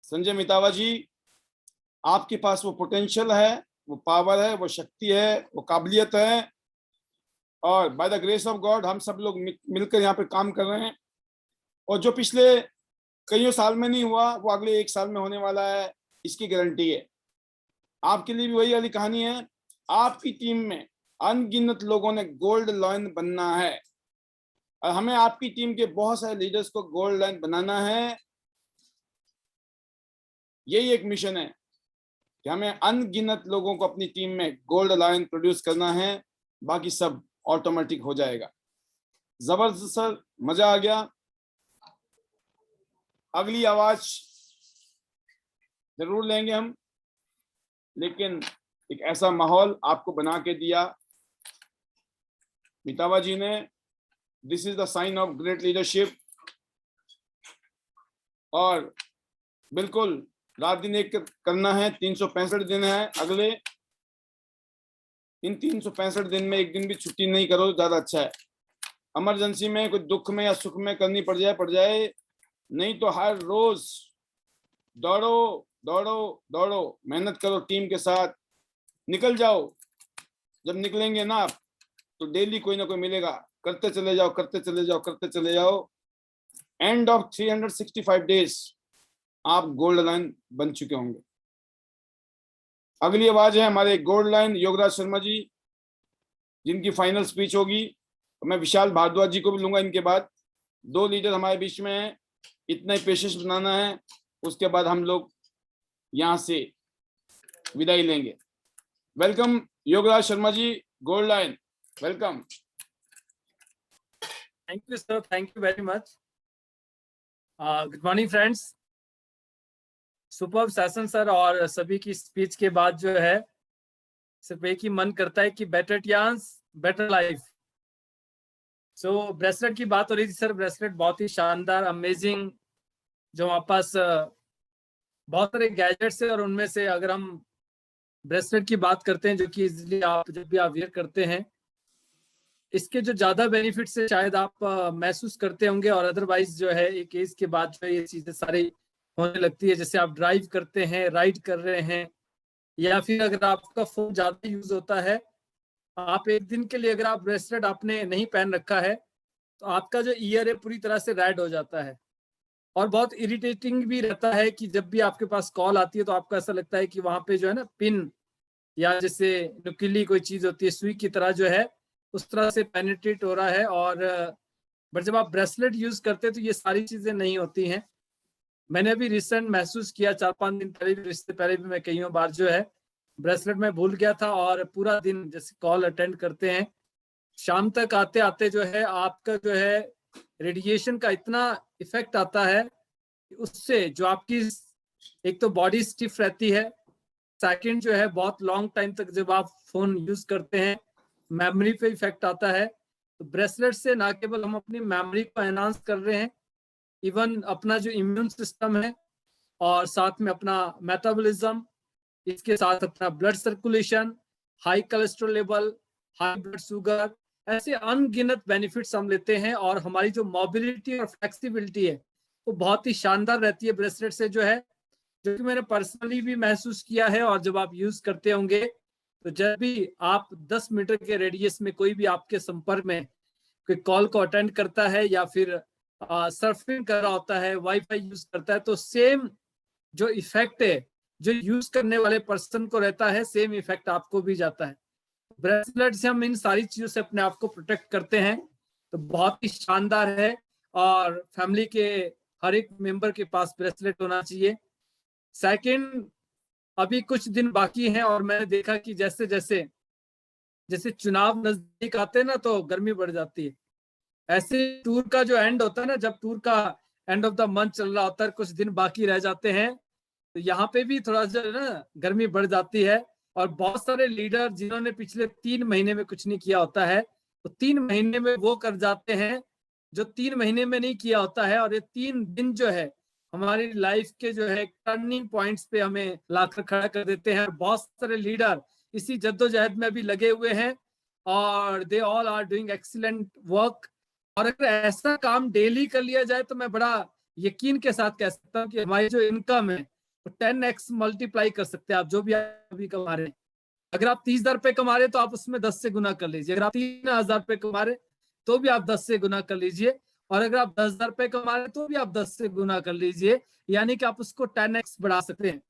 संजय मितावा जी, आपके पास वो पोटेंशियल है, वो पावर है, वो शक्ति है, वो काबिलियत है, और by the grace of God हम सब लोग मिलकर यहाँ पे काम कर रहे हैं। और जो पिछले कईयों साल में नहीं हुआ वो अगले 1 साल में होने वाला है, इसकी गारंटी है। आपके लिए भी वही वाली कहानी है। आपकी टीम में अनगिनत लोगों ने गोल्ड लाइन बनना है, और हमें आपकी टीम के बहुत सारे लीडर्स को गोल्ड लाइन बनाना है। यही एक मिशन है कि हमें अनगिनत लोगों को अपनी टीम में गोल्ड लाइन प्रोड्यूस करना है, बाकी सब ऑटोमेटिक हो जाएगा। जबरदस्त सर, मजा आ गया। अगली आवाज जरूर लेंगे हम, लेकिन एक ऐसा माहौल आपको बना के दिया मितावा जी ने। This is the sign of great leadership. और बिल्कुल रात दिन एक करना है। 365 दिन है अगले। इन 365 दिन में एक दिन भी छुट्टी नहीं करो, ज्यादा अच्छा है। इमरजेंसी में, कोई दुख में या सुख में करनी पड़ जाए, नहीं तो हर रोज दौड़ो दौड़ो दौड़ो, मेहनत करो, टीम के साथ निकल जाओ। जब निकलेंगे ना आप, तो डेली कोई ना कोई मिलेगा, करते चले जाओ करते चले जाओ करते चले जाओ। एंड ऑफ 365 डेज आप गोल्ड लाइन बन चुके होंगे। अगली आवाज है हमारे गोल्ड लाइन योगराज शर्मा जी, जिनकी फाइनल स्पीच होगी। मैं विशाल भारद्वाज जी को भी लूंगा इनके बाद। 2 लीडर हमारे बीच में है, इतना ही पेशेंस बनाना है, उसके बाद हम लोग यहां से विदाई लेंगे। Welcome Yograj Sharma ji, gold line, welcome. Thank you sir, thank you very much. Good morning friends. Superb session sir, और सभी की स्पीच के बाद जो है सिर्फ एक ही मन करता है कि बेटर टियांस बेटर लाइफ। सो ब्रेसलेट की बात हो रही थी सर। ब्रेसलेट बहुत ही शानदार, अमेजिंग, जो हमारे पास बहुत सारे गैजेट्स है, और उनमें से अगर हम ब्रेसलेट की बात करते हैं, जो कि इजीली आप जब भी आप वेयर करते हैं, इसके जो ज्यादा बेनिफिट्स है शायद आप महसूस करते होंगे, और अदरवाइज जो है एक एज के बाद जो है ये चीजें सारी होने लगती है। जैसे आप ड्राइव करते हैं, राइड कर रहे हैं, या फिर अगर आपका फोन ज्यादा यूज होता है, आप एक दिन के लिए अगर आप ब्रेसलेट आपने नहीं पहन रखा है, तो आपका जो ईयर है पूरी तरह से रेड हो जाता है, और बहुत इरिटेटिंग भी रहता है कि जब भी आपके पास कॉल आती है तो आपको ऐसा लगता है कि वहां पे जो है ना पिन, या जैसे नुकीली कोई चीज होती है सुई की तरह जो है, उस तरह से पेनिट्रेट हो रहा है। और बट जब आप ब्रेसलेट यूज करते हैं तो ये सारी चीजें नहीं होती हैं। मैंने अभी रिसेंट महसूस किया, 4-5 दिन पहले भी, इससे पहले भी मैं कईयों बार जो है ब्रेसलेट में भूल गया था, और पूरा दिन जैसे कॉल अटेंड करते हैं, शाम तक आते आते जो है आपका जो है रेडिएशन का इतना इफेक्ट आता है, उससे जो आपकी एक तो बॉडी स्टिफ रहती है, सेकंड जो है बहुत लॉन्ग टाइम तक जब आप फोन यूज करते हैं मेमोरी पे इफेक्ट आता है। तो ब्रेसलेट से ना केवल हम अपनी मेमोरी को एनहांस कर रहे हैं, इवन अपना जो इम्यून सिस्टम है, और साथ में अपना मेटाबॉलिज्म, इसके साथ अपना blood circulation, high cholesterol level, high blood sugar, ऐसे अनगिनत बेनिफिट्स हम लेते हैं, और हमारी जो मोबिलिटी और फ्लेक्सिबिलिटी है वो बहुत ही शानदार रहती है ब्रेसलेट से जो है, जो कि मैंने पर्सनली भी महसूस किया है। और जब आप यूज करते होंगे तो जब भी आप 10 मीटर के रेडियस में कोई भी आपके संपर्क में कोई कॉल को अटेंड करता है, या फिर सर्फिंग कर रहा होता है, वाईफाई यूज करता है, तो सेम जो इफेक्ट है जो यूज करने वाले पर्सन को रहता है सेम इफेक्ट आपको भी जाता है। ब्रेसलेट से हम इन सारी चीजों से अपने आप को प्रोटेक्ट करते हैं, तो बहुत ही शानदार है। और फैमिली के हर एक मेंबर के पास ब्रेसलेट होना चाहिए। सेकंड, अभी कुछ दिन बाकी हैं और मैंने देखा कि जैसे जैसे जैसे चुनाव नजदीक आते हैं ना तो गर्मी बढ़ जाती है। ऐसे टूर का जो एंड होता है ना, जब टूर का एंड ऑफ द मंथ चल रहा होता है, कुछ दिन बाकी रह जाते हैं, तो यहाँ पे भी थोड़ा सा ना गर्मी बढ़ जाती है। और बहुत सारे लीडर जिन्होंने पिछले 3 महीने में कुछ नहीं किया होता है, तो 3 महीने में वो कर जाते हैं जो 3 महीने में नहीं किया होता है। और ये 3 दिन जो है हमारी लाइफ के जो है टर्निंग पॉइंट्स पे हमें लाकर खड़ा कर देते हैं। और बहुत सारे लीडर इसी जद्दोजहद में अभी लगे हुए हैं और they all are doing excellent work. और अगर ऐसा काम डेली कर लिया जाए तो मैं बड़ा यकीन के साथ कह सकता हूँ कि हमारी जो इनकम है तो 10x मल्टीप्लाई कर सकते हैं आप जो भी आप अभी कमा रहे हैं। अगर आप 30,000 रुपए कमा रहे हैं तो आप उसमें 10 से गुना कर लीजिए। अगर आप 3,000 रुपए कमा रहे तो भी आप 10 से गुना कर लीजिए। और अगर आप 10,000 रुपए कमा रहे तो भी आप 10 से गुना कर लीजिए, यानी कि आप उसको 10x बढ़ा सकते हैं।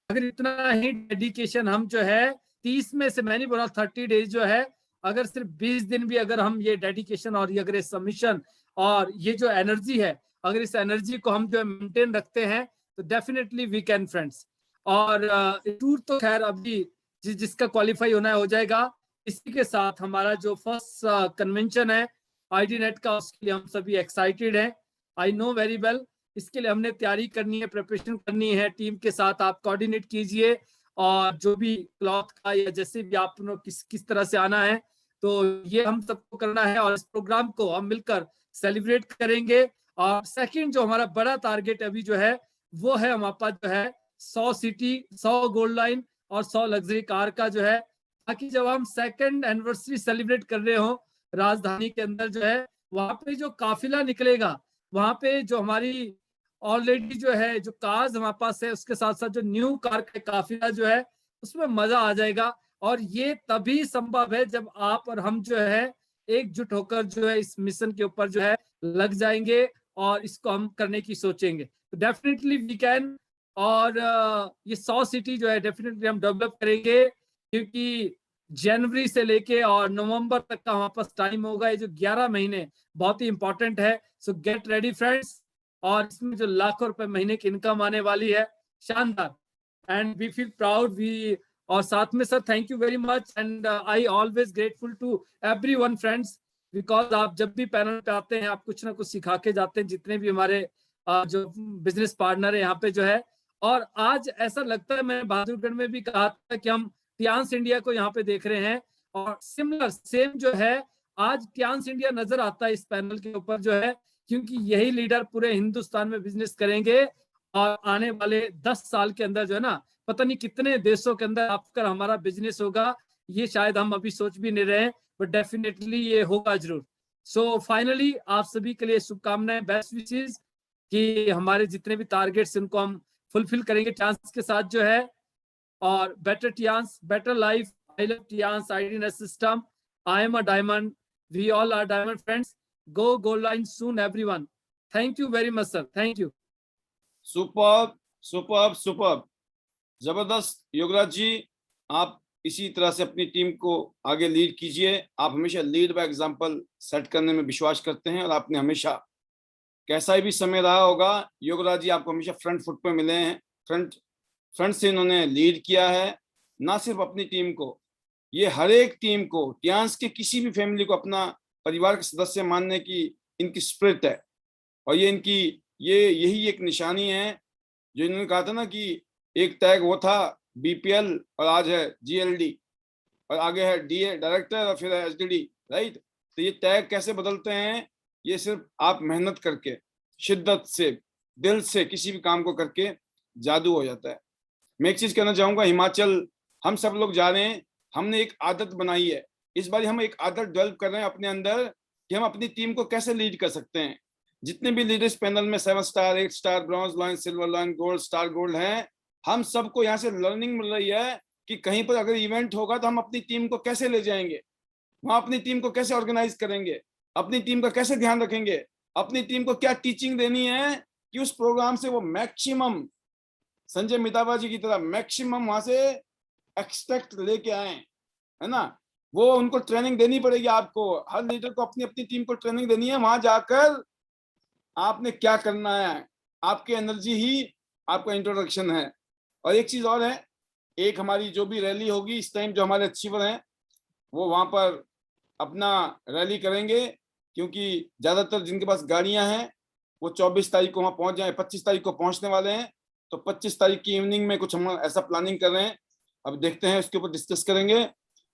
अगर इतना ही डेडिकेशन हम जो है 30 में से, मैं नहीं बोल रहा 30 डेज जो है, अगर सिर्फ 20 दिन भी अगर हम ये डेडिकेशन और ये अगर ये सबमिशन और ये जो एनर्जी है, अगर इस एनर्जी को हम जो मेंटेन रखते हैं तो डेफिनेटली वी कैन फ्रेंड्स। और टूर तो खैर अभी जिसका क्वालिफाई होना है हो जाएगा। इसी के साथ हमारा जो फर्स्ट कन्वेंशन है आईडीनेट का, उसके लिए हम सभी एक्साइटेड हैं। आई नो वेरी वेल, इसके लिए हमने तैयारी करनी है, प्रिपरेशन करनी है। टीम के साथ आप कोऑर्डिनेट कीजिए और जो भी क्लॉथ का या जैसे भी आप किस तरह से आना है, तो ये हम सबको करना है और इस प्रोग्राम को हम मिलकर सेलिब्रेट करेंगे। और सेकंड जो हमारा बड़ा टारगेट अभी जो है वो है हमारे पास जो है 100 सिटी, 100 गोल्ड लाइन और 100 लग्जरी कार का जो है, ताकि जब हम 2nd एनिवर्सरी सेलिब्रेट कर रहे हो राजधानी के अंदर जो है, वहां पे जो काफिला निकलेगा, वहां पे जो हमारी ऑलरेडी जो है जो कार्स हमारे पास है उसके साथ साथ जो न्यू कार का काफिला जो है उसमें मजा आ जाएगा। और ये तभी संभव है जब आप और हम जो है एकजुट होकर जो है इस मिशन के ऊपर जो है लग जाएंगे और इसको हम करने की सोचेंगे, तो डेफिनेटली वी कैन। और ये 100 सिटी जो है डेफिनेटली हम डेवलप करेंगे, क्योंकि जनवरी से लेके और नवंबर तक का हमारे पास टाइम होगा। ये जो 11 महीने बहुत ही इंपॉर्टेंट है। सो गेट रेडी फ्रेंड्स। और इसमें जो लाखों रुपए महीने की इनकम आने वाली है, शानदार, and we feel proud. We और साथ में sir thank you very much and I always grateful to everyone friends, because आप जब भी पैनल पे आते हैं आप कुछ ना कुछ सिखा के जाते हैं, जितने भी हमारे जो बिजनेस पार्टनर है यहाँ पे जो है। और आज ऐसा लगता है, मैंने बहादुरगढ़ में भी कहा था कि हम टियांस इंडिया को यहाँ पे देख रहे हैं और सिमिलर सेम जो है आज टियांस इंडिया नजर आता है इस पैनल के ऊपर जो है, क्योंकि यही लीडर पूरे हिंदुस्तान में बिजनेस करेंगे और आने वाले 10 साल के अंदर जो है ना, पता नहीं कितने देशों के अंदर आपका हमारा बिजनेस होगा, ये शायद हम अभी सोच भी नहीं रहे, बट डेफिनेटली ये होगा जरूर। सो फाइनली आप सभी के लिए शुभकामनाएं, बेस्ट विशेस कि हमारे जितने भी टारगेट्स उनको हम फुलफिल करेंगे टियांस के साथ जो है। और better Tiens, better life, I love Tiens IDnet system, I am a diamond, we all are diamond friends, go gold line soon everyone. Thank you very much sir, thank you. Superb superb superb, जबरदस्त। योगराज जी, आप इसी तरह से अपनी team को आगे lead कीजिए। आप हमेशा लीड बाय एग्जांपल सेट करने में विश्वास करते हैं और आपने हमेशा, कैसा भी समय रहा होगा, योगराज जी आपको हमेशा फ्रंट फुट पे मिले हैं। फ्रंट से इन्होंने लीड किया है, ना सिर्फ अपनी टीम को, ये हर एक टीम को, टियांस के किसी भी फैमिली को अपना परिवार के सदस्य मानने की इनकी स्पिरिट है। और ये इनकी यही एक निशानी है जो इन्होंने कहा था ना कि एक टैग वो था BPL और आज है GLD और आगे है DA डायरेक्टर और फिर है SDD, राइट। तो ये टैग कैसे बदलते हैं, ये सिर्फ आप मेहनत करके, शिद्दत से, दिल से किसी भी काम को करके जादू हो जाता है। मैं एक चीज कहना चाहूंगा, हिमाचल हम सब लोग जा रहे हैं, हमने एक आदत बनाई है, इस बार हम एक आदत डेवलप कर रहे हैं अपने अंदर कि हम अपनी टीम को कैसे लीड कर सकते हैं। जितने भी लीडर्स पैनल में 7 star, 8 star, bronze line, silver line, gold star, gold हैं, हम सबको यहाँ से लर्निंग मिल रही है कि कहीं पर अगर इवेंट होगा तो हम अपनी टीम को कैसे ले जाएंगे, वहां अपनी टीम को कैसे ऑर्गेनाइज करेंगे, अपनी टीम का कैसे ध्यान रखेंगे, अपनी टीम को क्या टीचिंग देनी है कि उस प्रोग्राम से वो मैक्सिमम संजय मितावा जी की तरह मैक्सिमम वहां से एक्सट्रैक्ट लेके आए, है ना। वो उनको ट्रेनिंग देनी पड़ेगी आपको, हर लीडर को अपनी अपनी टीम को ट्रेनिंग देनी है। वहां जाकर आपने क्या करना है, आपकी एनर्जी ही आपका इंट्रोडक्शन है। और एक चीज और है, एक हमारी जो भी रैली होगी इस टाइम, जो हमारे अचीवर हैं वो वहां पर अपना रैली करेंगे, क्योंकि ज्यादातर जिनके पास गाड़ियां हैं वो 24 तारीख को वहां पहुंच जाए, 25 तारीख को पहुंचने वाले हैं। तो 25 तारीख की इवनिंग में कुछ हम ऐसा प्लानिंग कर रहे हैं, अब देखते हैं, उसके ऊपर डिस्कस करेंगे।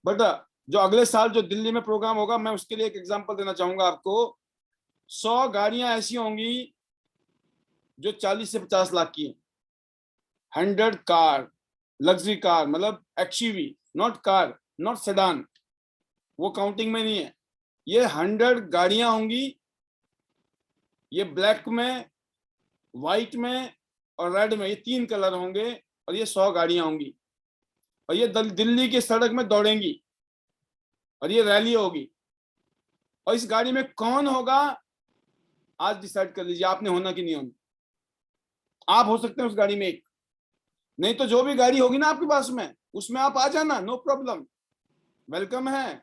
बट जो अगले साल जो दिल्ली में प्रोग्राम होगा, मैं उसके लिए एक एग्जांपल देना चाहूंगा आपको। 100 गाड़ियां ऐसी होंगी जो 40 से 50 लाख की हैं। 100 कार, लग्जरी कार, मतलब XUV, not car, not sedan, वो काउंटिंग में नहीं है। ये 100 गाड़ियां होंगी, ये ब्लैक में, व्हाइट में और रेड में, ये 3 कलर होंगे, और ये 100 गाड़ियां होंगी, और ये दिल्ली की सड़क में दौड़ेंगी, और ये रैली होगी। और इस गाड़ी में कौन होगा आज डिसाइड कर लीजिए, आपने होना कि नहीं होना। आप हो सकते हैं उस गाड़ी में एक, नहीं तो जो भी गाड़ी होगी ना आपके पास में, उसमें आप आ जाना, नो प्रॉब्लम, वेलकम है,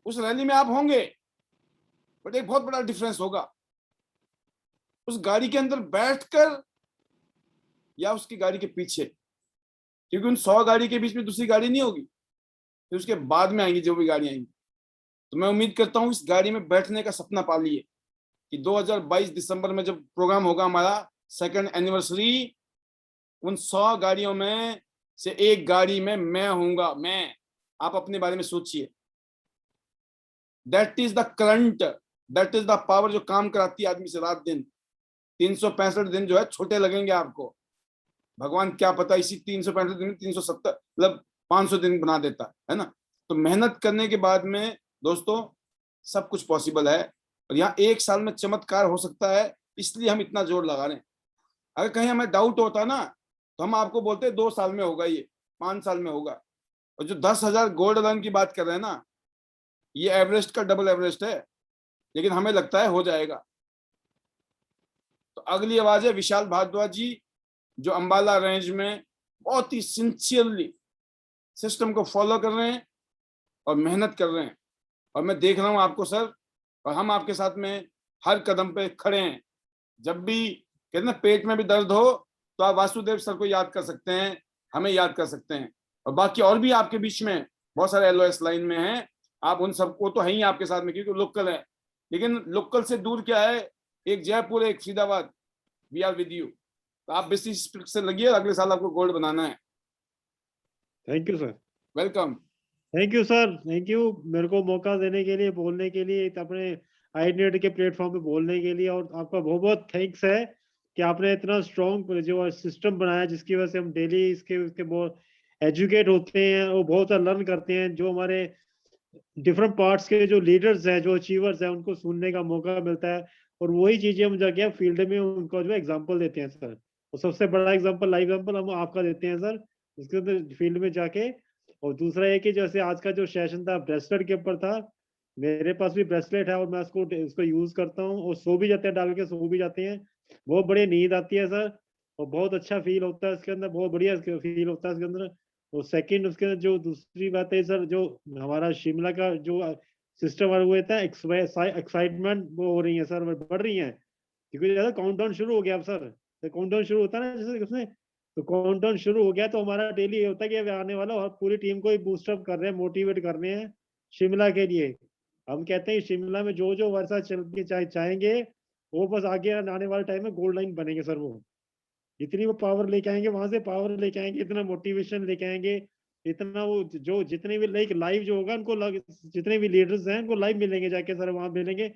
उस रैली में आप होंगे। बट एक बहुत बड़ा डिफरेंस होगा, उस गाड़ी के अंदर बैठकर या उसकी गाड़ी के पीछे, क्योंकि उन 100 गाड़ी के बीच में दूसरी गाड़ी नहीं होगी, फिर उसके बाद में आएंगी जो भी गाड़ी आएंगी। तो मैं उम्मीद करता हूँ इस गाड़ी में बैठने का सपना पालिए कि 2022 दिसंबर में जब प्रोग्राम होगा हमारा 2nd एनिवर्सरी, उन 100 गाड़ियों में से एक गाड़ी में मैं होऊंगा, मैं। आप अपने बारे में सोचिए, that is the current, that is the power जो काम कराती है आदमी से रात दिन। 365 दिन जो है छोटे लगेंगे आपको, भगवान क्या पता इसी 365 दिन में 370 मतलब 500 दिन बना देता है ना। तो मेहनत करने के बाद में दोस्तों सब कुछ पॉसिबल है, और यहाँ 1 साल में चमत्कार हो सकता है, इसलिए हम इतना जोर लगा रहे हैं। अगर कहीं हमें डाउट होता ना तो हम आपको बोलते 2 साल में होगा, ये 5 साल में होगा। और जो 10,000 गोल्ड रन की बात कर रहे हैं ना, ये एवरेस्ट का डबल एवरेस्ट है, लेकिन हमें लगता है हो जाएगा। तो अगली आवाज है विशाल भारद्वाज जी, जो अंबाला रेंज में बहुत ही सिंसियरली सिस्टम को फॉलो कर रहे हैं और मेहनत कर रहे हैं। और मैं देख रहा हूं आपको सर, और हम आपके साथ में हर कदम पे खड़े हैं। जब भी कहते ना पेट में भी दर्द हो तो आप वासुदेव सर को याद कर सकते हैं, हमें याद कर सकते हैं। और बाकी और भी आपके बीच में बहुत सारे LOS लाइन में हैं, आप उन सबको तो है ही आपके साथ में, क्योंकि लोकल है। लेकिन लोकल से दूर क्या है, एक जयपुर, एक Faridabad, we are with you. तो आप बेसिक स्पिरिट से लगिए, अगले साल आपको गोल्ड बनाना है। Thank you sir. Welcome. Thank you sir, thank you मेरे को मौका देने के लिए, बोलने के लिए, अपने आईनेट के प्लेटफॉर्म पे बोलने के लिए। और आपका बहुत बहुत थैंक्स है कि आपने इतना स्ट्रॉन्ग जो सिस्टम बनाया, जिसकी वजह से हम डेली इसके बहुत एजुकेट होते हैं और बहुत लर्न करते हैं। जो हमारे डिफरेंट पार्ट्स के जो लीडर्स हैं, जो अचीवर्स हैं, उनको सुनने का मौका मिलता है, और वही चीजें हम जाके फील्ड में उनको जो एग्जांपल देते हैं सर। और सबसे बड़ा एग्जांपल, लाइव एग्जांपल हम आपका देते हैं सर, उसके अंदर फील्ड में जाके। और दूसरा है कि जैसे आज का जो सेशन था ब्रेसलेट के ऊपर था, मेरे पास भी ब्रेसलेट है और मैं उसको यूज करता हूँ, और सो भी जाते हैं, डाल के सो भी जाते हैं। बहुत बढ़िया नींद आती है सर, और बहुत अच्छा फील होता है इसके अंदर, बहुत बढ़िया फील होता है इसके अंदर। और सेकंड उसके अंदर जो दूसरी बात है सर, जो हमारा शिमला का जो सिस्टम हुआ था, एक्साइटमेंट वो हो रही है सर, बढ़ रही है, क्योंकि ज्यादा काउंटडाउन शुरू हो गया अब सर। तो काउंटडाउन शुरू होता है ना जैसे उसमें, तो काउंटडाउन शुरू हो गया, तो हमारा डेली ये होता है कि अब आने वाला, और पूरी टीम को ही बूस्टअप कर रहे हैं, मोटिवेट कर रहे हैं शिमला के लिए। हम कहते हैं शिमला में जो जो वर्षा चल के चाहेंगे, वो बस आगे आने वाले टाइम में गोल्ड लाइन बनेंगे सर। वो जितनी वो पावर लेके आएंगे, वहां से पावर लेके आएंगे, इतना मोटिवेशन लेके आएंगे, इतना वो जो जितने भी लाइव जो होगा उनको, जितने भी लीडर्स हैं उनको लाइव मिलेंगे जाके सर, वहां मिलेंगे।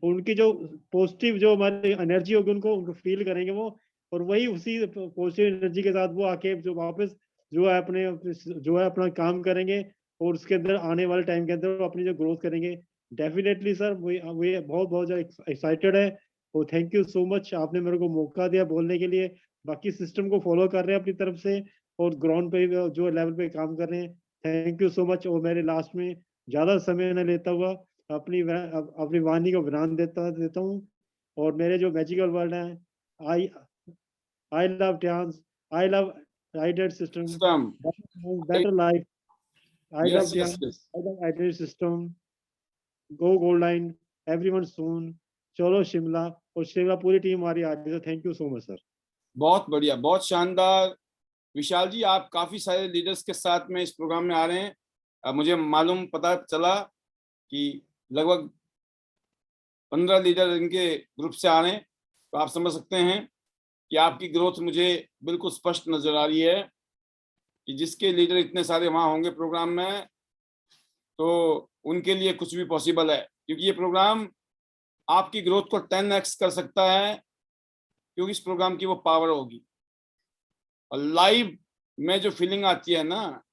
उनकी जो पॉजिटिव जो हमारी एनर्जी होगी उनको फील करेंगे वो, और वही उसी पॉजिटिव एनर्जी के साथ वो आके जो वापस जो है अपना काम करेंगे, और उसके अंदर आने वाले टाइम के अंदर अपनी जो ग्रोथ करेंगे। डेफिनेटली सर वो बहुत बहुत ज्यादा एक्साइटेड है। और थैंक यू सो मच, आपने मेरे को मौका दिया बोलने के लिए। बाकी सिस्टम को फॉलो कर रहे हैं अपनी तरफ से, और ग्राउंड पे जो लेवल पे काम कर रहे हैं। Thank you so much. और मेरे लास्ट में ज्यादा समय न लेता हुआ अपनी वाणी को विराम देता हूँ। और मेरे जो मैजिकल वर्ड है, I love dance, I love IDET system. System. Better life. I Yes, love yes, Tian. yes. I love IDET system. Go Gold Line. Everyone soon. चलो शिमला, और शिमला पूरी टीम हमारी आ रही है. Thank you so much sir. बहुत बढ़िया, बहुत शानदार. विशाल जी, आप काफी सारे लीडर्स के साथ में इस प्रोग्राम में आ रहे हैं. मुझे मालूम पता चला कि लगभग 15 लीडर इनके ग्रुप से आ रहे हैं. तो आप समझ सकते हैं कि आपकी ग्रोथ मुझे बिल्कुल स्पष्ट नजर आ रही है कि जिसके लीडर इतने सारे वहां होंगे प्रोग्राम में, तो उनके लिए कुछ भी पॉसिबल है. क्योंकि ये प्रोग्राम आपकी ग्रोथ को 10x कर सकता है, क्योंकि इस प्रोग्राम की वो पावर होगी. और लाइव में जो फीलिंग आती है ना,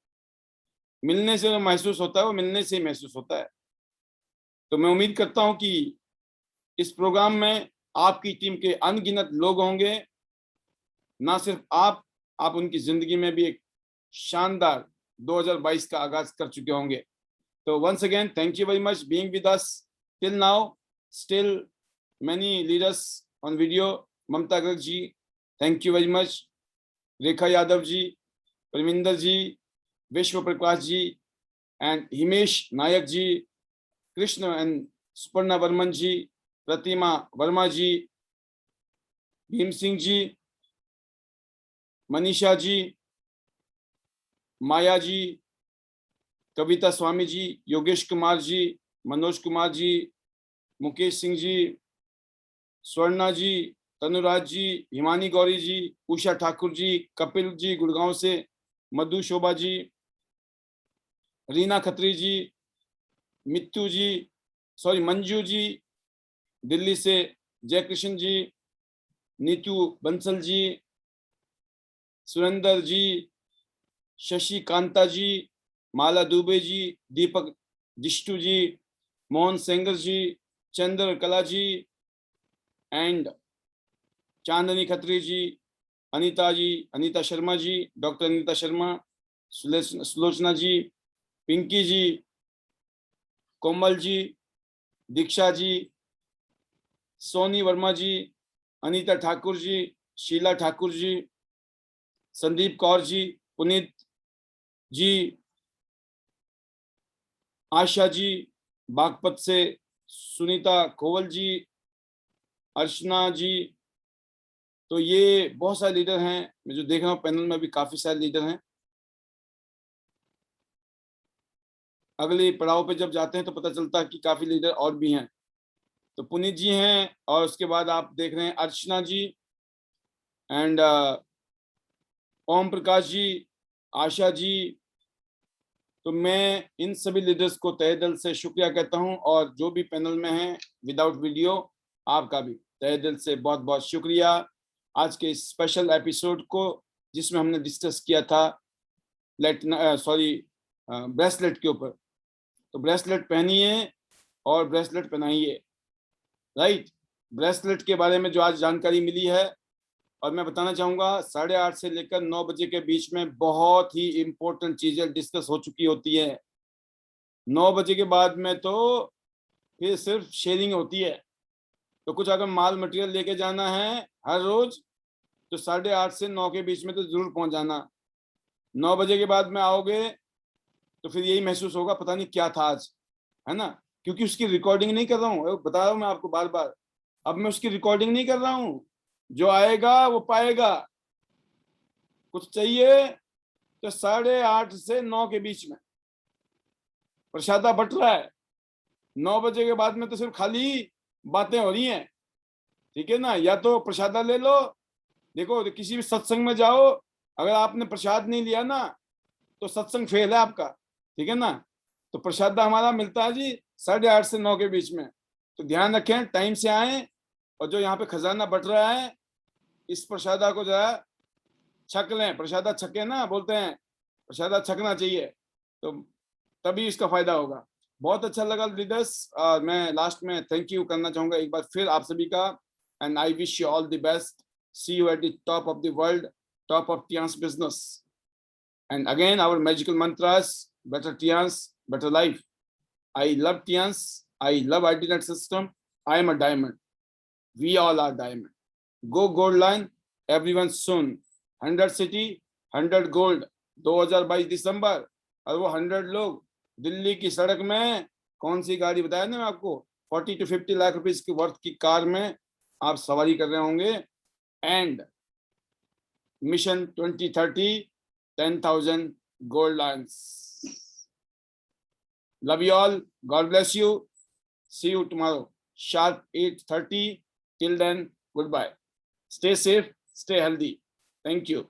मिलने से जो महसूस होता है, वो मिलने से ही महसूस होता है. तो मैं उम्मीद करता हूं कि इस प्रोग्राम में आपकी टीम के अनगिनत लोग होंगे. ना सिर्फ आप उनकी जिंदगी में भी एक शानदार 2022 का आगाज कर चुके होंगे. तो once again thank you very much being with us till now. Still many leaders on video. Mamta Garg ji, thank you very much. Rekha Yadav ji, Parminder ji, Vishwa Prakash ji, and Himesh Nayak ji, Krishna and Suparna Varman ji, Pratima Verma ji, Bhim Singh ji, Manisha ji, Maya ji, Kavita Swami ji, Yogesh Kumar ji, Manoj Kumar ji, Mukesh Singh ji, Swarna ji, Tanuraj ji, Himani Gauri ji, Usha Thakur ji, Kapil ji Gurgaon से, मधु शोभा जी, रीना खत्री जी, मित्तू जी, मंजू जी दिल्ली से, जयकृष्ण जी, नीतू बंसल जी, सुरेंद्र जी, शशि कांता जी, माला दुबे जी, दीपक जिष्टू जी, Mohan Sengar ji, Chandra Kala ji, and Chandni Khatri ji, Anita Sharma ji, doctor Anita Sharma, Sulochana ji, Pinky ji, Komal ji, Diksha ji, Soni Verma ji, Anita Thakur ji, Sheela Thakur ji, Sandeep Kaur ji, Puneet ji, Asha ji Baghpat से, सुनीता खोवल जी, अर्चना जी. तो ये बहुत सारे leader हैं. मैं जो देख रहा हूँ पैनल में भी काफी सारे लीडर हैं. अगले पड़ाव पे जब जाते हैं तो पता चलता है कि काफी लीडर और भी हैं. तो पुनीत जी हैं, और उसके बाद आप देख रहे हैं अर्चना जी, एंड ओम प्रकाश जी, आशा जी. तो मैं इन सभी लीडर्स को तहे दिल से शुक्रिया कहता हूं, और जो भी पैनल में हैं विदाउट वीडियो, आपका भी तहे दिल से बहुत बहुत शुक्रिया. आज के इस स्पेशल एपिसोड को जिसमें हमने डिस्कस किया था ब्रेसलेट के ऊपर. तो ब्रेसलेट पहनिए और ब्रेसलेट पहनाइए. राइट. ब्रेसलेट के बारे में जो आज जानकारी मिली है, और मैं बताना चाहूँगा 8:30 से लेकर 9 बजे के बीच में बहुत ही इम्पोर्टेंट चीज़ें डिस्कस हो चुकी होती है. 9 बजे के बाद में तो फिर सिर्फ शेयरिंग होती है. तो कुछ अगर माल मटेरियल लेके जाना है हर रोज, तो 8:30 से 9 के बीच में तो जरूर पहुंच जाना. 9 बजे के बाद में आओगे तो फिर यही महसूस होगा पता नहीं क्या था आज, है ना. क्योंकि उसकी रिकॉर्डिंग नहीं कर रहा हूँ, बता रहा हूँ मैं आपको बार बार. अब मैं उसकी रिकॉर्डिंग नहीं कर रहा हूँ. जो आएगा वो पाएगा. कुछ चाहिए तो 8:30 से 9 के बीच में प्रसादा बट रहा है. 9 बजे के बाद में तो सिर्फ खाली बातें हो रही हैं. ठीक है ना. या तो प्रसादा ले लो. देखो, किसी भी सत्संग में जाओ, अगर आपने प्रसाद नहीं लिया ना तो सत्संग फेल है आपका. ठीक है ना. तो प्रसादा हमारा मिलता है जी 8:30 से 9 के बीच में. तो ध्यान रखें, टाइम से आए, और जो यहाँ पे खजाना बट रहा है, इस प्रसादा को जरा छक लें. प्रसादा छके ना बोलते हैं, प्रसादा छकना चाहिए, तो तभी इसका फायदा होगा. बहुत अच्छा लगा लीडर्स. मैं लास्ट में थैंक यू करना चाहूंगा एक बार फिर आप सभी का, and I wish you all the best. See you at the top of the world, top of Tiens business. And again our magical mantras, better Tians, better life. I love Tians. I love IDNet system. I am a diamond. We all are diamond. Go Gold Line. Everyone soon. 100 city 100 gold 2022 दिसंबर, और वो 100 लोग दिल्ली की सड़क में, कौन सी गाड़ी बताया ना मैं आपको, 40 to 50 लाख रुपए की वर्थ की कार में आप सवारी कर रहे होंगे। And mission 2030 10,000 gold lions. Love you all. God bless you. See you tomorrow sharp 8:30. Till then, goodbye. Stay safe, stay healthy. Thank you.